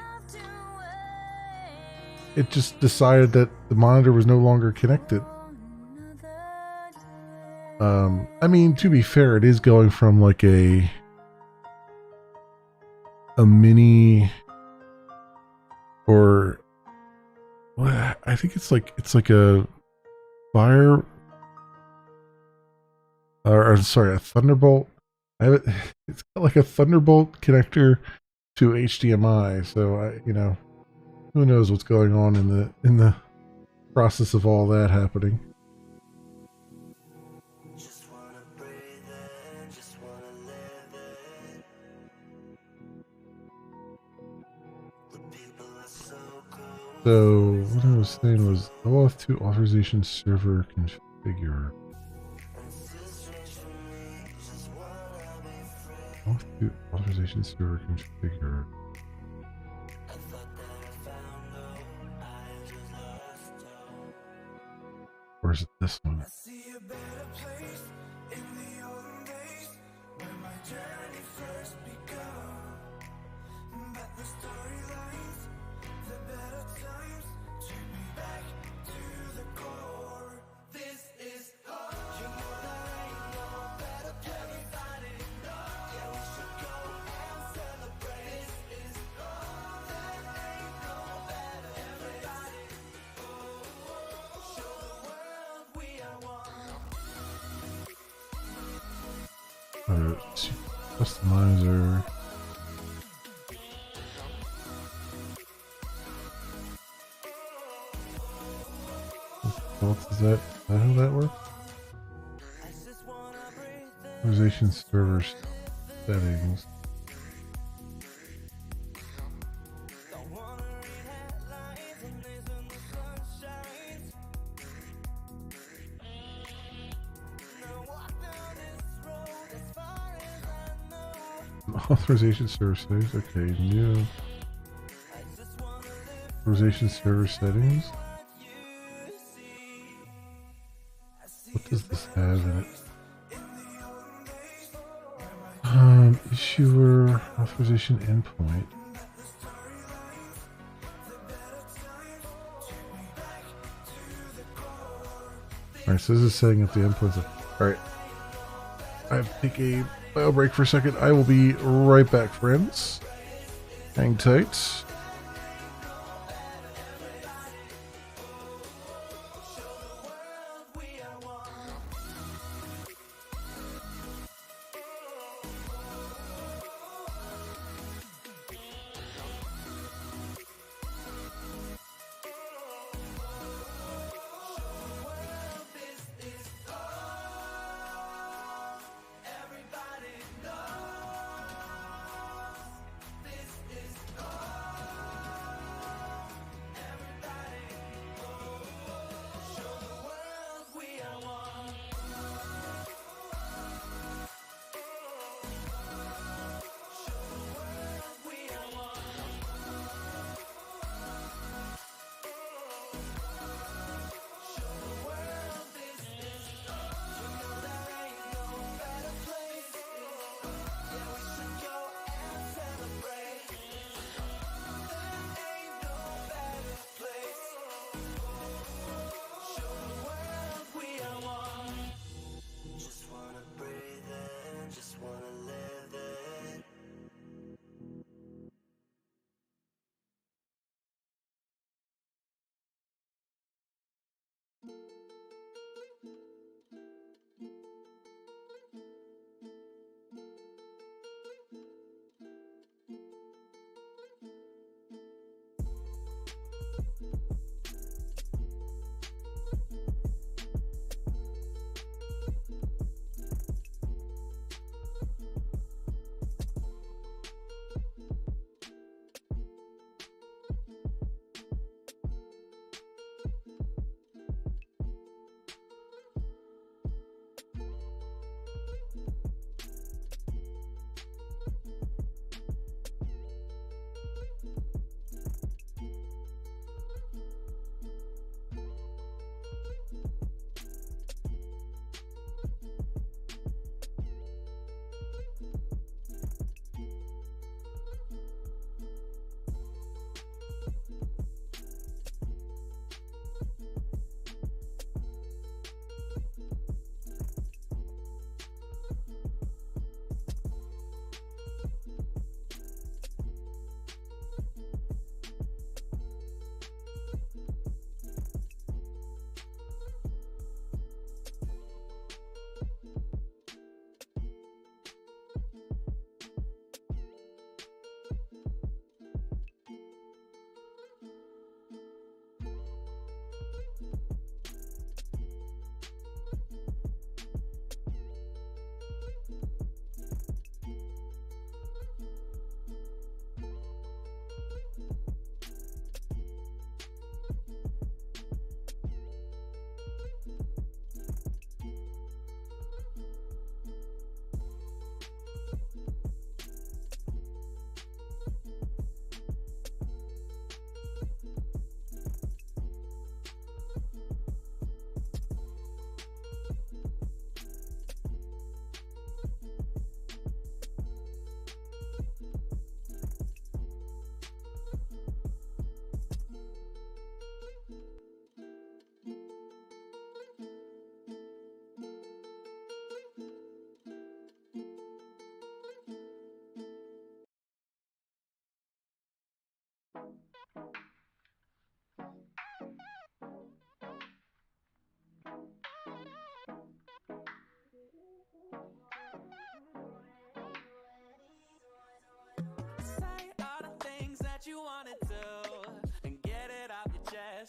Speaker 1: it just decided that the monitor was no longer connected. I mean, to be fair, it is going from like a mini, or what? I think it's like a fire, or sorry, a Thunderbolt. It's got like a Thunderbolt connector to HDMI. So who knows what's going on in the process of all that happening. So what I was saying was OAuth2 authorization server configure. OAuth2 authorization server configure. Or is it this one? Customizer. What is that? Is that how that works? Organization server settings. Authorization server settings. Okay, new authorization server settings. What does this have in it? Issuer authorization endpoint. Alright, so this is setting up the endpoints. Alright. I have to take a bio break for a second. I will be right back, friends. Hang tight.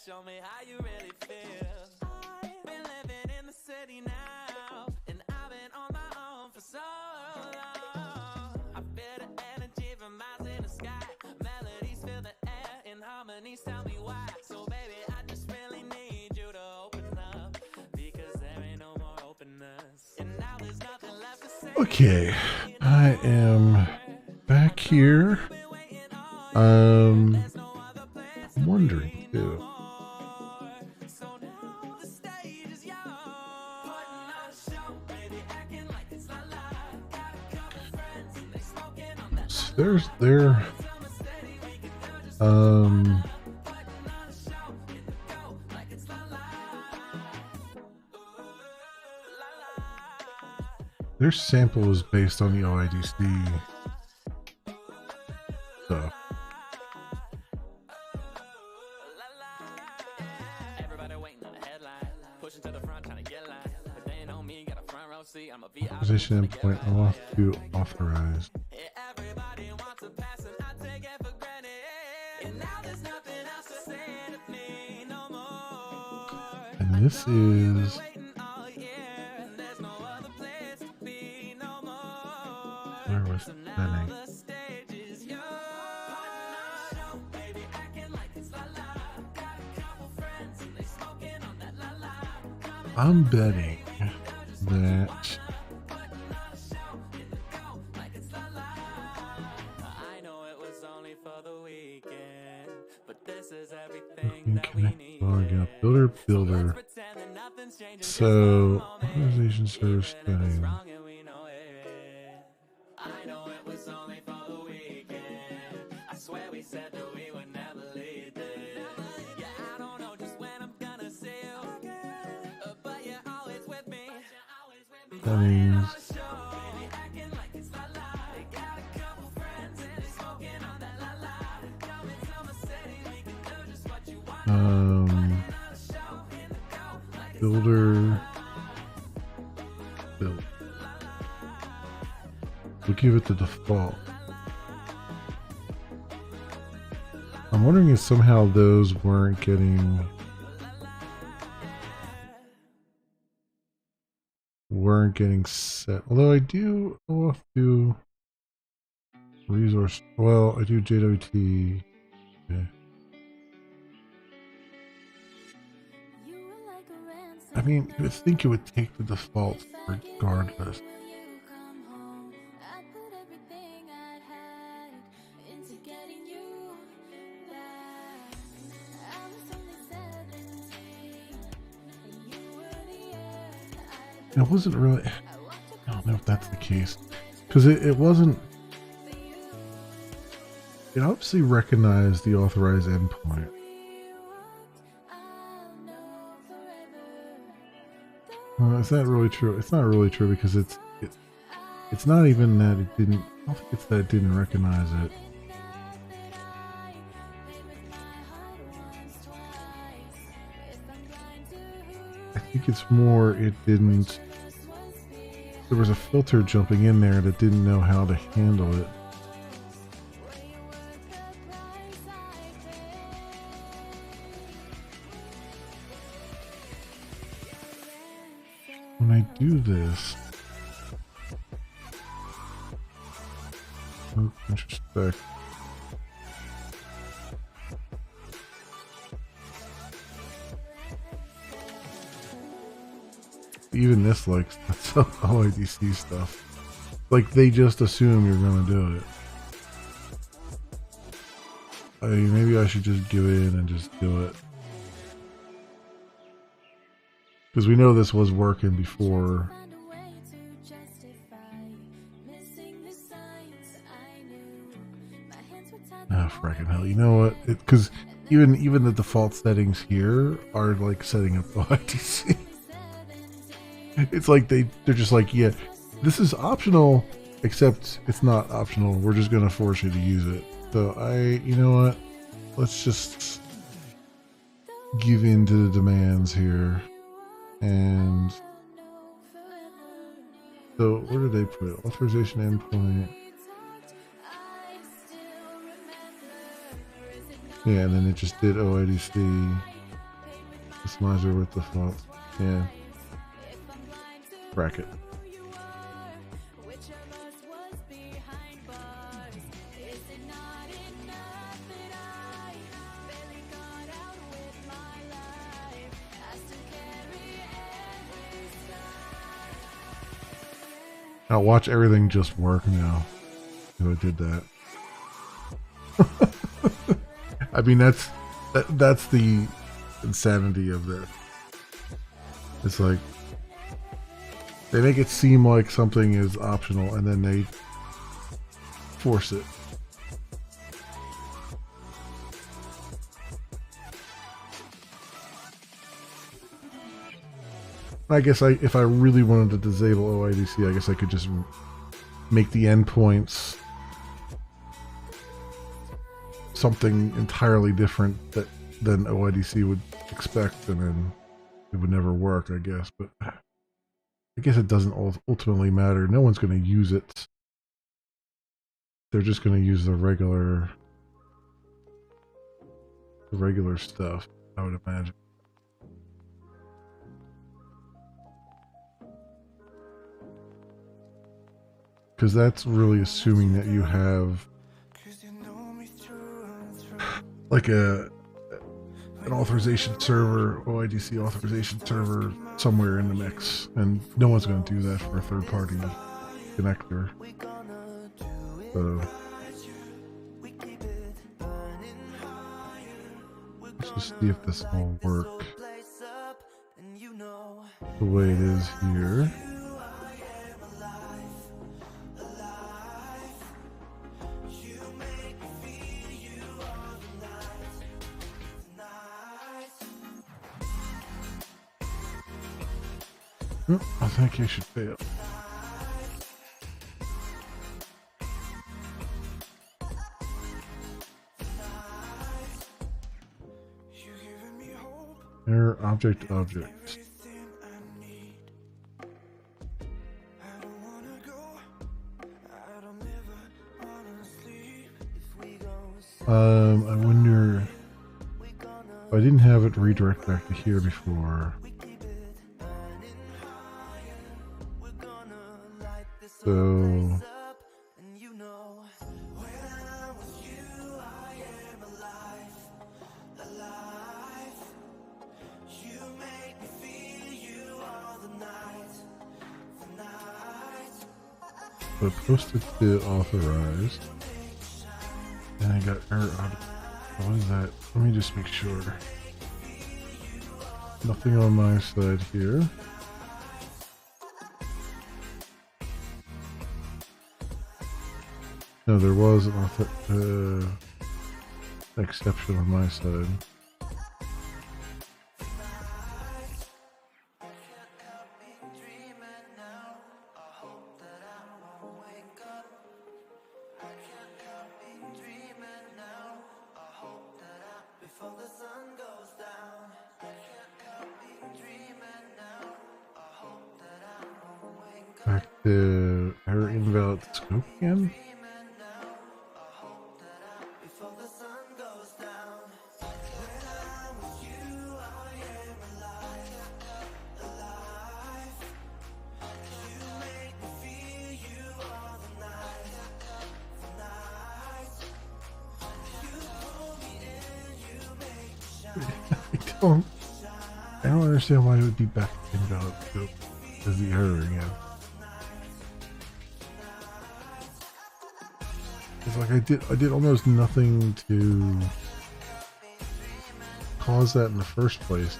Speaker 2: show me how you really feel. I've been living in the city now, and I've been on my own for so long. I feel the energy from miles in the sky. Melodies fill the air, and harmonies tell me why. So baby, I just really need you to open up, because there ain't no more openness. And now there's nothing left to say.
Speaker 1: Okay, I am back here. I'm wondering too.
Speaker 2: So now the stage is yours. Putting on a show, baby, acting like it's not live. Got a couple friends and they smoking on that.
Speaker 1: So there's there.
Speaker 2: Putting on a show in the go like it's not live.
Speaker 1: Their sample is based on the OIDC stuff.
Speaker 2: Everybody waiting on the headline, pushing to the front, trying to get line. But they know me, got a front row seat. I'm a VIP.
Speaker 1: Position endpoint off to authorized.
Speaker 2: Everybody wants a pass, and I take it for granted. And now there's nothing else to say to me no more.
Speaker 1: And this is
Speaker 2: Waiting all year, and there's no other place to be no more.
Speaker 1: where was
Speaker 2: So now
Speaker 1: Benning?
Speaker 2: the stage is yours. Putting on a show, baby, acting like it's la la. Got a couple friends, and they smoking on that la la.
Speaker 1: I'm betting that
Speaker 2: I know it was only for the weekend, but this is everything
Speaker 1: you
Speaker 2: that we
Speaker 1: connect
Speaker 2: need.
Speaker 1: log out builder.
Speaker 2: Pretend that nothing's changing.
Speaker 1: So organization service setting.
Speaker 2: Wrong and we know it. I know it was only for the weekend. I swear we said that we would never leave this. Yeah, I don't know just when I'm gonna see you, but you're always with me.
Speaker 1: Settings. Builder build. We'll give it the default. I'm wondering if somehow those weren't getting set. Although I do do resource. Well, I do JWT. Okay. I mean, you would think it would take the default regardless. It wasn't really. I don't know if that's the case, because it wasn't. It obviously recognized the authorized endpoint. Is that really true? It's not really true, because it's not even that it didn't. I don't think it's that it didn't recognize it. I think it's more it didn't. There was a filter jumping in there that didn't know how to handle it. When I do this, oh, introspect. Even this likes some OIDC stuff. Like, they just assume you're gonna do it. I mean, maybe I should just give in and just do it. Because we know this was working before. Ah, frickin' hell. You know what? Because even the default settings here are like setting up OIDC. It's like they're just like, yeah, this is optional, except it's not optional. We're just gonna force you to use it. So you know what? Let's just give in to the demands here. And so where did they put it? Authorization endpoint. Yeah, and then it just did OIDC. customizer with the font. Yeah. Bracket.
Speaker 4: Which of us was behind bars? Is it not enough that I barely got out with my life? I still carry every scar.
Speaker 1: I'll watch everything just work now. Who did that? I mean, that's the insanity of this. It's like they make it seem like something is optional, and then they force it. I guess if I really wanted to disable OIDC, I guess I could just make the endpoints something entirely different than OIDC would expect, and then it would never work, I guess. But I guess it doesn't ultimately matter. No one's going to use it. They're just going to use the regular stuff, I would imagine. Because that's really assuming that you have like an authorization server, OIDC authorization server somewhere in the mix, and no one's going to do that for a third-party connector. So let's just see if this will work the way it is here. I think you should fail. Error object. I wonder if I didn't have it redirect back to here before. So I posted to authorized, and I got error object. What is that? Let me just make sure. Nothing on my side here. No, there was an exception on my side. Back to error invalid scope again. I don't understand why it would be back to invalid scope as the error again. It's like I did almost nothing to cause that in the first place.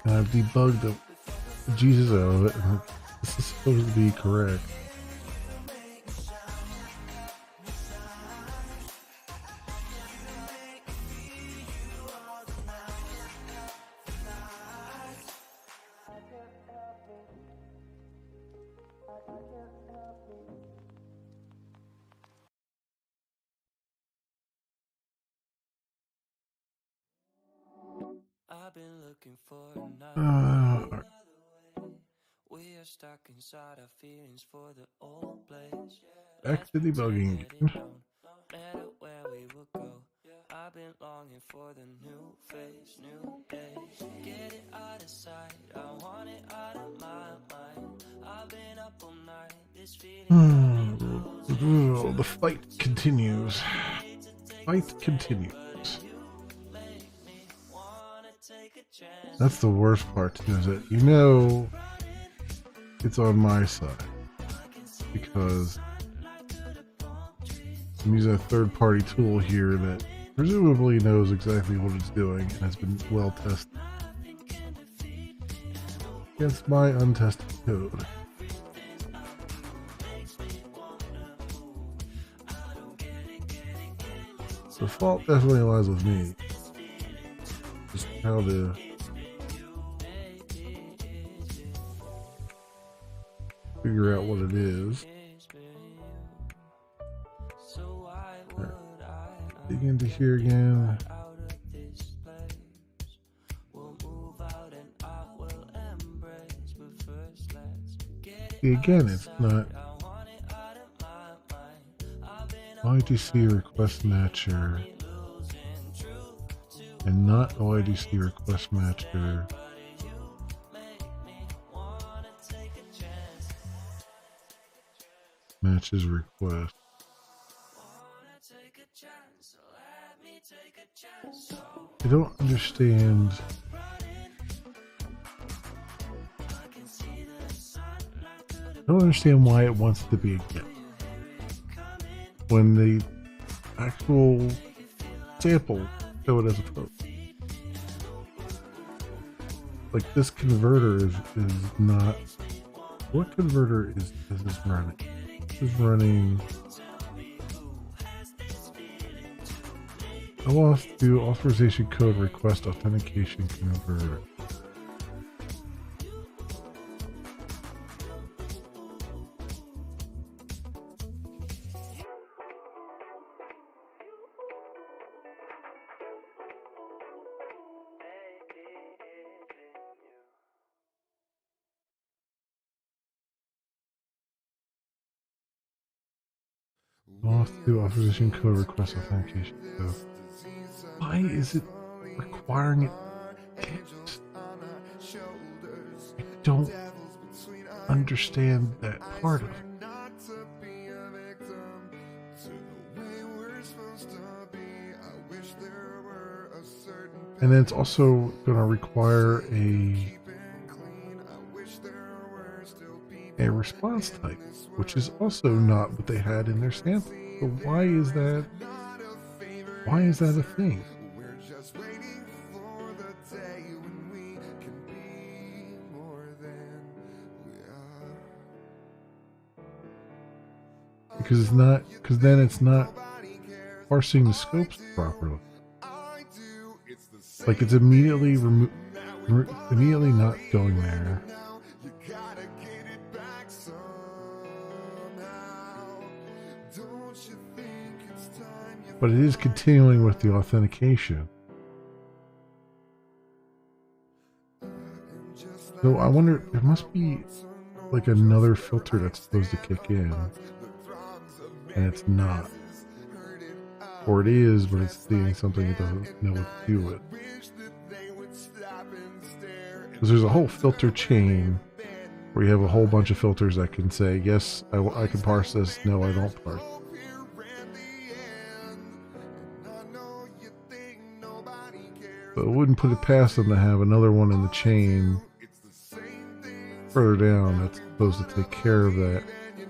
Speaker 1: And I've debugged the Jesus out of it, and this is supposed to be correct.
Speaker 2: I've been looking for another way. We are stuck inside our feelings for the old place.
Speaker 1: Back to debugging again.
Speaker 2: No matter where we will go, I've been longing for the new phase, new days. Get it out of sight, I want it out of my mind. I've been up all night, this feeling
Speaker 1: Oh, the fight continues. Fight continues. That's the worst part too, is that you know it's on my side because I'm using a third-party tool here that presumably knows exactly what it's doing and has been well tested against my untested code. The fault definitely lies with me. Just how to figure out what it is. Right. Dig into here again. See, again, it's not OIDC request matcher and not OIDC request matcher. Matches request. I don't understand. I don't understand why it wants to be a get when the actual sample show it as a float. Like this converter is not. What converter is this running? This is running. I want to do authorization code request authentication converter. I'll do authorization code request authentication code. Why is it requiring it? I don't understand that part of it. And then it's also going to require a response type, which is also not what they had in their sample. So why is that? Why is that a thing? Because it's not. Because then it's not parsing the scopes properly. Like it's immediately immediately not going there. But it is continuing with the authentication. So I wonder, there must be like another filter that's supposed to kick in. And it's not. Or it is, but it's seeing something it doesn't know what to do with. Because there's a whole filter chain where you have a whole bunch of filters that can say, yes, I can parse this, no, I don't parse. But it wouldn't put it past them to have another one in the chain further down that's supposed to take care of that.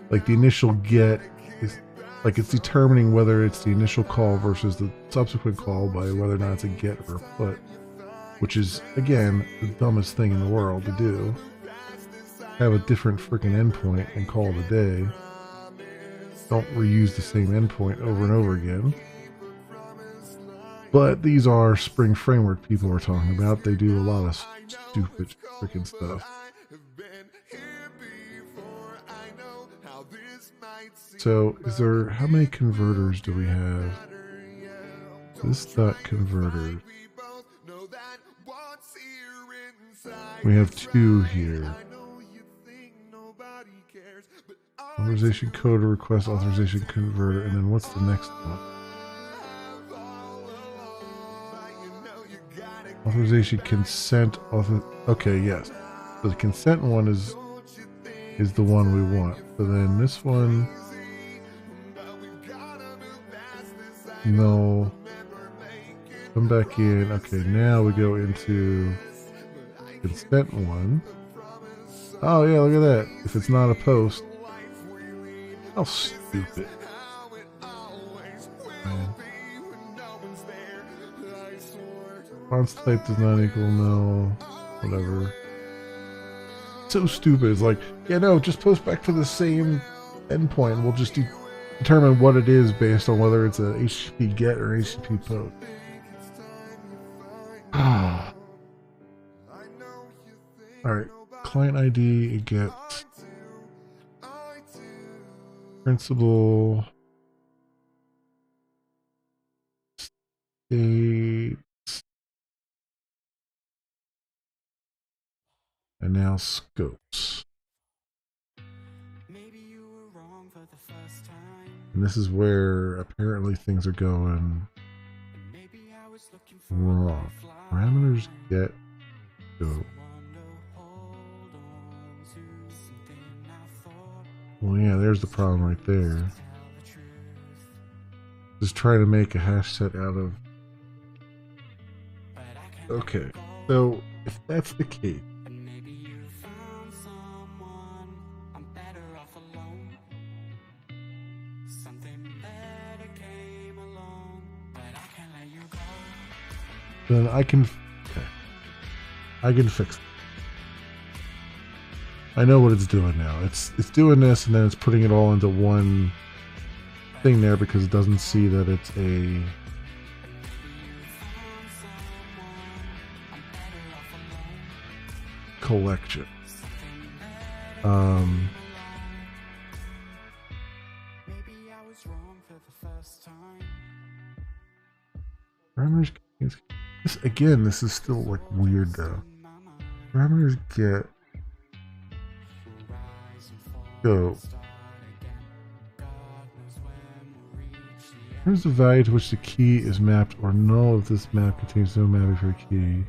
Speaker 1: Like the initial get is like it's determining whether it's the initial call versus the subsequent call by whether or not it's a get or a put, which is again the dumbest thing in the world to do. Have a different freaking endpoint and call it a day. Don't reuse the same endpoint over and over again. But these are Spring Framework people we're talking about. They do a lot of stupid freaking stuff. So, how many converters do we have? This dot converter. We have 2 here. Authorization code request authorization converter, and then what's the next one? Authorization, consent, okay, yes. So the consent one is the one we want. So then this one, no. Come back in. Okay, now we go into consent one. Oh yeah, look at that. If it's not a post. How stupid. Man. Response type does not equal no. Whatever. So stupid. It's like, yeah, no, just post back to the same endpoint. We'll just determine what it is based on whether it's a HTTP get or HTTP post. Alright. Client ID, it gets principal state and now scopes. And this is where apparently things are going wrong. Parameters get scope. Well, yeah, there's the problem right there. Just try to make a hash set out of. Okay, so if that's the case, then I can. Okay, I can fix it. I know what it's doing now. It's doing this, and then it's putting it all into one thing there because it doesn't see that it's a collection. Parameters. This again. This is still like weird though. Parameters get. Go. Here's the value to which the key is mapped or null if this map contains no mapping for a key.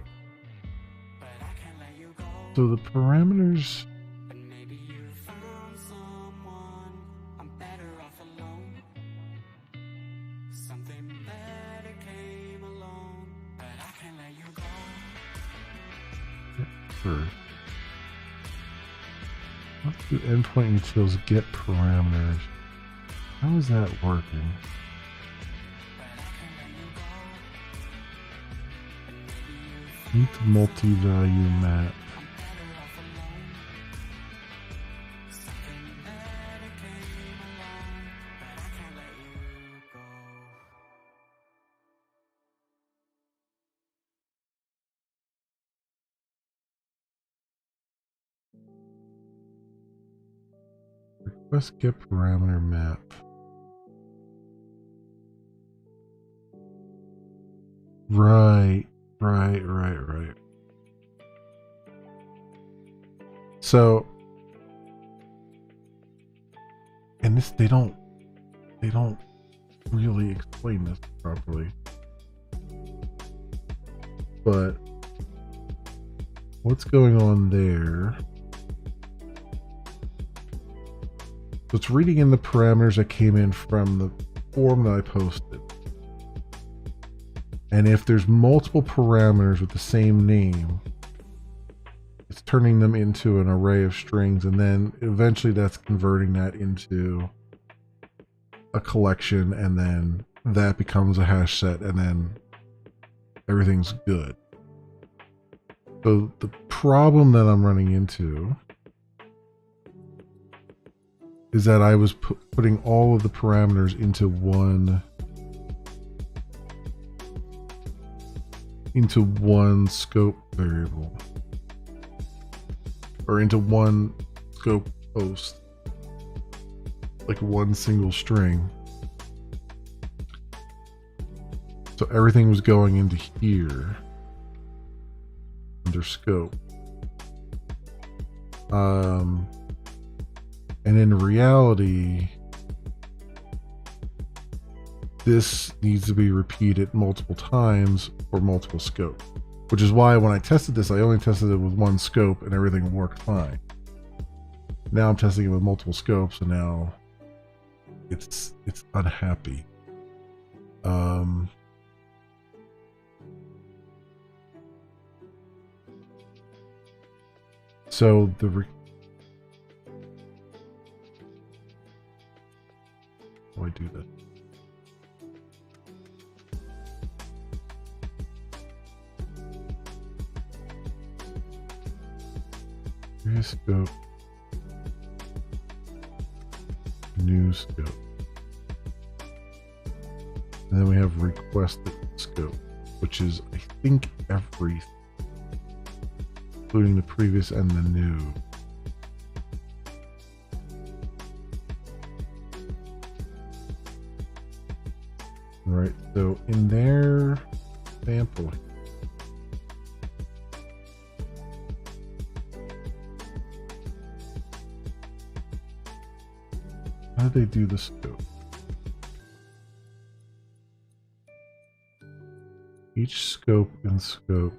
Speaker 1: So the parameters. First. Let's do endpoint utils get parameters. How is that working? Need the multi-value map. Request get parameter map. Right. So, and this they don't really explain this properly. But what's going on there? So it's reading in the parameters that came in from the form that I posted. And if there's multiple parameters with the same name, it's turning them into an array of strings, and then eventually that's converting that into a collection, and then that becomes a hash set, and then everything's good. So the problem that I'm running into is that I was putting all of the parameters into one scope variable, or into one scope post, like one single string. So everything was going into here under scope. And in reality, this needs to be repeated multiple times for multiple scopes. which is why when I tested this, I only tested it with one scope and everything worked fine. Now I'm testing it with multiple scopes, and now it's unhappy. So the how do I do that? Previous scope, new scope, and then we have requested scope, which is I think everything, including the previous and the new. Right, so in their sample, how do they do the scope? Each scope and scope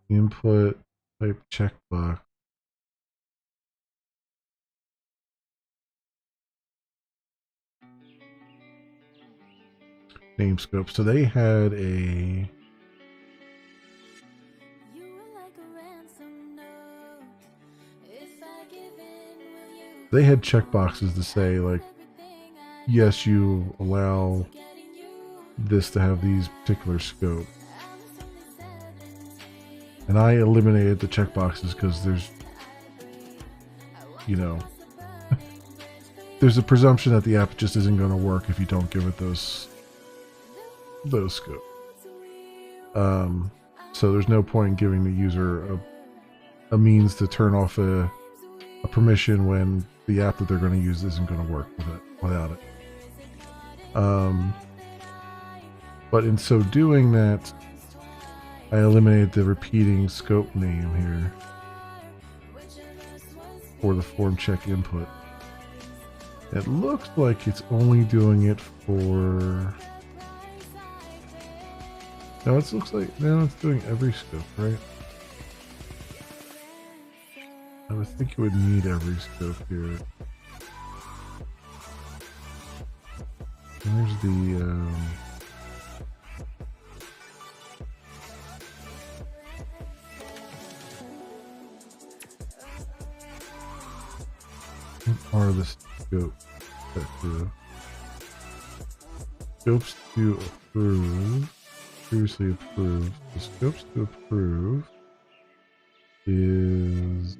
Speaker 1: input type checkbox. Name scope. So they had a they had checkboxes to say like, yes, you allow this to have these particular scope. And I eliminated the checkboxes because there's, you know, there's a presumption that the app just isn't going to work if you don't give it those scopes. So there's no point in giving the user a means to turn off a permission when the app that they're going to use isn't going to work without it. But in so doing that, I eliminated the repeating scope name here for the form check input. It looks like it's only doing it for... No, it looks like now it's doing every scope, right? I would think it would need every scope here. There's the what are the scopes that do? Scopes to approve. Previously approved. The scopes to approve is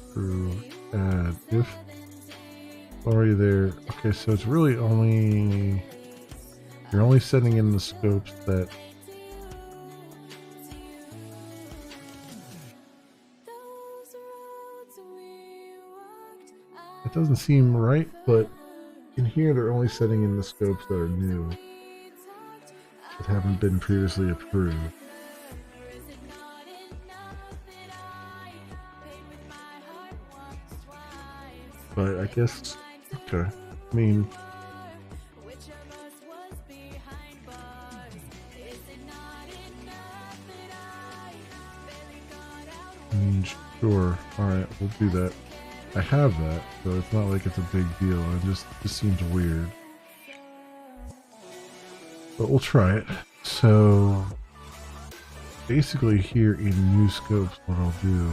Speaker 1: approve add if already there. Okay, so it's really only you're only setting in the scopes that it doesn't seem right, but in here they're only setting in the scopes that are new that haven't been previously approved. But I guess, okay. I mean, sure. Alright, we'll do that. I have that, so it's not like it's a big deal. It just seems weird. But we'll try it. So, basically here in new scopes, what I'll do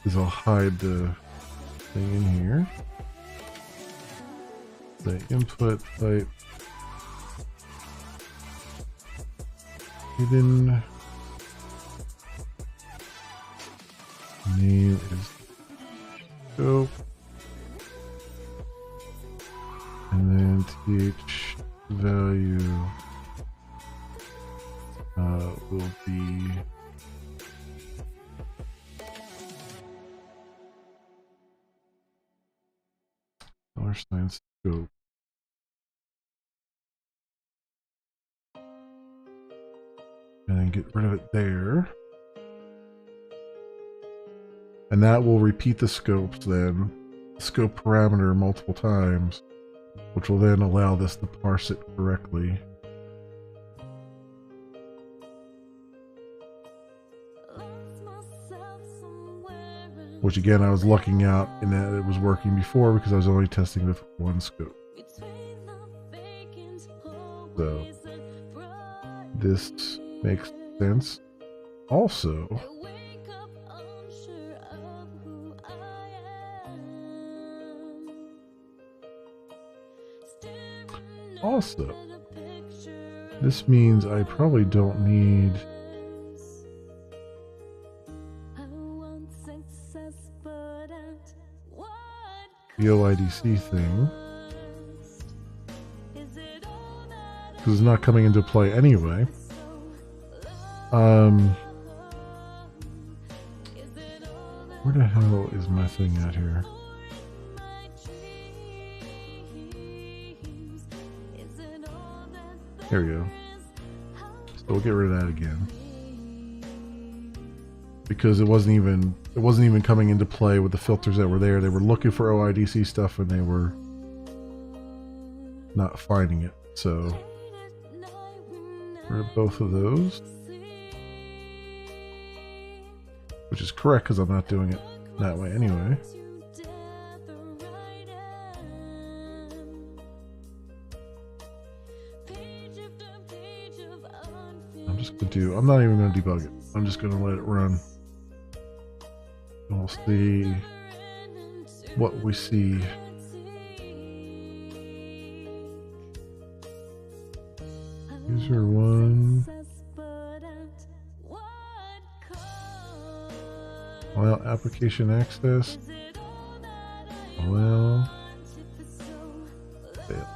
Speaker 1: is I'll hide the thing in here. The input type hidden name is scope, and then th value will be $sign scope. And and get rid of it there. And that will repeat the scopes then, the scope parameter multiple times, which will then allow this to parse it correctly. Which again, I was lucking out in that it was working before because I was only testing with one scope. So this makes sense. Also, this means I probably don't need the OIDC thing because it's not coming into play anyway. Where the hell is my thing at here? There we go. So we'll get rid of that again. Because it wasn't even coming into play with the filters that were there. They were looking for OIDC stuff and they were not finding it. So rid of both of those. Which is correct because I'm not doing it that way anyway. I'm not even going to debug it. I'm just going to let it run. And we'll see what we see. User 1. Allow application access. Allow. Fail.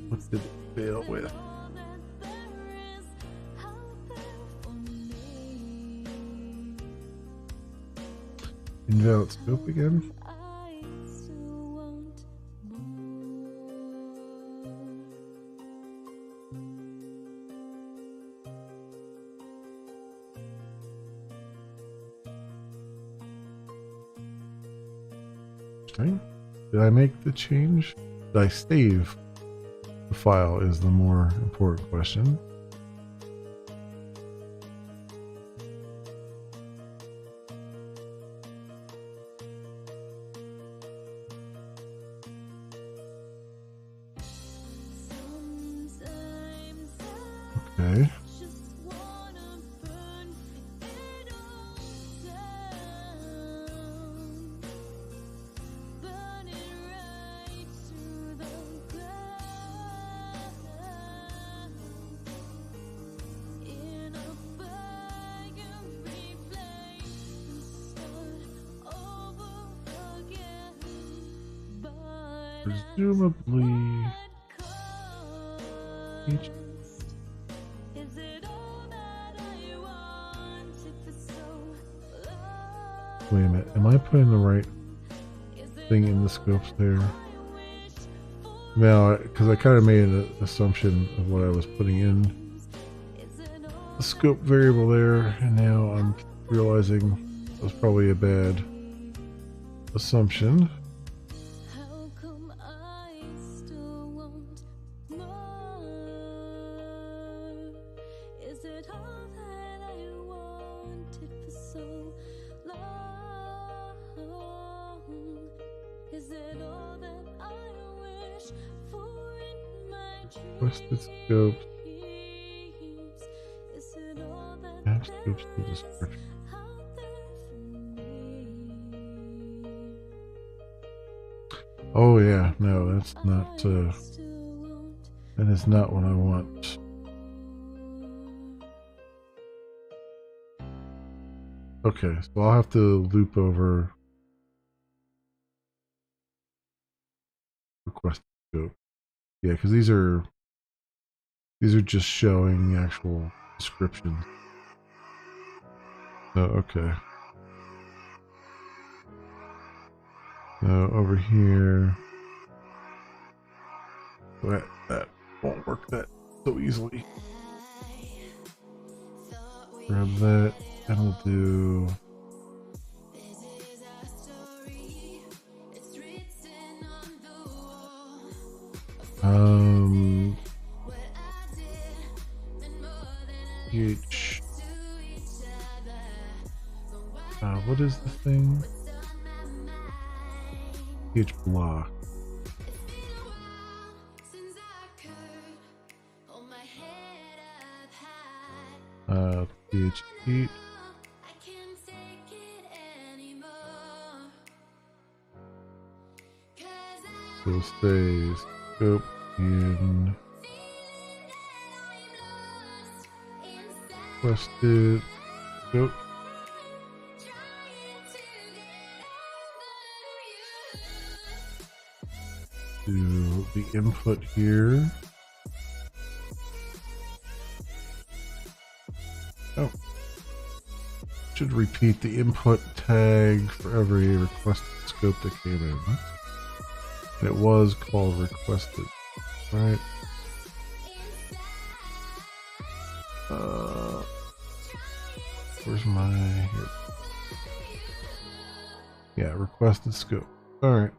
Speaker 1: What did it fail with? Invalid scope again? Interesting. Did I make the change? Did I save the file is the more important question. Okay. Presumably each. Wait a minute, am I putting the right thing in the scopes there? No, because I kind of made an assumption of what I was putting in the scope variable there, and now I'm realizing it was probably a bad assumption. Requested scopes. Add scopes to description. Oh yeah, no, that's not. That is not what I want. Okay, so I'll have to loop over requested scope. Yeah, because these are just showing the actual description. So okay. So over here, that won't work that so easily. Grab that, and we'll do. PH. What is the thing? PH block. PH heat. So stay scope in requested scope. Do the input here. Oh, should repeat the input tag for every requested scope that came in. And it was called requested, right? Where's my here? Yeah, requested scope. All right.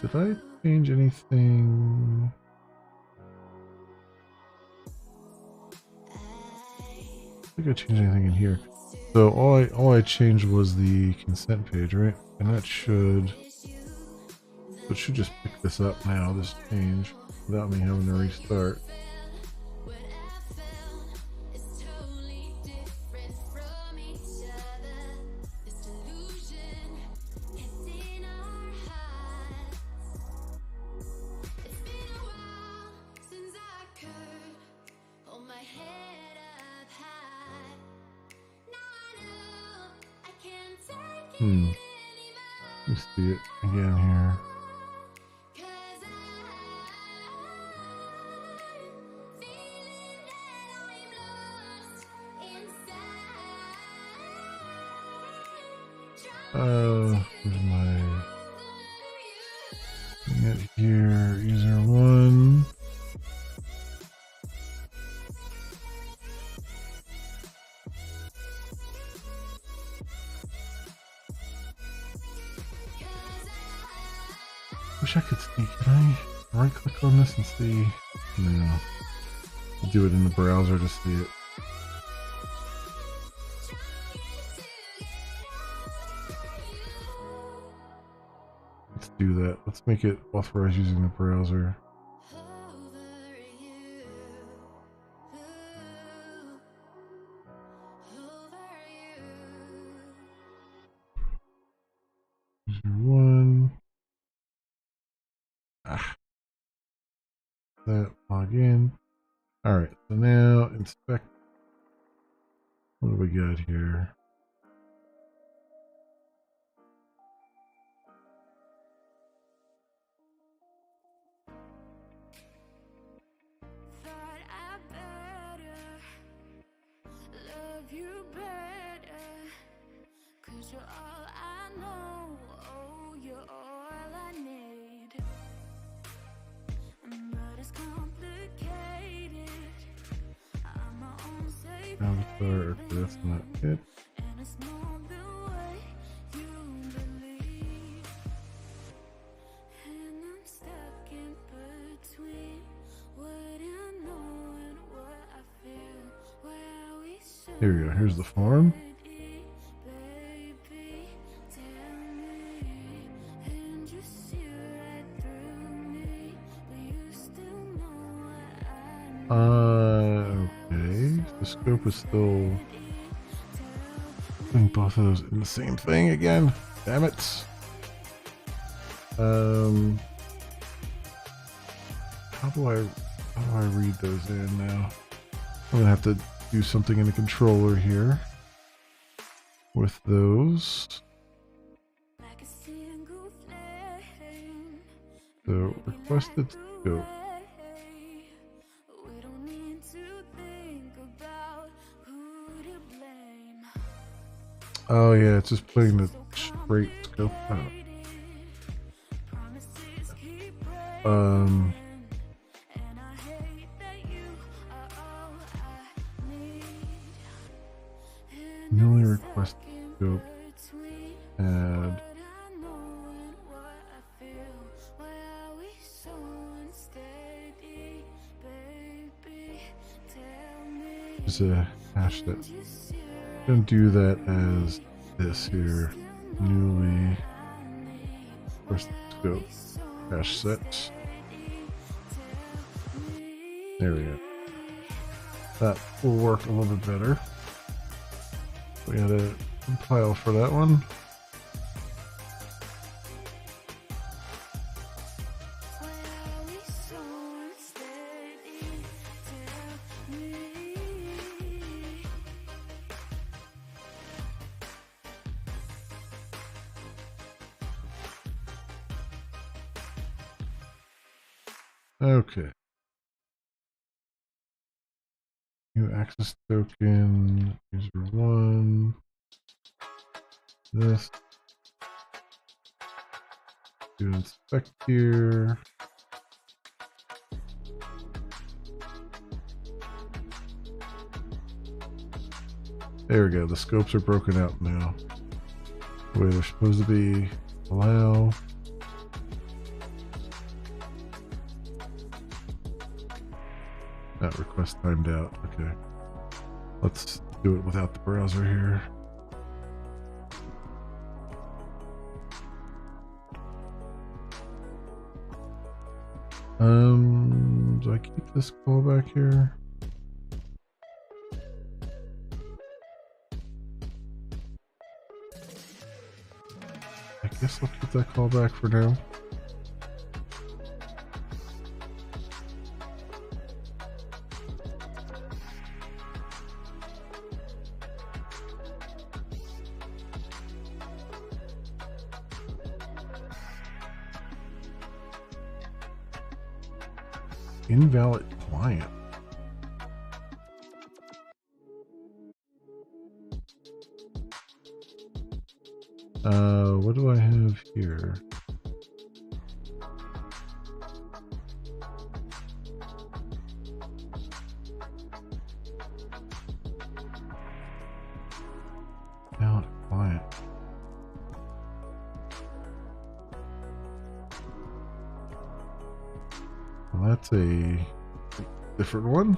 Speaker 1: Did I change anything? I think I changed anything in here. So all I changed was the consent page, right? And that should just pick this up now, this change, without me having to restart. Let me see it again here. Where's my get here? User 1. Wish I could see. Can I right click on this and see? No. I'll do it in the browser to see it. Let's do that. Let's make it authorized using the browser. User 1. That log in. All right, so now inspect. What do we got here?
Speaker 3: Thought I better love you better, 'cause you're all I know, oh, you're all I need. But it's complicated. I'm my own safe
Speaker 1: Avatar, okay, that's not it.
Speaker 3: and it's not the way you believe. And I'm stuck in between what I know and what I feel. Where we should
Speaker 1: Here we go. Here's the form.
Speaker 3: be, baby, tell me. And you see right through me, but you still know what I know.
Speaker 1: Okay. The scope is still putting both of those in the same thing again. Damn it. How do I read those in now? I'm gonna have to do something in the controller here with those.
Speaker 3: Like a single flame.
Speaker 1: So requested scope.
Speaker 3: We don't need to think about who to blame.
Speaker 1: Oh yeah, it's just putting the straight scope out. Newly request scope. Add. Just a hash that. I'm gonna do that as this here. Newly request scope. Hash set. There we go. That will work a little bit better. We got a compile for that one. Okay. New access token, user 1. This. Do inspect here. There we go. The scopes are broken out now. The way they're supposed to be. Allow. That request timed out. Okay. Let's do it without the browser here. Do I keep this callback here? I guess I'll keep that callback for now. Invalid client. What do I have here? Invalid client. Well, that's a different one.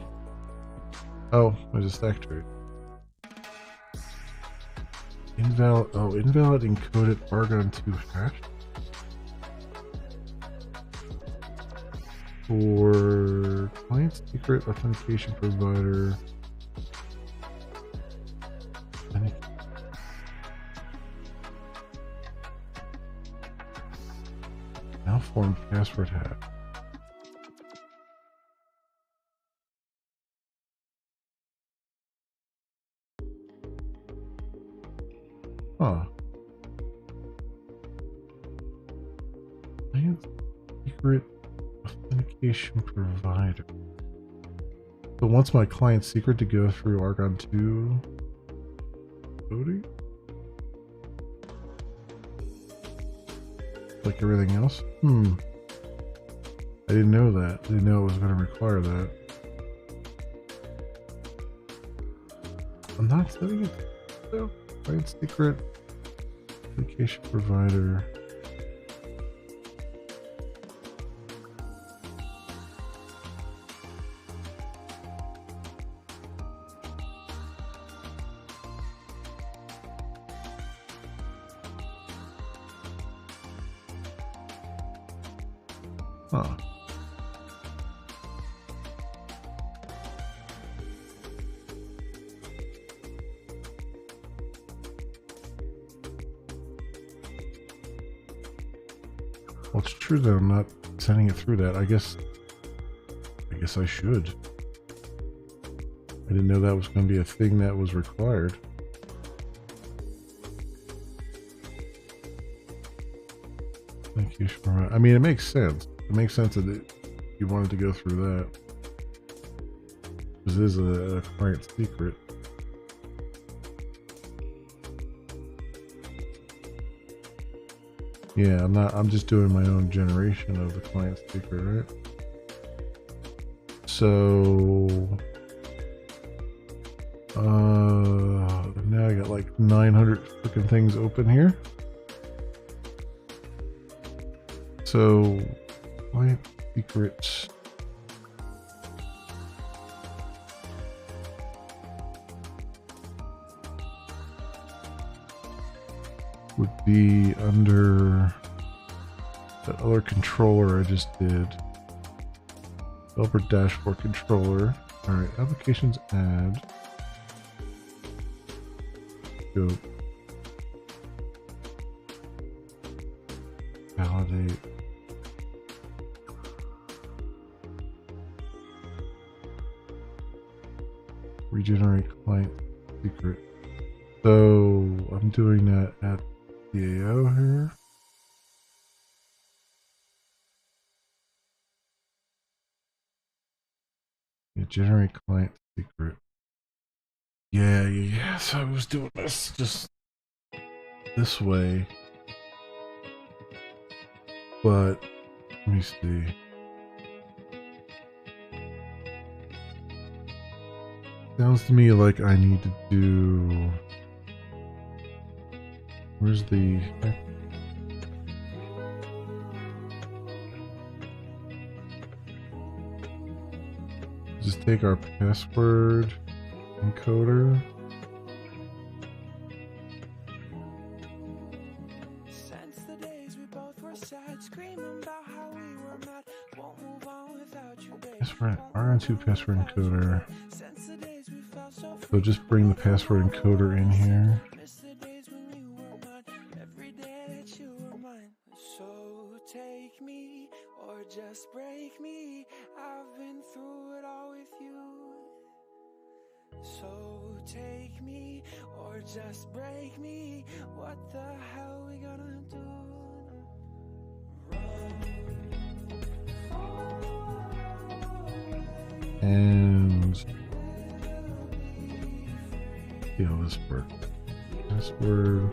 Speaker 1: Oh, I just activated. Invalid. Oh, invalid encoded Argon 2 hash for client secret authentication provider. Malformed password hack. Huh. Client secret authentication provider. So wants my client secret to go through Argon 2 coding? Like everything else? I didn't know that. I didn't know it was going to require that. I'm not setting it though. Client secret application provider. Huh. Well, it's true that I'm not sending it through that. I guess I should. I didn't know that was going to be a thing that was required. Thank you. I mean, it makes sense. It makes sense that you wanted to go through that. This is a client secret. Yeah, I'm just doing my own generation of the client speaker, right? So now I got like 900 freaking things open here. So client secrets. Would be under that other controller I just did. Developer dashboard controller. Alright, applications add. Go. Validate. Regenerate client secret. So I'm doing that at the AO here. Yeah, generate client secret. Yeah. So I was doing this just this way. But let me see. Sounds to me like I need to do. Where's the. Just take our password encoder.
Speaker 2: Since the days we both were sad, screaming about how we were mad. Won't move on without you, babe.
Speaker 1: Password RN2 password encoder.
Speaker 2: Since the days we felt so
Speaker 1: So just bring the password encoder in here.
Speaker 2: miss the days when you were mine. Every day that you were mine. So take me or just break me. I've been through it all with you. So take me or just break me. What the hell we gonna do?
Speaker 1: And see how this works. Password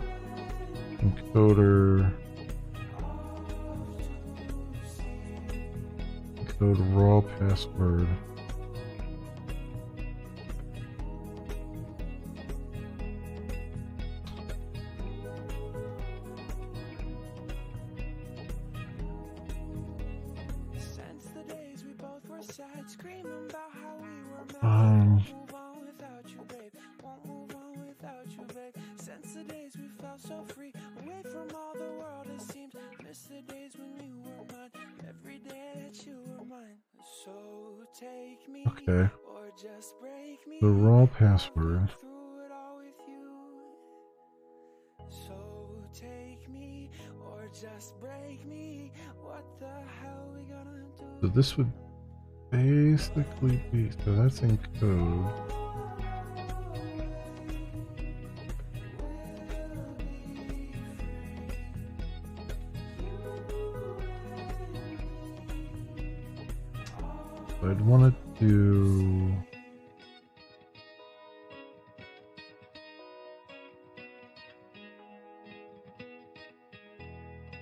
Speaker 1: encoder. Encode raw password.
Speaker 2: Since the days we both were sad, screaming about how we were mad.
Speaker 1: Um,
Speaker 2: Won't move on without you, babe. Won't move on without you, babe. Since the days we felt so free, away from all the world it seemed. Miss the days when you were mine. Every day that you were mine. So take me
Speaker 1: Okay.
Speaker 2: or just break me.
Speaker 1: The raw password.
Speaker 2: Through it all with you. So take me or just break me. What the hell we gonna do?
Speaker 1: So this would basically be, so that's in code. So I'd want to do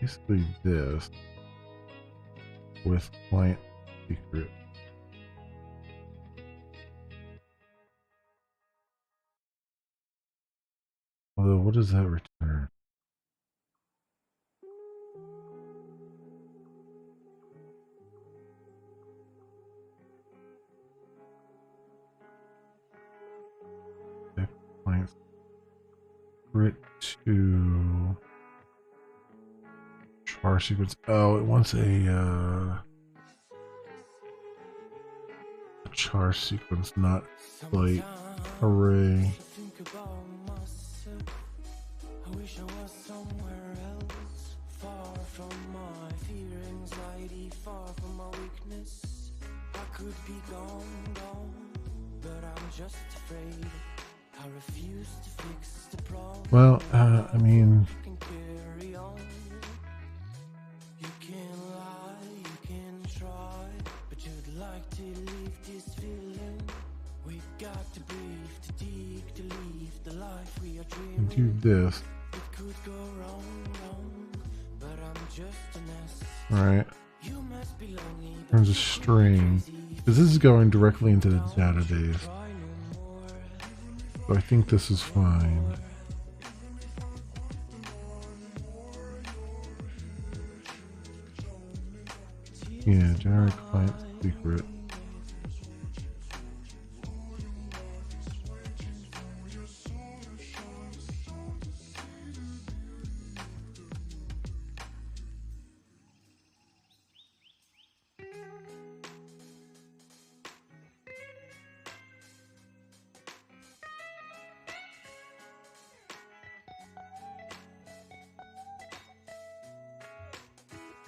Speaker 1: basically this with client secret. Although, what does that return? Okay, client secret to char sequence. Oh, it wants a char sequence, not like array.
Speaker 2: Think about myself. I wish I was somewhere else, far from my fear, anxiety, far from my weakness. I could be gone, but I'm just afraid. I refuse to fix the problem.
Speaker 1: Well, I mean,
Speaker 2: You can carry on. You can lie, you can try, but you'd like to leave this feeling. We've got to breathe, to dig, to leave the life we are dreaming.
Speaker 1: do this.
Speaker 2: It could go wrong, but I'm
Speaker 1: Alright. Turns a string. Because this is going directly into the database. So I think this is fine. Yeah, generate client secret.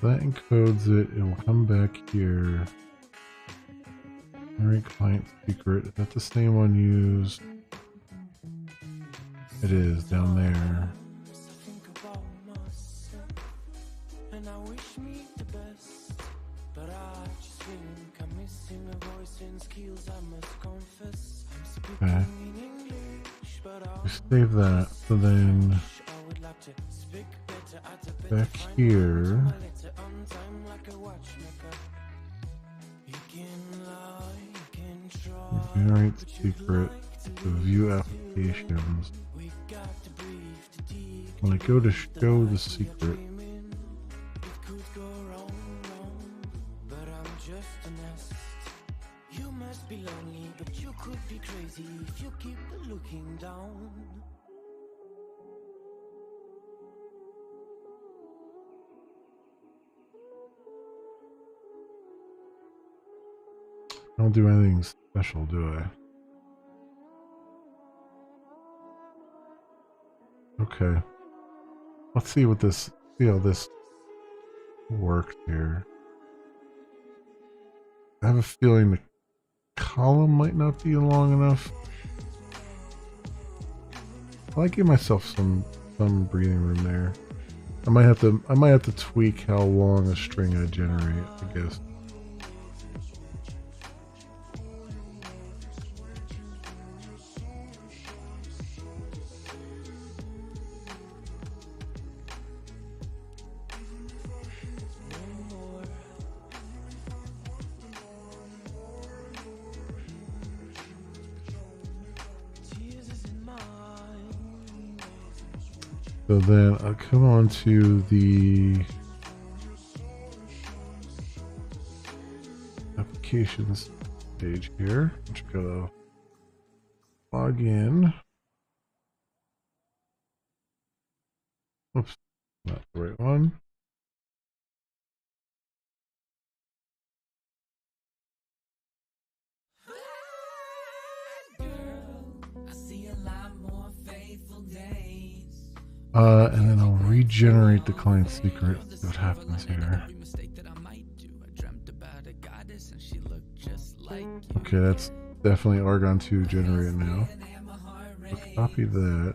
Speaker 1: That encodes it. It will come back here. Generate client secret. Is that the same one used? It is down there.
Speaker 2: And I wish me the best, but I just think I'm missing a voice and skills. I must confess, I'm speaking
Speaker 1: Okay.
Speaker 2: in English, but I
Speaker 1: We save that. So then
Speaker 2: would like to speak better at a
Speaker 1: back here.
Speaker 2: my letter on time like a watchmaker. You can lie, you can try.
Speaker 1: Generate secret. To view applications.
Speaker 2: We got to breathe to dig.
Speaker 1: When I go to show the secret,
Speaker 2: It could go wrong, but I'm just a nest. You must be lonely, but you could be crazy if you keep looking down.
Speaker 1: I don't do anything special, do I? Okay. Let's see what this, see how this works here. I have a feeling the column might not be long enough. I like give myself some breathing room there. I might have to tweak how long a string I generate, I guess. So then I'll come on to the applications page here. Just go log in. Oops, not the right one.
Speaker 2: I see a lot more faithful days.
Speaker 1: And then I'll regenerate the client secret. See what happens here. Okay, that's definitely Argon 2 generated now. So copy that.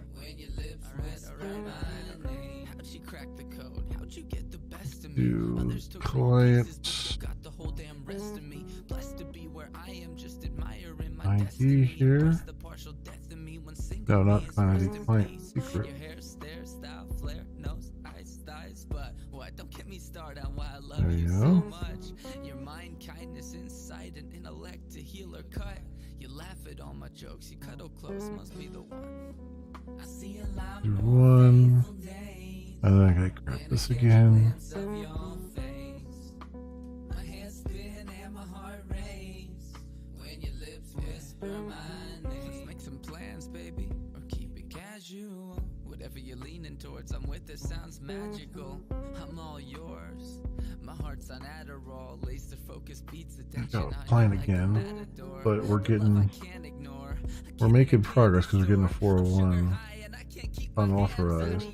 Speaker 1: Do client ID here. No, not client ID, client secret. There you go.
Speaker 2: Your mind, kindness, insight, and intellect to heal or cut. You laugh at all my jokes, you cuddle close, must be the one. I see a lot
Speaker 1: Do one. And then I gotta grab this again.
Speaker 2: of your face. My head spin and my heart race when your lips whisper my name. Let's make some plans, baby, or keep it casual. Whatever you're leaning towards, I'm with it, sounds magical. I'm all yours. My heart's on Adderall, laser focus beats attention.
Speaker 1: Got a plan again, but we're making progress because we're getting a 401 unauthorized.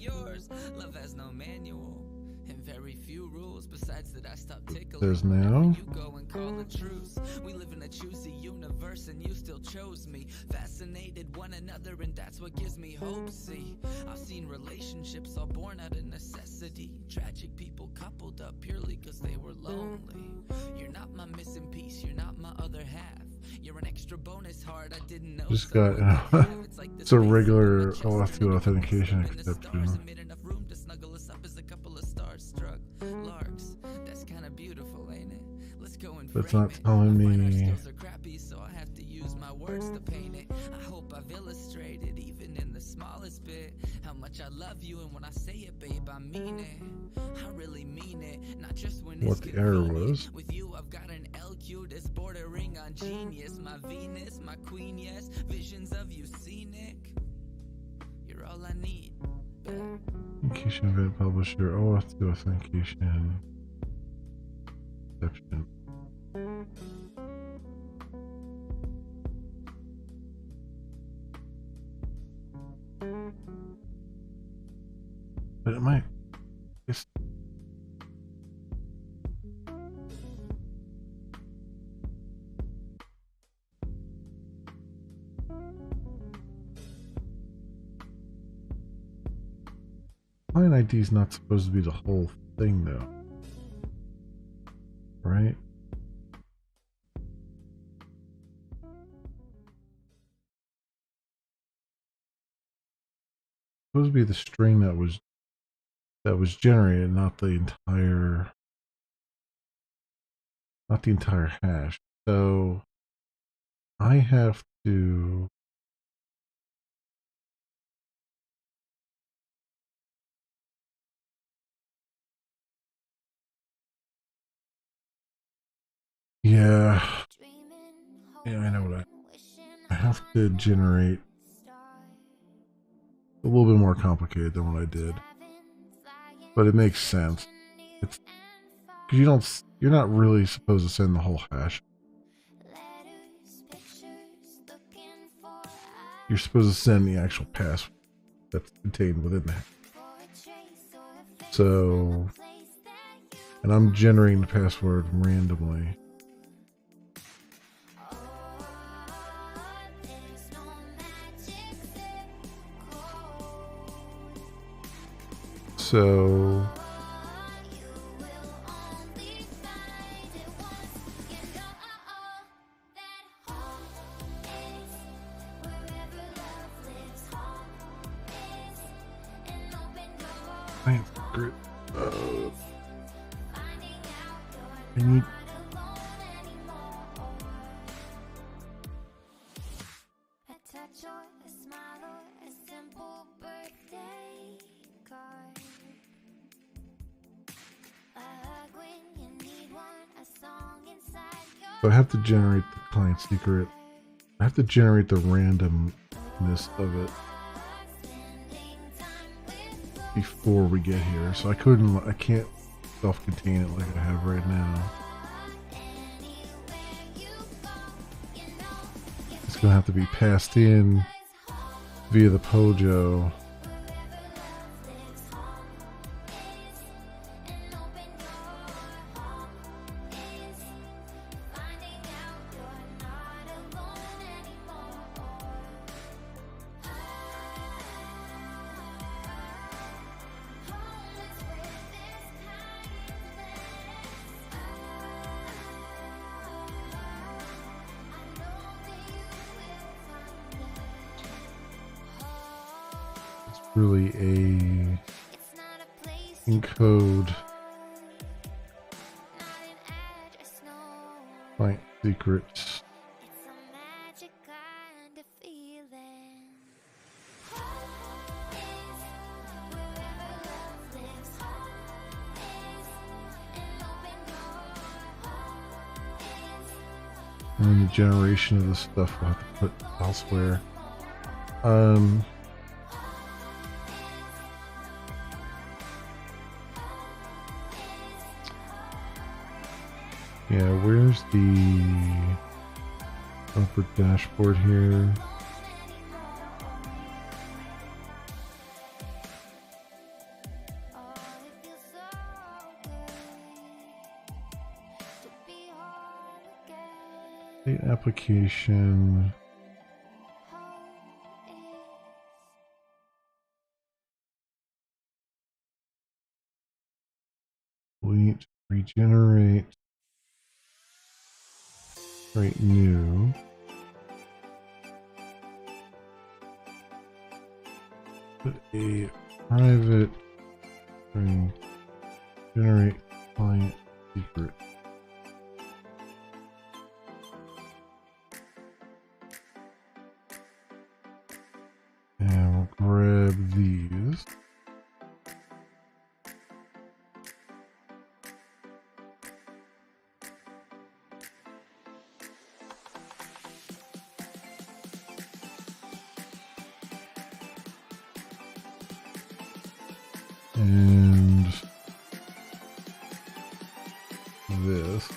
Speaker 2: Love has no manual and very few rules. Besides that, I stopped tickling.
Speaker 1: There's now.
Speaker 2: You go and call a truce. We live in a choosy universe, and you still chose me. Fascinated one another, and that's what gives me hope. See, I've seen relationships all born out of necessity. Tragic people coupled up purely because they were lonely. You're not my missing piece. You're not my other half. You're an extra bonus heart I didn't know.
Speaker 1: Just got it's a regular OAuth2 authentication exception.
Speaker 2: Made enough room to snuggle us up as a couple of starstruck larks.
Speaker 1: But it's not telling me.
Speaker 2: Skills are crappy, so I have to use my words to paint it. I hope I've illustrated, even in the smallest bit, how much I love you, and when I say it, babe, I mean it. I really mean it, not just when
Speaker 1: What
Speaker 2: it's
Speaker 1: the error
Speaker 2: convenient.
Speaker 1: was.
Speaker 2: With you, I've got an LQ that's bordering on genius. My Venus, my queen, yes, visions of you scenic. You're all I need.
Speaker 1: Authentication event publisher. OAuth to authentication. Exception. But it might. It's, client ID is not supposed to be the whole thing, though. Right? Supposed to be the string that was generated, not the entire hash. So I have to yeah, I know what I have to generate a little bit more complicated than what I did, but it makes sense. It's because you're not really supposed to send the whole hash. You're supposed to send the actual password that's contained within that. So, and I'm generating the password randomly. So I need
Speaker 3: a touch or a smile or a simple birthday card. A hug when you need one, a song inside your
Speaker 1: so I have to generate the client secret. I have to generate the randomness of it before we get here. So I can't self-contain it like I have right now. It's gonna have to be passed in via the Pojo. Really a encode client secrets.
Speaker 3: It's a magic kind of feeling.
Speaker 1: And the generation of this stuff we'll have to put elsewhere. Yeah, where's the upper dashboard here?
Speaker 3: Oh, it feels so good to be home again.
Speaker 1: The application.
Speaker 3: Home is
Speaker 1: Delete, regenerate, create new. Put a private string, generate client secret. And this.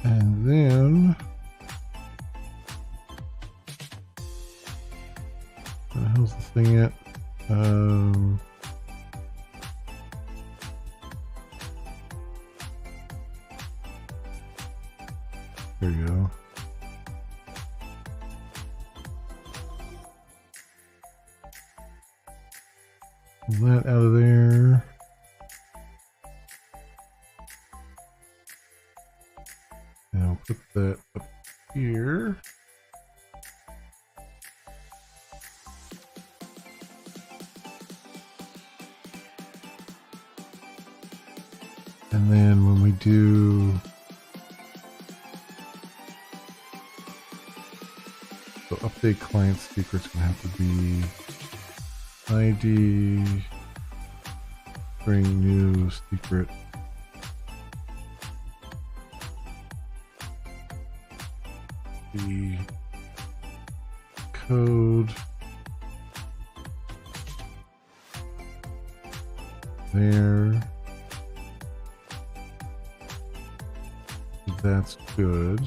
Speaker 1: And then where the hell's the thing at? There you go. Pull that out of there. And I'll put that up here. And then when we do so update client secrets gonna have to be ID bring new secret the code there. That's good.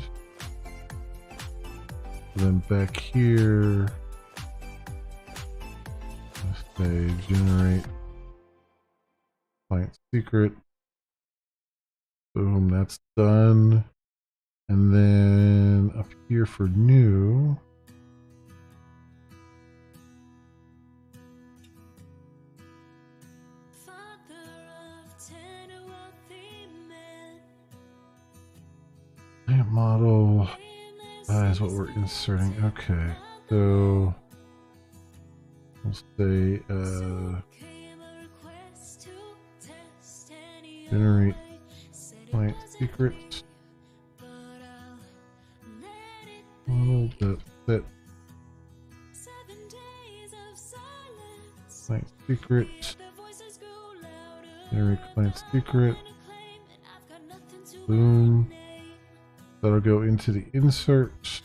Speaker 1: Then back here, let's say generate client secret. Boom, that's done. And then up here for new, plant model is what we're inserting. Okay, so we'll say generate client secret model that client secret generate client secret. Boom. That'll go into the insert.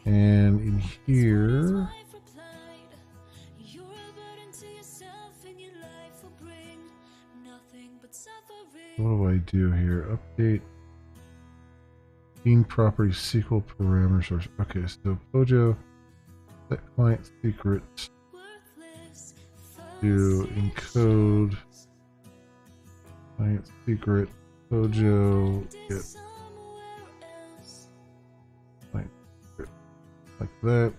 Speaker 1: And in here, what do I do here? Update bean property SQL parameter source. Okay, so Pojo set client secret to encode client secret. Pojo get client secret like that.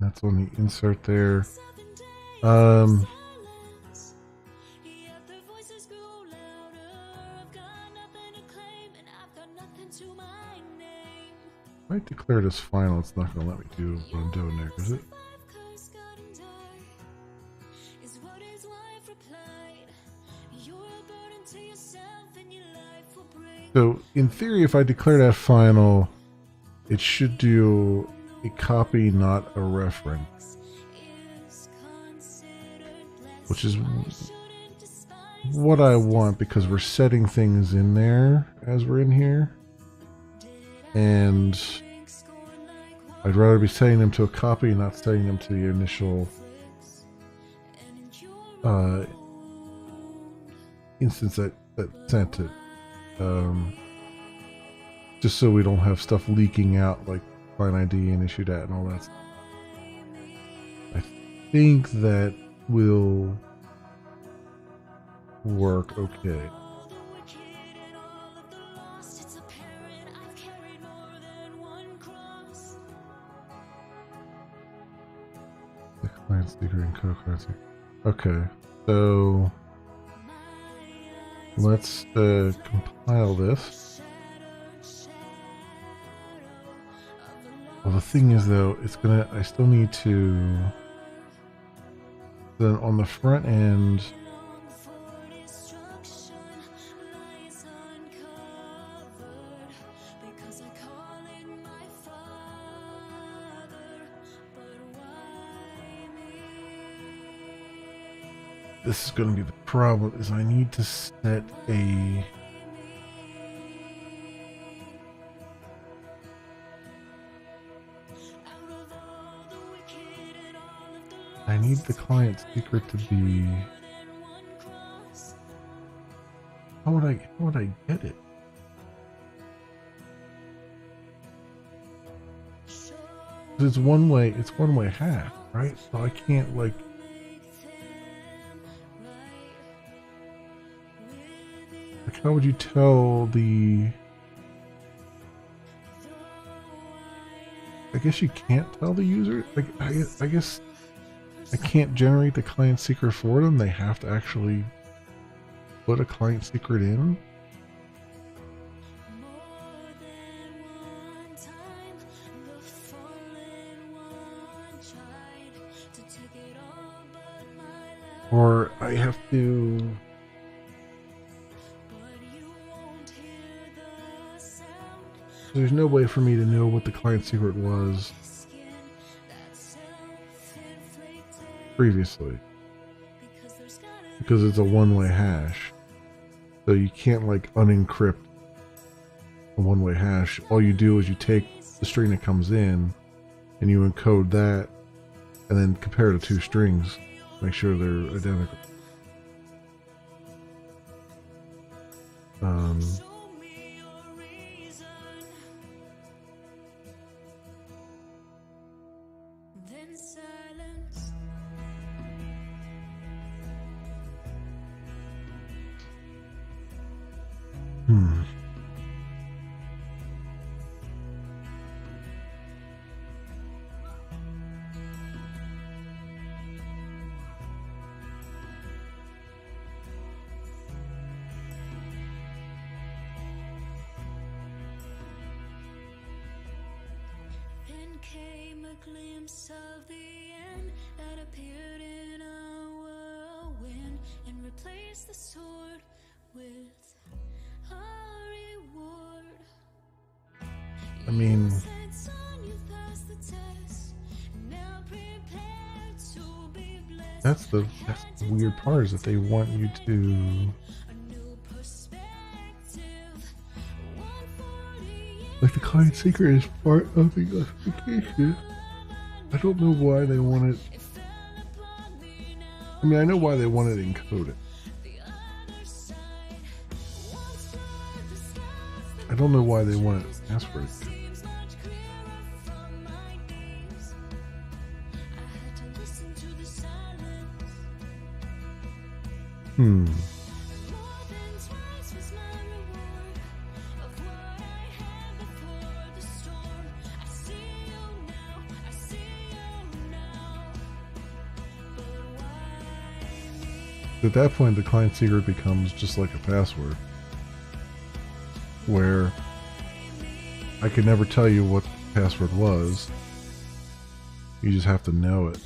Speaker 1: That's on the insert there. If I declare it as final, it's not going to let me do what I'm doing there, is it? So, in theory, if I declare that final, it should do a copy, not a reference. Which is what I want, because we're setting things in there as we're in here. And I'd rather be setting them to a copy, not setting them to the initial instance that sent it. Just so we don't have stuff leaking out like client ID and issue dat and all that stuff. I think that will work okay. The client secret and code client secret. Okay, so let's compile this. Well, the thing is though, it's gonna, I still need to, then on the front end, this is going to be the problem, is I need to set a... I need the client secret to be... How would I get it? It's one way hash, right? So I can't like how would you tell the... I guess you can't tell the user. Like I guess I can't generate the client secret for them. They have to actually put a client secret in. Or I have to... There's no way for me to know what the client secret was previously, because it's a one-way hash. So you can't like unencrypt a one-way hash. All you do is you take the string that comes in and you encode that and then compare the two strings, make sure they're identical.
Speaker 3: Came a glimpse of the end that appeared in a whirlwind and replaced the sword with a reward.
Speaker 1: I mean, that's the weird part, is that they want you to like the client secret is part of the authentication. I don't know why they want it. I mean, I know why they want it encoded. I don't know why they want it password. At that point, the client secret becomes just like a password, where I could never tell you what the password was. You just have to know it.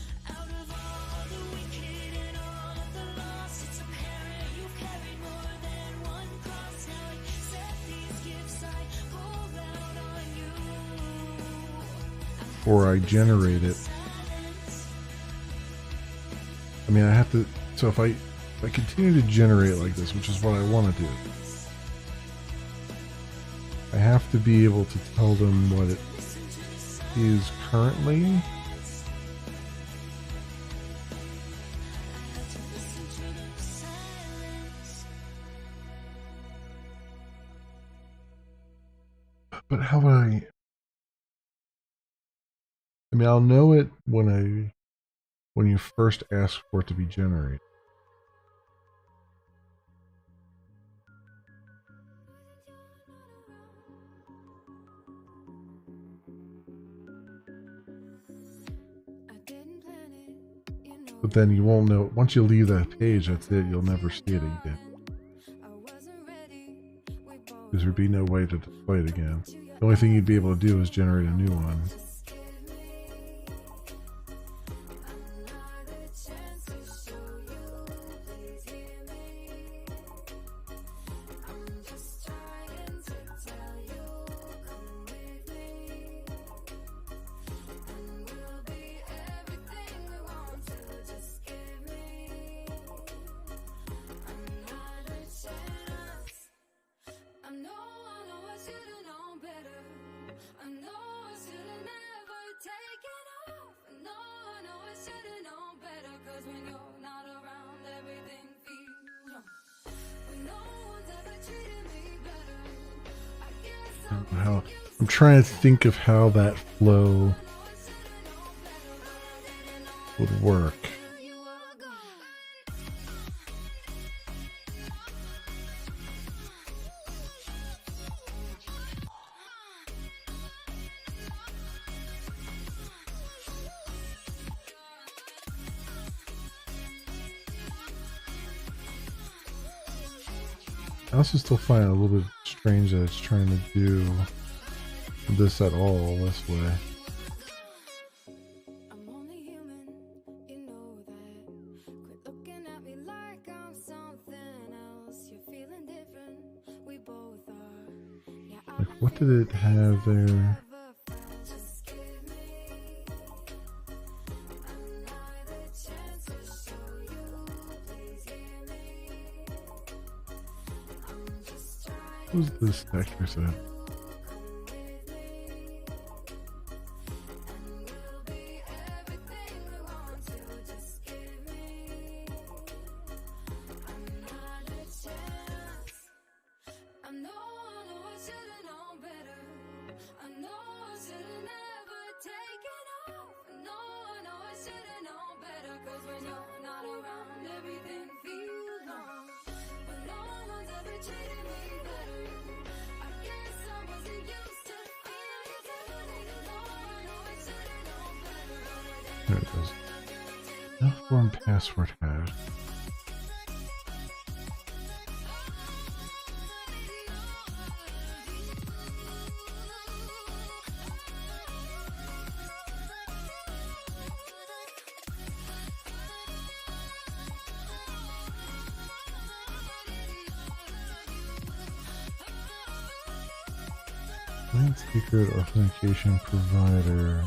Speaker 1: Or I generate it. I mean, I have to... So if I continue to generate like this, which is what I want to do, I have to be able to tell them what it is currently. But how would I mean, I'll know it when you first ask for it to be generated. But then you won't know. Once you leave that page, that's it. You'll never see it again. Because there'd be no way to display it again. The only thing you'd be able to do is generate a new one. How I'm trying to think of how that flow would work. I also still find it a little bit strange that it's trying to do this at all this way.
Speaker 3: I'm only human, you know that. Quit looking at me like I'm something else. You're feeling different, we both are. Yeah, I
Speaker 1: Like, what did it have there?
Speaker 3: never felt. Just give me another chance to show you. Please hear me. I'm just trying
Speaker 1: What was this texture set?
Speaker 3: to come with me. We'll be everything we want to. Just give me another chance. I know I should've known better. I know I should've never taken off. I know I should've known better. 'Cause when you're not around, everything feels wrong. But no one's ever treated me better. I guess I wasn't used to feeling good. I know I should've known better.
Speaker 1: There it goes. No form password hash. Client secret authentication provider.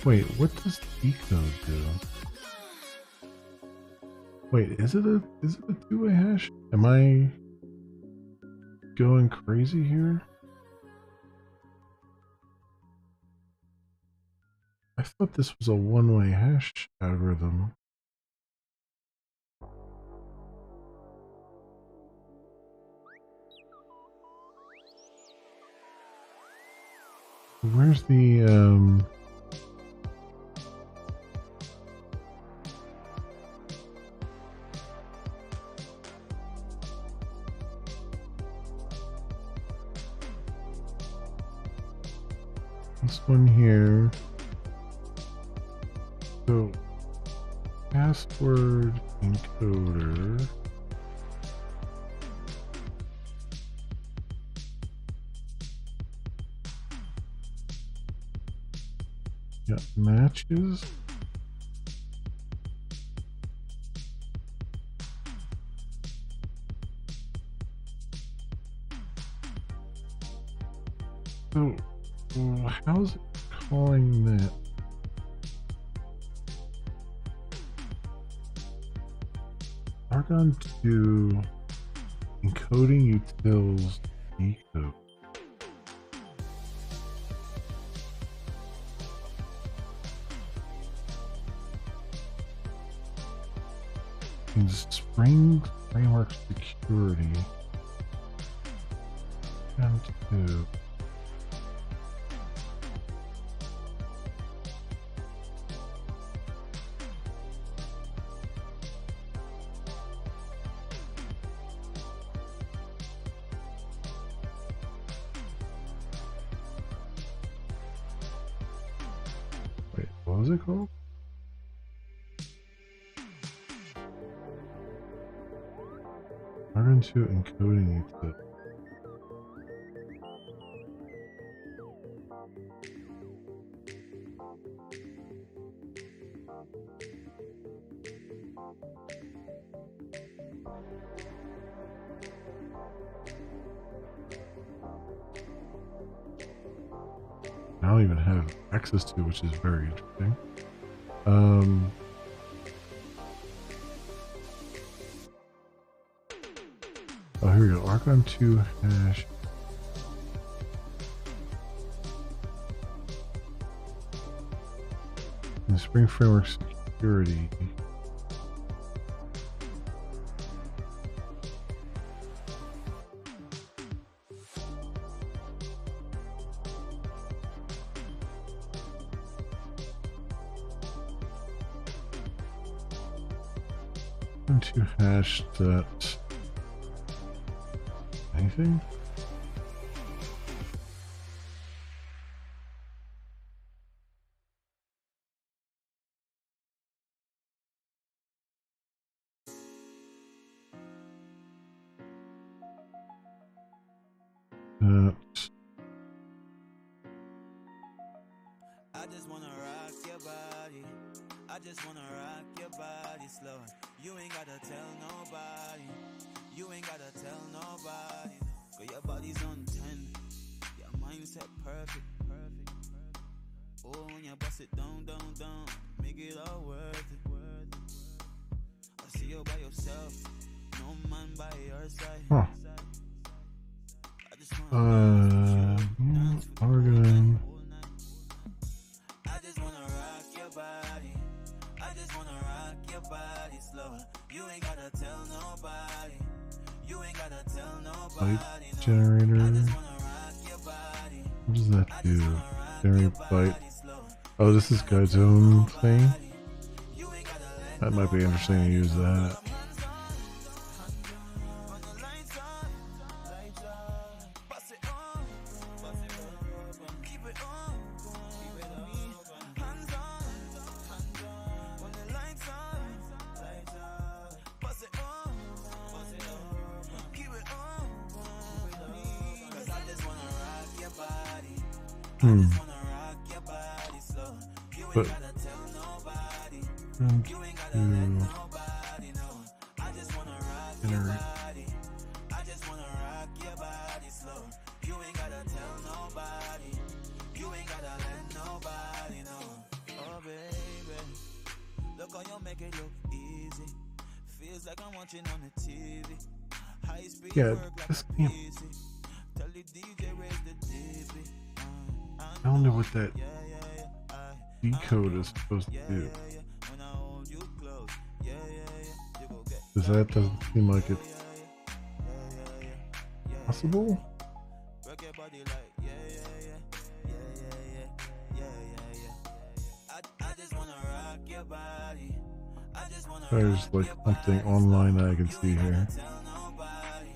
Speaker 1: Wait, what does decode do? Wait, is it a two-way hash? Am I going crazy here? I thought this was a one-way hash algorithm. Where's the this one here? So password encoder. Yeah, matches. So, how's it calling that? Argon 2 encoding utils decode. In Spring Framework Security. And 2. Wait, what was it called? Argon 2 encoding util. I don't even have access to, which is very interesting. Oh, here we go. Argon 2 hash. And Spring Framework security. To hash that. Anything?
Speaker 2: I just wanna rock your body. I just wanna rock your body slow. You ain't gotta tell nobody. You ain't gotta tell nobody. Cause your body's on 10. Your mindset perfect. Oh, when you bust it down. Make it all worth it. I see you by yourself. No man by your side.
Speaker 1: Huh.
Speaker 2: I just wanna
Speaker 1: Argon.
Speaker 2: I just wanna rock your body. I just wanna rock your body slow. You ain't gotta tell nobody. You ain't gotta tell nobody.
Speaker 1: Byte generator.
Speaker 2: I just wanna rock your body.
Speaker 1: What does that do? Generate byte. Oh, this is God's own thing. That might be interesting to use that. But generate.
Speaker 2: Look how you make it look easy. Feels like I'm watching on the TV. High speed
Speaker 1: Yeah,
Speaker 2: work like
Speaker 1: this
Speaker 2: a
Speaker 1: can't.
Speaker 2: PC. Tell the DJ raise the DB.
Speaker 1: I don't know what that decode is supposed to do.
Speaker 2: When I hold you close. You go get
Speaker 1: Because that doesn't seem like it's possible.
Speaker 2: work your body like I just wanna rock your body. I just wanna
Speaker 1: There's like something online that I can see here.
Speaker 2: tell nobody.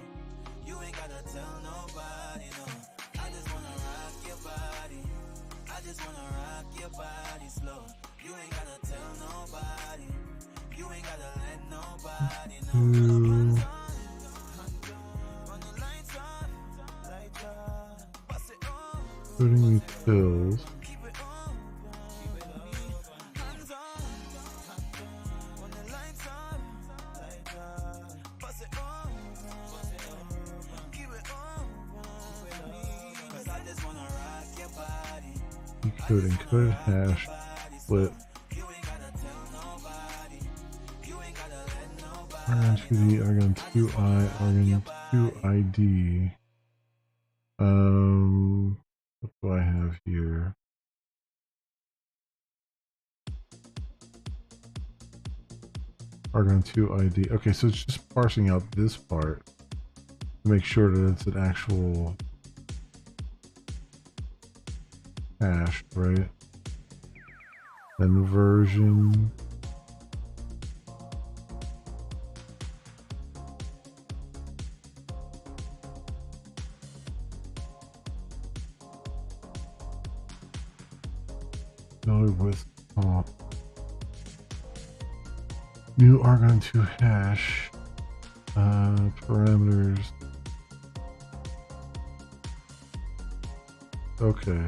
Speaker 2: You ain't gotta tell nobody, no. I just wanna rock your body. I just wanna rock your body slow. You ain't gotta tell nobody. You ain't gotta let nobody know.
Speaker 1: Putting utils. Decode encoded hash split. Argon 2D, Argon 2I, Argon 2ID. What do I have here? Argon 2ID. Okay, so it's just parsing out this part to make sure that it's an actual hash, right? Then version. Node with top. New Argon 2 hash. Parameters. Okay.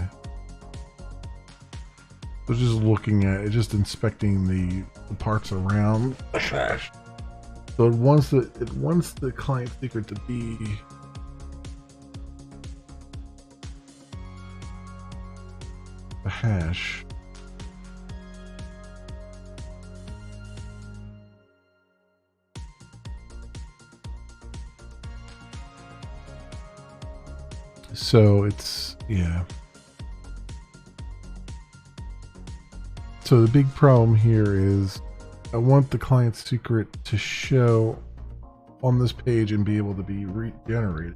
Speaker 1: So just looking at it, just inspecting the parts around the hash. So it wants the client secret to be a hash. So it's, yeah. So the big problem here is I want the client secret to show on this page and be able to be regenerated.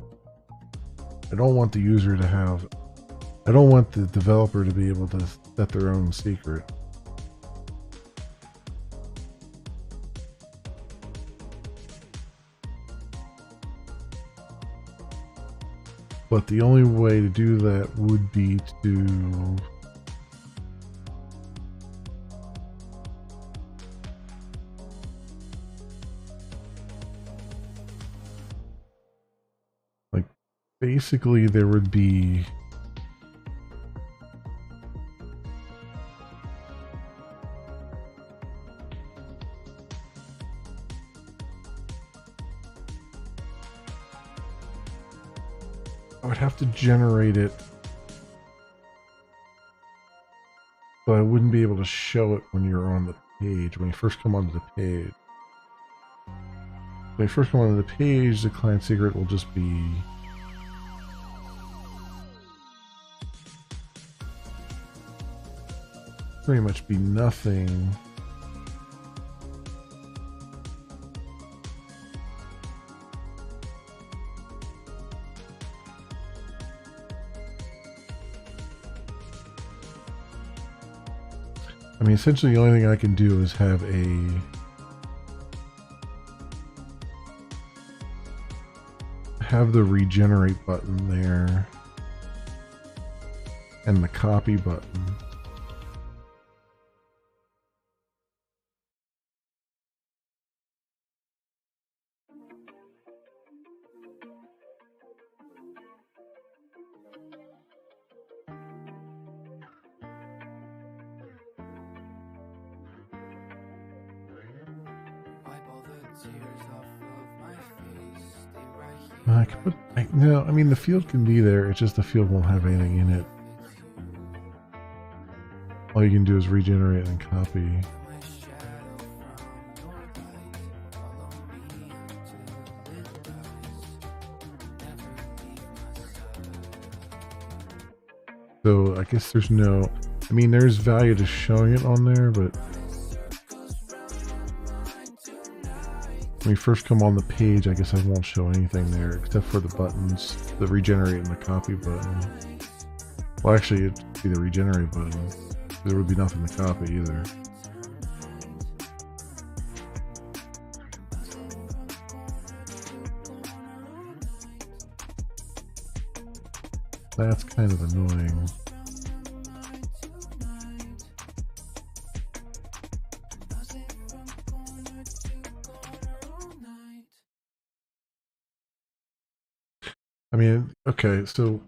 Speaker 1: I don't want the user to have, I don't want the developer to be able to set their own secret. But the only way to do that would be to like basically there would be I would have to generate it, but I wouldn't be able to show it when you're on the page, when you first come onto the page. When you first come onto the page, the client secret will just be pretty much be nothing. I mean, essentially the only thing I can do is have the regenerate button there and the copy button. I can put, no, I mean the field can be there, it's just the field won't have anything in it. All you can do is regenerate and copy. So I guess there's no, I mean there's value to showing it on there, but when you first come on the page, I guess I won't show anything there except for the buttons, the regenerate and the copy button. Well, actually, it'd be the regenerate button. There would be nothing to copy either. That's kind of annoying. I mean, okay, so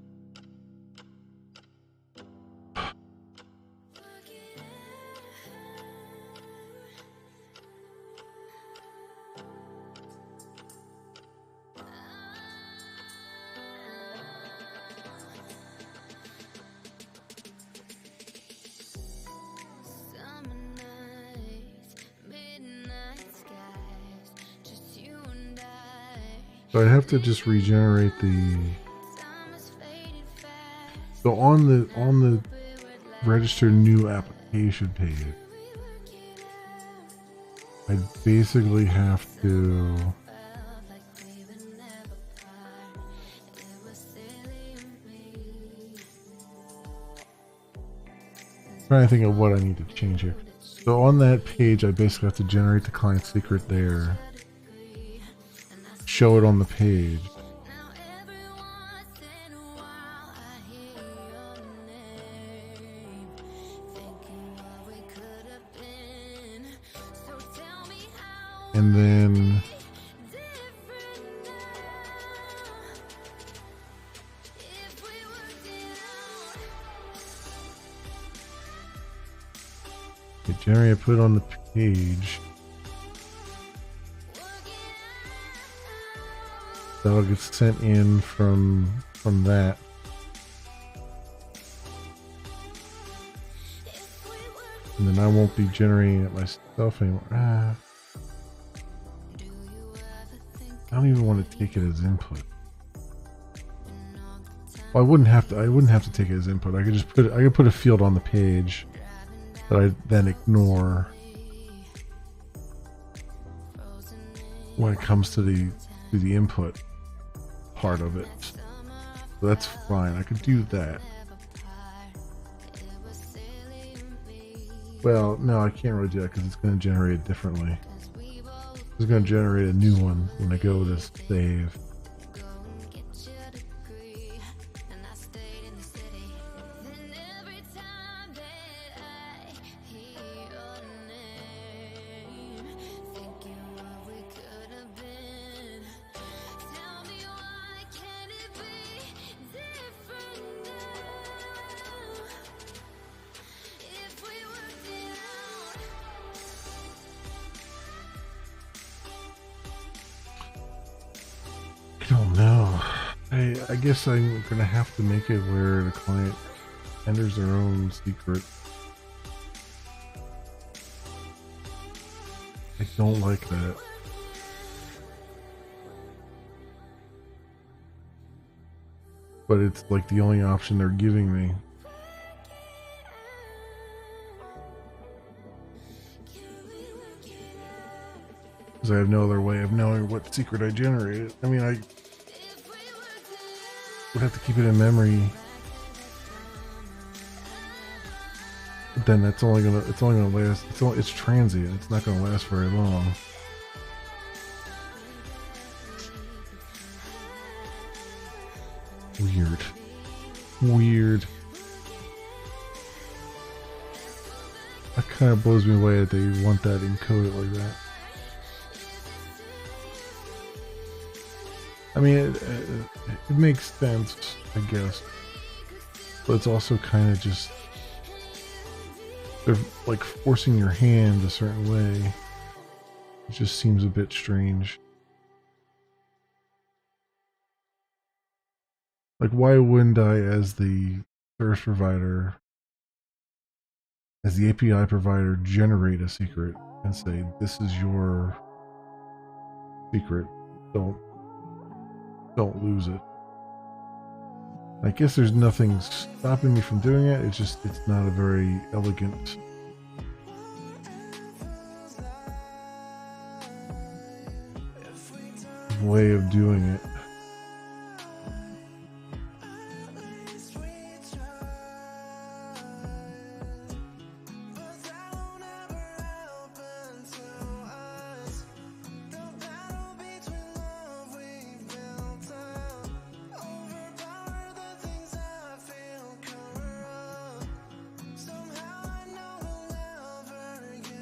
Speaker 1: I have to just regenerate the. So on the register new application page, I basically have to. I'm trying to think of what I need to change here. So on that page, I basically have to generate the client secret there. Show it on the page. And then generate, put it on the page. That'll get sent in from that. And then I won't be generating it myself anymore. I don't even want to take it as input. Well, I wouldn't have to. I wouldn't have to take it as input. I could just put. I could put a field on the page that I then ignore when it comes to the input part of it. So that's fine. I could do that. Well, no, I can't really do that because it's going to generate it differently. It's going to generate a new one when I go to save. I don't know. I guess I'm gonna have to make it where the client enters their own secret. I don't like that. But it's like the only option they're giving me. Because I have no other way of knowing what secret I generated. I mean, I would have to keep it in memory. But then it's only gonna last. It's transient. It's not gonna last very long. Weird. That kind of blows me away that they want that encoded like that. I mean, it makes sense, I guess, but it's also kind of just, they're like forcing your hand a certain way. It just seems a bit strange. Like, why wouldn't I, as the service provider, as the API provider, generate a secret and say, this is your secret, don't lose it. I guess there's nothing stopping me from doing it. It's not a very elegant way of doing it.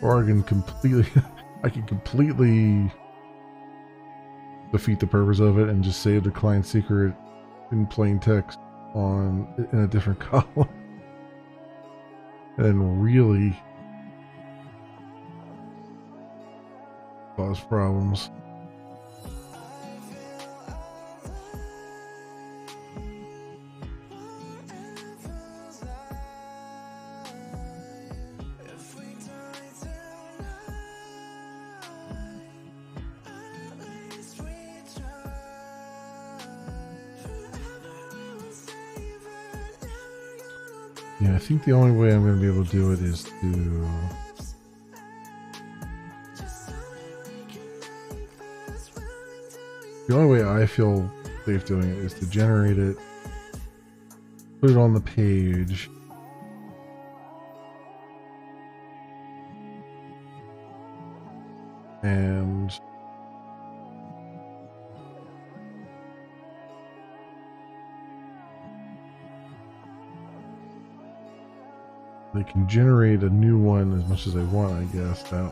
Speaker 1: Or I can completely defeat the purpose of it and just save the client secret in plain text in a different column. And really cause problems. Yeah, I think the only way I'm going to be able to do it is to the only way I feel safe doing it is to generate it, put it on the page, and they can generate a new one as much as they want, I guess. Now,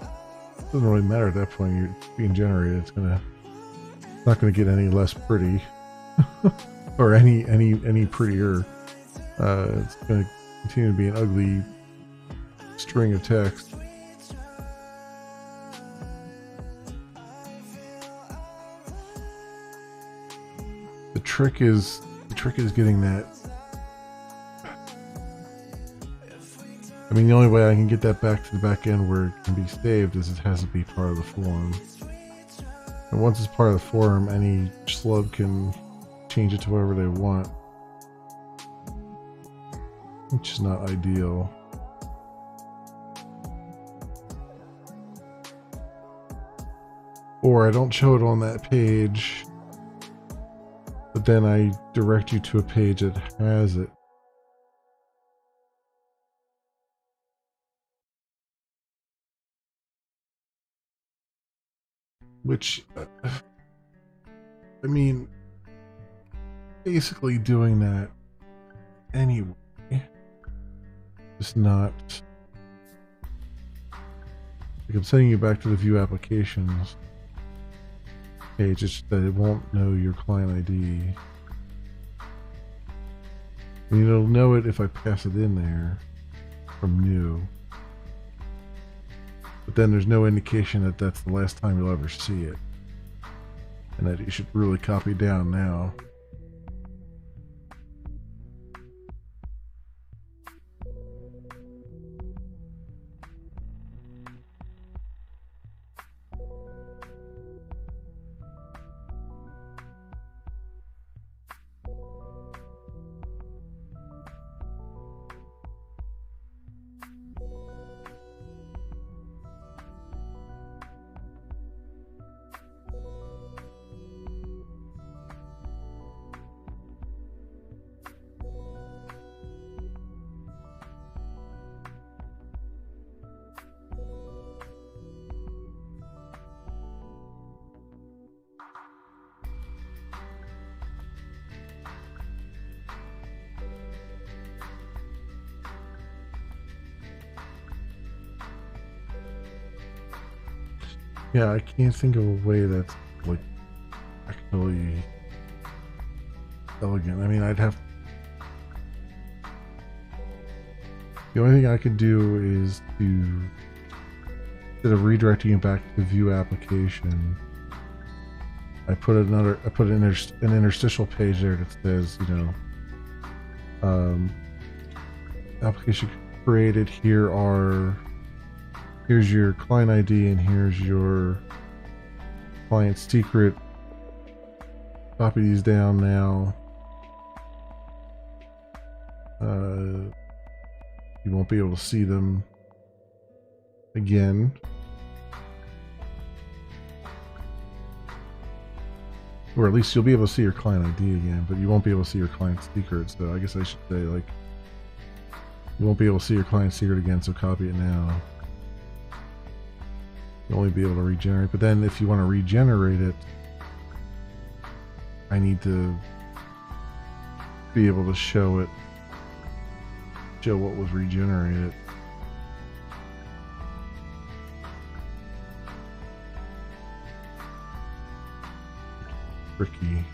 Speaker 1: it doesn't really matter at that point. You're being generated. It's not gonna get any less pretty, or any prettier. It's gonna continue to be an ugly string of text. The trick is getting that. I mean, the only way I can get that back to the back end where it can be saved is it has to be part of the form. And once it's part of the form, any schlub can change it to whatever they want. which is not ideal. Or I don't show it on that page, but then I direct you to a page that has it. Which, I mean, basically doing that anyway. Just not. Like I'm sending you back to the view applications page, it's just that it won't know your client ID. I mean, it'll know it if I pass it in there from new. But then there's no indication that that's the last time you'll ever see it. And that you should really copy down now. Yeah, I can't think of a way that's like actually elegant. I mean, I'd have. The only thing I could do is to, instead of redirecting it back to the view application, I put an interstitial page there that says, you know, application created. Here's your client ID and here's your client secret. Copy these down now. You won't be able to see them again. Or at least you'll be able to see your client ID again, but you won't be able to see your client secret. So I guess I should say, like, you won't be able to see your client secret again, so copy it now. You'll only be able to regenerate. But then if you want to regenerate it, I need to be able to show what was regenerated. Tricky.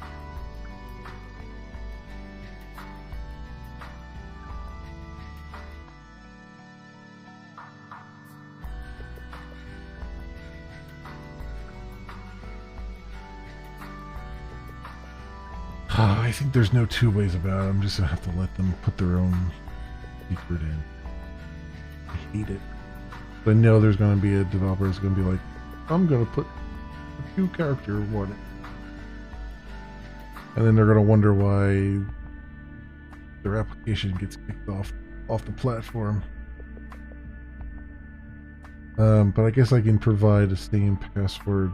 Speaker 1: I think there's no two ways about it. I'm just gonna have to let them put their own secret in. I hate it. But I know there's gonna be a developer that's gonna be like, I'm gonna put a few character one. And then they're gonna wonder why their application gets kicked off the platform. But I guess I can provide the same password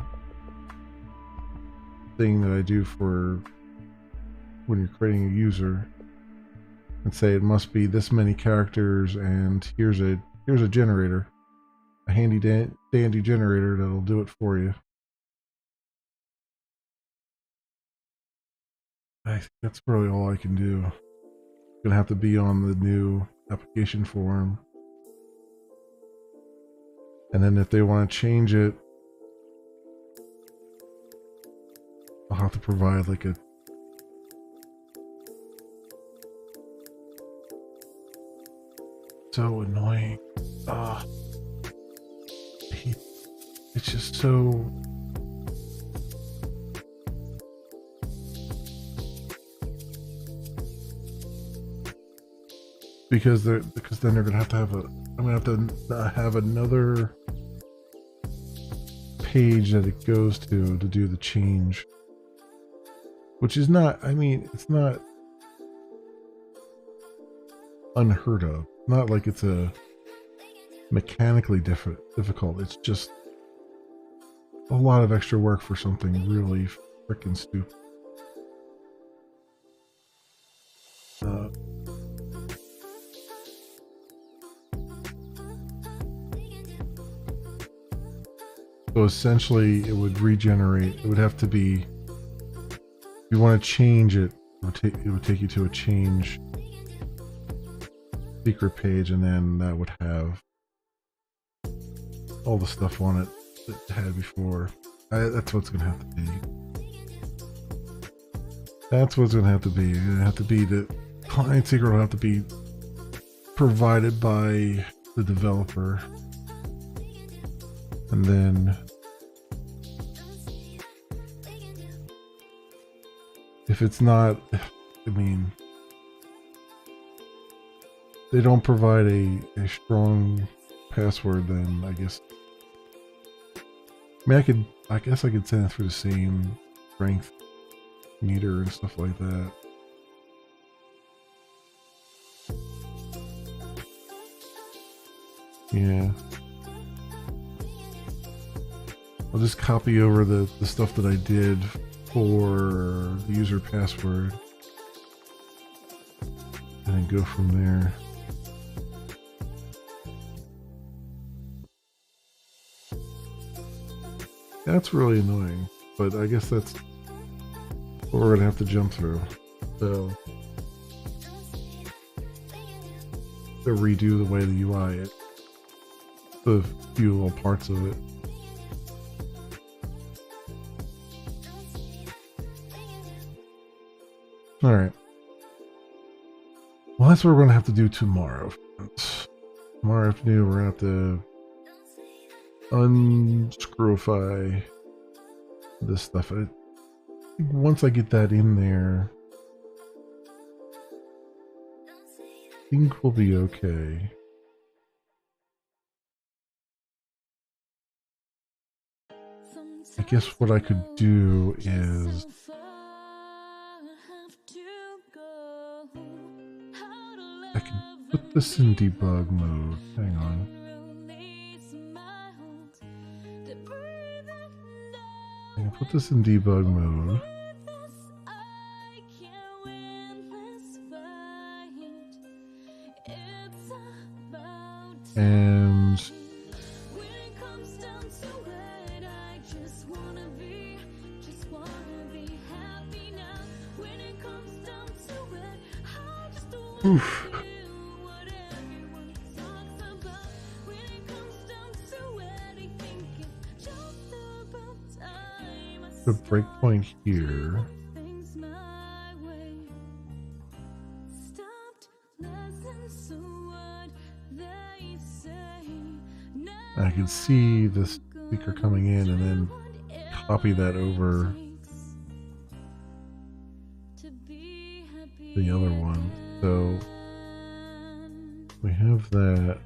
Speaker 1: thing that I do for when you're creating a user, and say it must be this many characters, and here's a generator, a handy dandy generator that'll do it for you. I think that's really all I can do. It's gonna have to be on the new application form, and then if they want to change it, I'll have to provide like a so annoying. It's just so. Because then they're gonna have to have I'm gonna have to have another page that it goes to do the change, which is not. I mean, it's not. unheard of. Not like it's a mechanically difficult. It's just a lot of extra work for something really freaking stupid. So essentially, it would regenerate. It would have to be. If you want to change it, it would take you to a change secret page, and then that would have all the stuff on it that it had before. That's what's going to have to be. That's what's going to have to be. It's going to have to be the client secret will have to be provided by the developer. And then if it's not, I mean, they don't provide a strong password, then I guess, I mean, I guess I could send it through the same strength meter and stuff like that. Yeah. I'll just copy over the stuff that I did for the user password and then go from there. That's really annoying, but I guess that's what we're gonna have to jump through. So to redo the way the UI is, the few little parts of it. All right. Well, that's what we're going to have to do tomorrow. Tomorrow afternoon, we're going to have to unscrewify this stuff. I think once I get that in there, I think we'll be okay. I guess what I could do is I can put this in debug mode. Hang on. I can put this in debug mode. And oof. The breakpoint here. I can see the speaker coming in and then copy that over the other one. So we have that.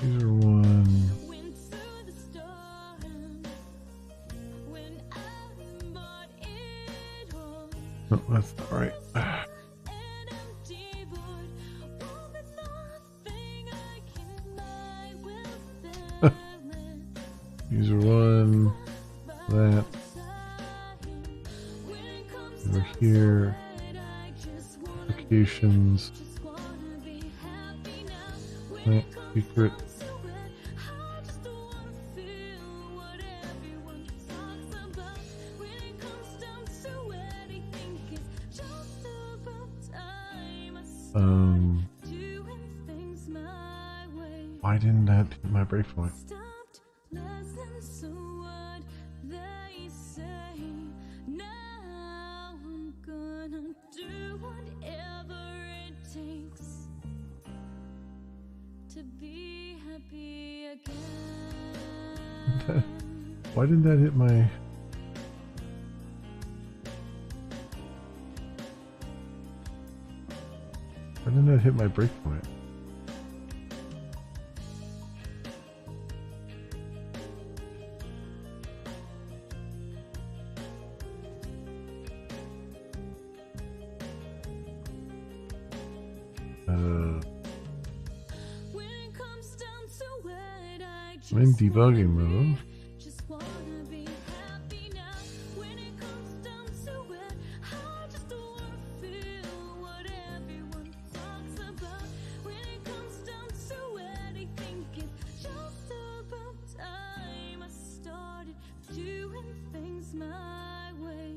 Speaker 1: User one. No, that's not right. User one. That. Over here. Applications. That secret. Why didn't that hit my breakpoint? Why didn't that hit my... Why didn't that hit my breakpoint? I'm in debugging mode.
Speaker 4: Just wanna be happy now. When it comes down to it, I just wanna feel what everyone talks about. When it comes down to it, I think it's just about time I started doing things my way.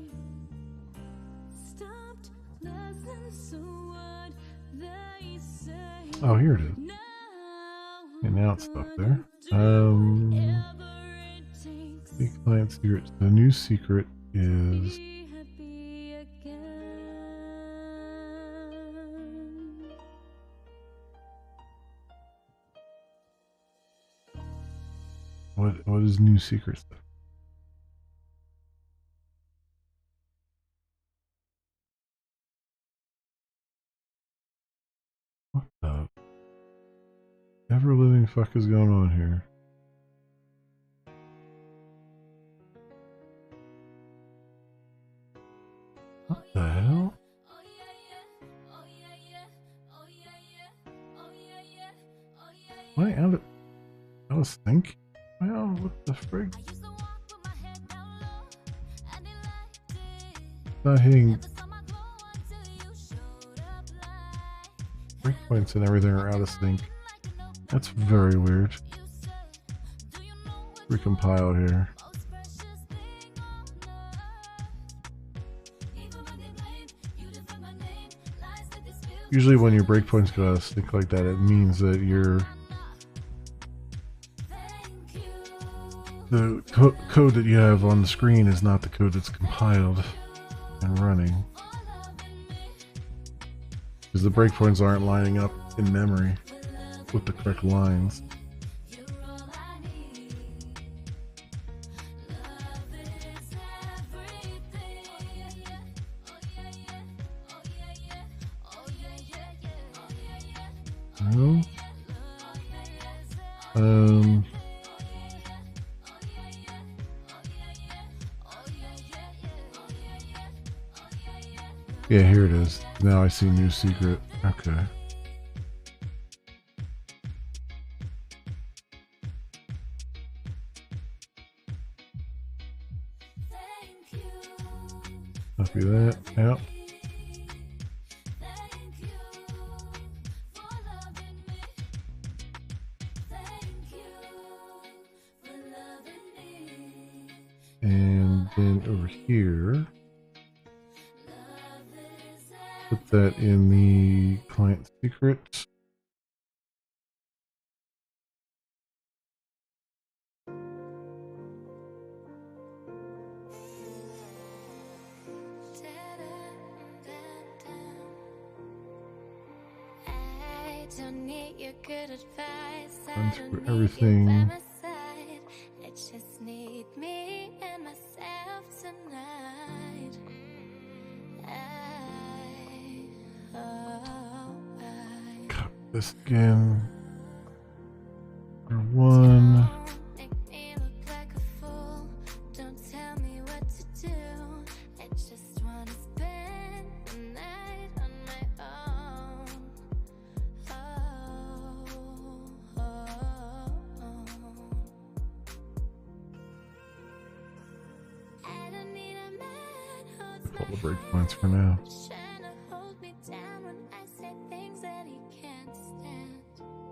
Speaker 4: Stopped listening to what they say.
Speaker 1: Oh, here it is.
Speaker 4: Now
Speaker 1: And now it's up there.
Speaker 4: whatever it takes.
Speaker 1: The client secret. The new secret is
Speaker 4: Be happy again.
Speaker 1: what is new secret stuff? What the ever living fuck is going on here? What the hell?
Speaker 4: Oh yeah, yeah. Oh yeah, yeah. Oh yeah, yeah. Oh yeah, yeah. Oh yeah, yeah.
Speaker 1: Am I out of sync? Well, what the frig?
Speaker 4: I used to walk with my head down low, and it liked it.
Speaker 1: Not hitting
Speaker 4: Never saw my glow until you showed up like
Speaker 1: breakpoints and everything are out of sync.
Speaker 4: like an open
Speaker 1: That's very weird.
Speaker 4: you said. Do you know what
Speaker 1: Recompile here.
Speaker 4: most precious thing on earth? Even when they blame, you defend my name. Lies that this feels
Speaker 1: Usually when your breakpoints go out of sync like that, it means that
Speaker 4: thank you.
Speaker 1: the code that you have on the screen is not the code that's compiled and running. Because the breakpoints aren't lining up in memory with the correct lines.
Speaker 4: You're all I need. Love is everything. Oh yeah, yeah. Oh yeah, yeah. Oh yeah, yeah. Oh yeah, yeah, yeah. Oh yeah, yeah.
Speaker 1: No?
Speaker 4: Oh yeah, yeah.
Speaker 1: Yeah, here it is. Now I see new secret. Okay.
Speaker 4: Thank you.
Speaker 1: Copy that. Yep.
Speaker 4: Thank you for loving me. Thank you for loving me.
Speaker 1: And then over here,
Speaker 4: Love is
Speaker 1: put that in the client secret.
Speaker 4: I don't need your good advice.
Speaker 1: Run
Speaker 4: I
Speaker 1: through
Speaker 4: don't need you
Speaker 1: everything.
Speaker 4: by my side. I just need me and myself tonight. I
Speaker 1: Copy this again. For one.
Speaker 4: make me look like a fool. Don't tell me what to do. I just wanna spend the night on my own. I don't need a man who's
Speaker 1: All the
Speaker 4: my
Speaker 1: breakpoints for now.
Speaker 4: trying to hold me down when I say things that he can't stand.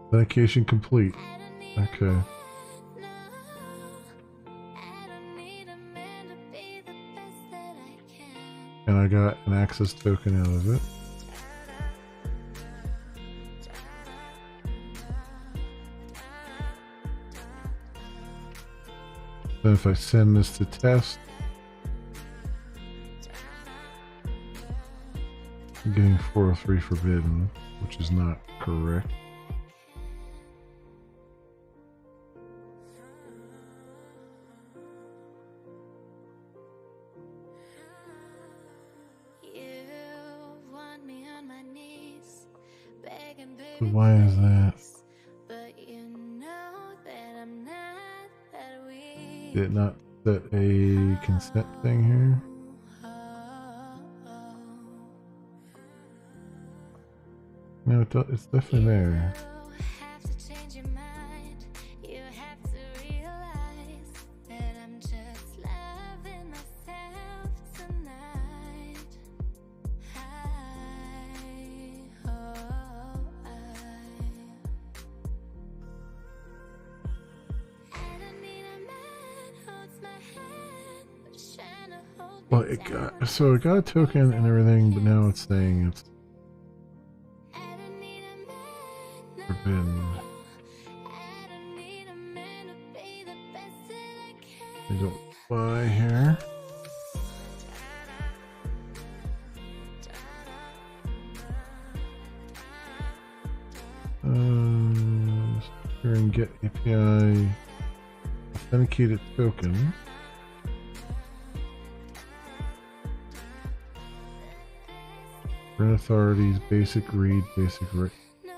Speaker 1: Authentication complete.
Speaker 4: I don't need
Speaker 1: Okay.
Speaker 4: a man, no. I don't need a man to be the best that I can.
Speaker 1: And I got an access token out of it. Then if I send this to test, I'm getting 403 forbidden, which is not correct.
Speaker 4: You want me on my knees, begging,
Speaker 1: So
Speaker 4: baby,
Speaker 1: why is that?
Speaker 4: please. But you know that I'm not that weak.
Speaker 1: Did it not set a consent thing here? No, it's definitely there.
Speaker 4: You have to change your mind. You have to
Speaker 1: Well, it got so it got a token and everything, but now it's saying it's forbidden. I don't buy here. Here and get API authenticated token. Rent authorities, basic read, basic write.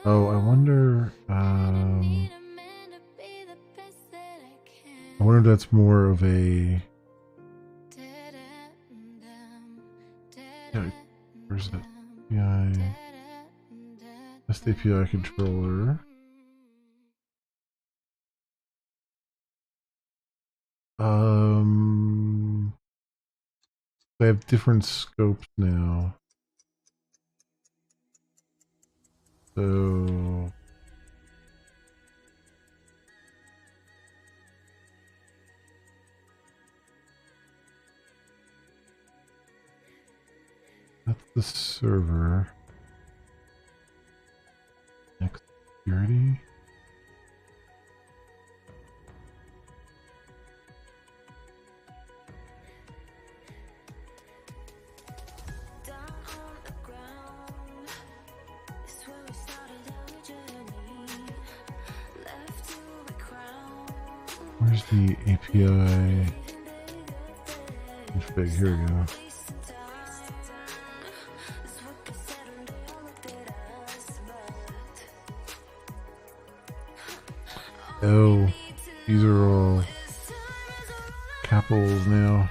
Speaker 1: Oh, I wonder. I wonder if that's more of a. Yeah, where's that? API. Best API controller. They have different scopes now. So that's the server. Next security. Where's the API config? Here we go. Oh, these are all capitals now.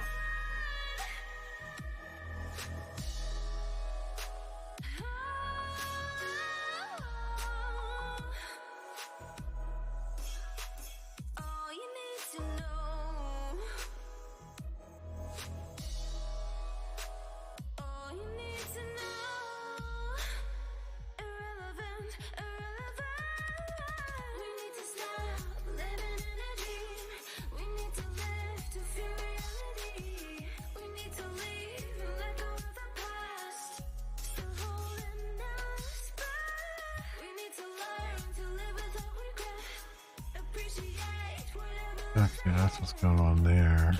Speaker 1: Okay, that's what's going on there.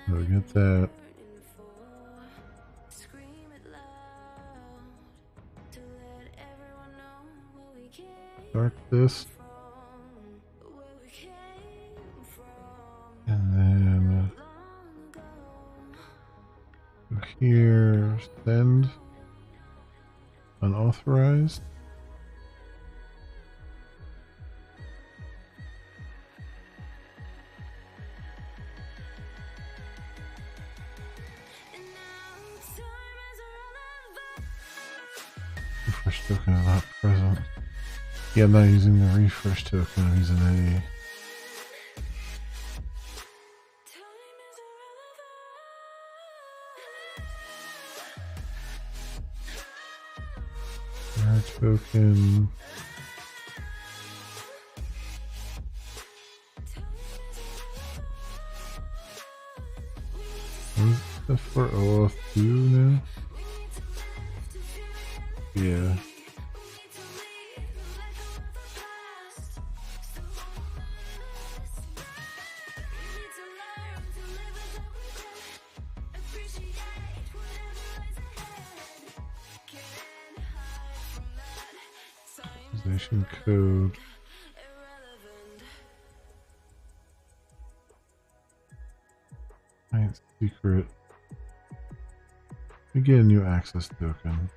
Speaker 1: So we get that. Start this. And then go here, send unauthorized. Refresh token is not present. Yeah, I'm not using the refresh token, I'm using a token. Is that for OAuth 2 now? Yeah. Organization code. Client secret. Get a new access token.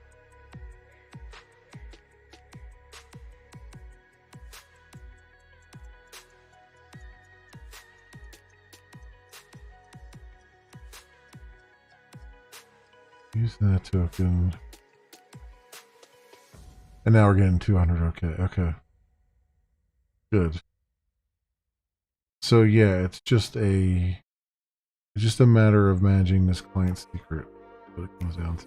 Speaker 1: Using that token. And now we're getting 200. Okay, okay. Good. So yeah, it's just a matter of managing this client secret. What it comes down to.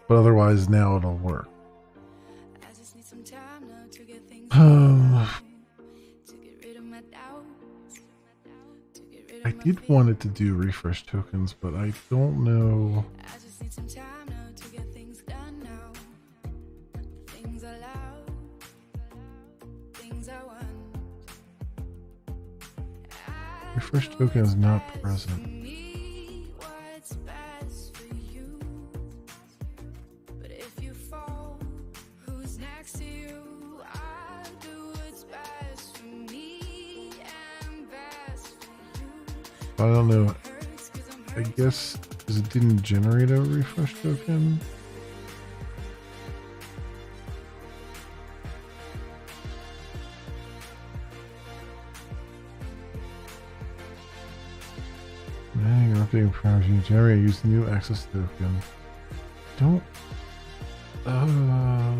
Speaker 1: But otherwise, now it'll work.
Speaker 2: I just need some time now to get things
Speaker 1: Um,
Speaker 2: right, to get rid of my doubts, to get rid
Speaker 1: I
Speaker 2: of my
Speaker 1: did want it to do refresh tokens, but I don't know.
Speaker 2: I just need some time now to get things done now. Things allowed, things I want.
Speaker 1: Refresh token is not present.
Speaker 2: Me, what's best for you? But if you fall, who's next to you? I'll do what's best for me and best for you.
Speaker 1: I don't know.
Speaker 2: Hurts 'cause I'm
Speaker 1: I guess because it didn't generate a refresh token. Man, you're updating privacy. Generate. Use the new access token. Don't.
Speaker 2: not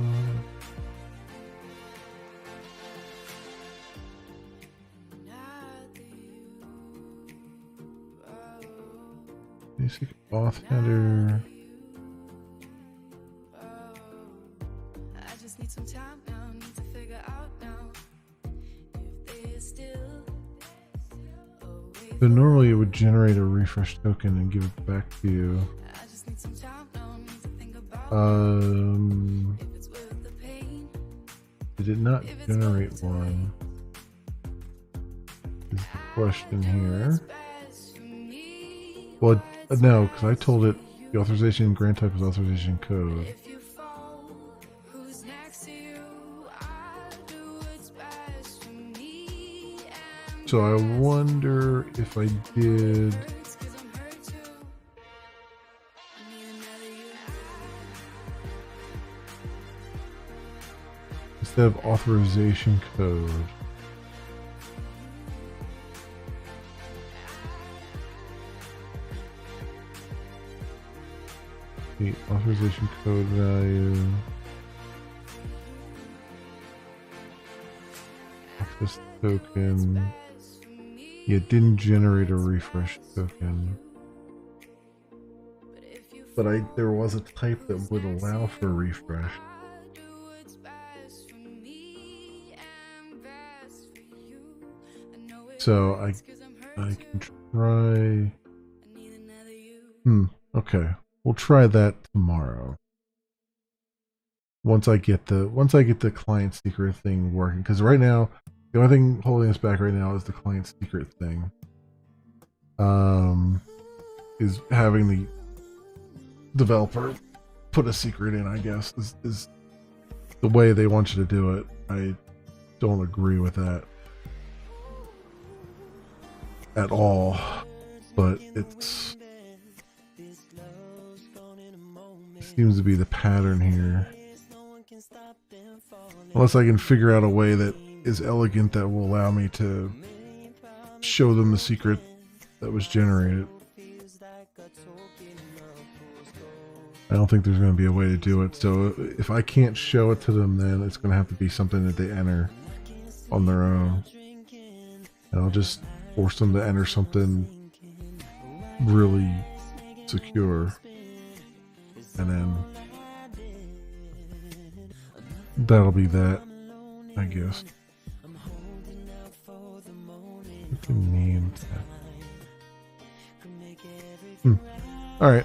Speaker 2: you.
Speaker 1: Basic auth header.
Speaker 2: I just need some time now, need to figure out now if there's still a way.
Speaker 1: So normally it would generate a refresh token and give it back to you.
Speaker 2: I just need some time now, need to think about if it's worth the pain.
Speaker 1: It did not generate one. Is the question here?
Speaker 2: Best for me.
Speaker 1: Well, no, because I told it the authorization grant type is authorization code.
Speaker 2: If you fall, who's next to you? I'll do what's best for me and
Speaker 1: So I wonder if I did.
Speaker 2: hurts 'cause I'm hurt too. I need another you.
Speaker 1: Instead of authorization code. The authorization code value. Access token. Yeah, it didn't generate a refresh token. But there was a type that would allow for refresh. So I can try. Okay. We'll try that tomorrow. Once I get the client secret thing working, because right now the only thing holding us back right now is the client secret thing. Is having the developer put a secret in, I guess, is the way they want you to do it. I don't agree with that at all, but it seems to be the pattern here. Unless I can figure out a way that is elegant that will allow me to show them the secret that was generated. I don't think there's going to be a way to do it. So if I can't show it to them, then it's going to have to be something that they enter on their own. And I'll just force them to enter something really secure. And then that'll be that, I guess. You can name that. All right.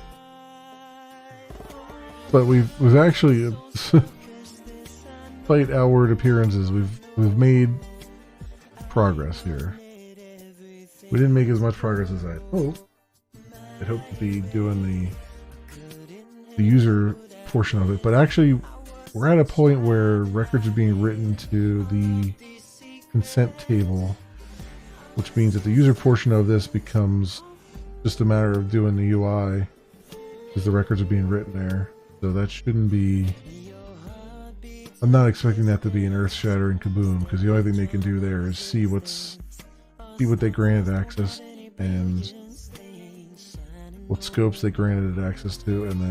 Speaker 1: But we've actually, despite outward appearances, we've made progress here. We didn't make as much progress as I hoped. I hoped to be doing the user portion of it, but actually we're at a point where records are being written to the consent table, which means that the user portion of this becomes just a matter of doing the UI because the records are being written there. So that shouldn't be, I'm not expecting that to be an earth-shattering kaboom, because the only thing they can do there is see what they granted access and what scopes they granted it access to, and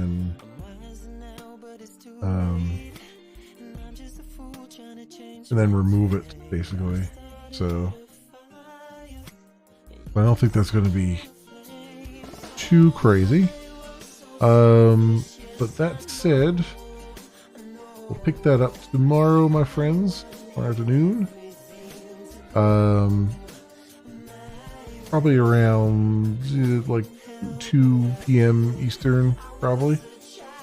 Speaker 1: then remove it, basically. So I don't think that's going to be too crazy. but that said, we'll pick that up tomorrow, my friends, tomorrow afternoon. Probably around like 2 p.m. Eastern, probably.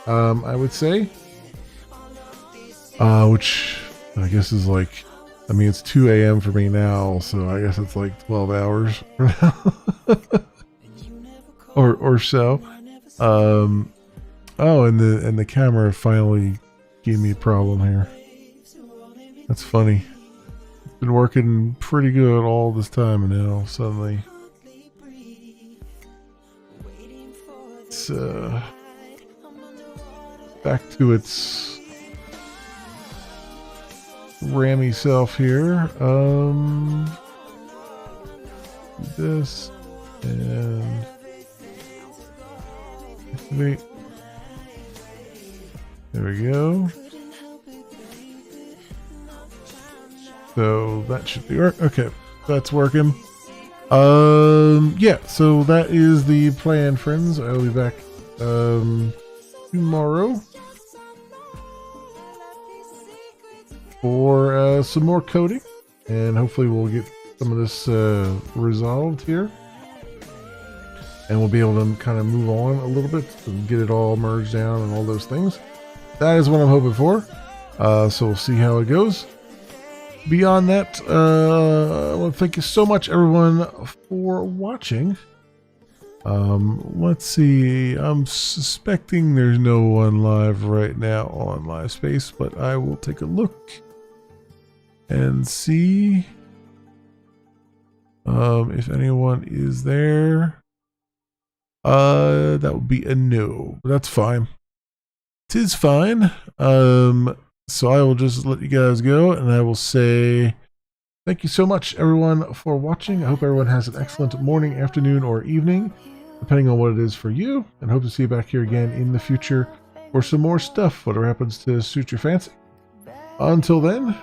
Speaker 1: I would say. Which I guess is like, I mean, it's 2 a.m. for me now, so I guess it's like 12 hours from now. or so. Oh, and the camera finally gave me a problem here. That's funny. It's been working pretty good all this time, and now suddenly it's back to its rammy self here. This and wait. There we go. So that should be work. Okay, that's working. Yeah. So that is the plan, friends. I'll be back tomorrow for some more coding, and hopefully we'll get some of this resolved here, and we'll be able to kind of move on a little bit and get it all merged down and all those things. That is what I'm hoping for. So we'll see how it goes. Beyond that, I want to thank you so much, everyone, for watching. Let's see. I'm suspecting there's no one live right now on Live Space, but I will take a look and see if anyone is there. That would be a no, but that's fine. It is fine. So I will just let you guys go, and I will say thank you so much, everyone, for watching. I hope everyone has an excellent morning, afternoon, or evening, depending on what it is for you, and hope to see you back here again in the future for some more stuff, whatever happens to suit your fancy. Until then,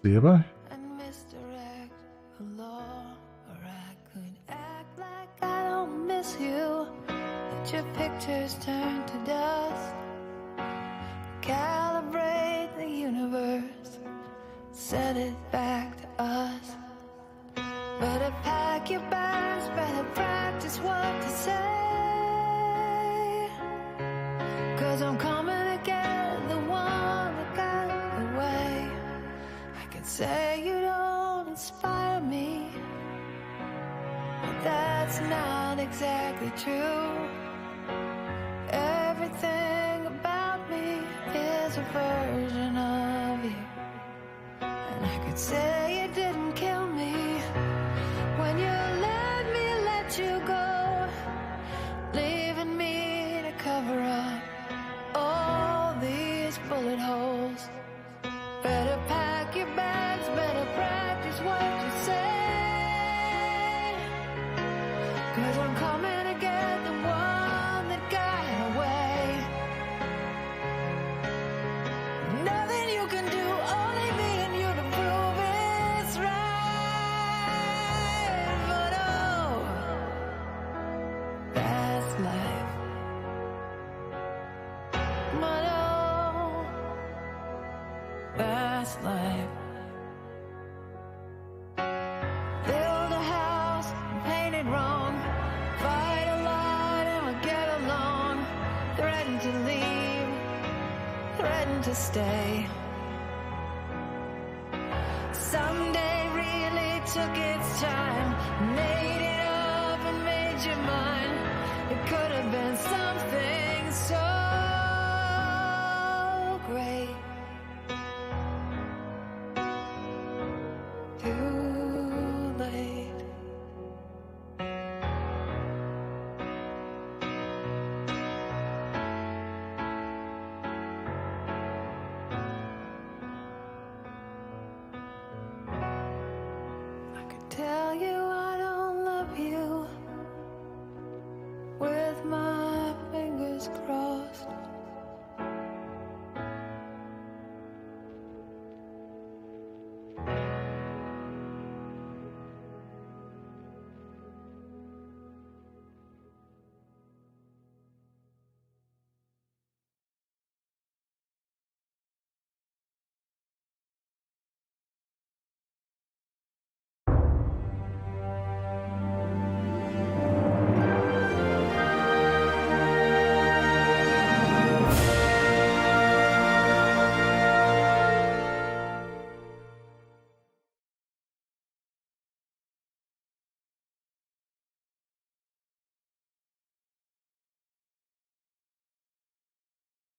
Speaker 1: see you, bye.
Speaker 3: And misdirect the law, or I could act like I don't miss you. Let your pictures turn to dust. Calibrate the universe, set it back to us. Better pack your bags, better practice what to say. 'Cause I'm coming to get the one that got away. I can say you don't inspire me, but that's not exactly true. Everything about me is a version of you, and I could say you didn't kill me when you let you go, leaving me to cover up all these bullet holes. Better pack your bags, better practice what you say, 'cause I'm coming to get the one that got away. Nothing you can do, only me and you to prove it's right. But oh, that's life. But oh, that's life. Build a house, paint it wrong, fight a lot and we'll get along. Threaten to leave, threaten to stay. Someday really took its time, made it up and made you mine. It could have been something so great. Too late. I could tell you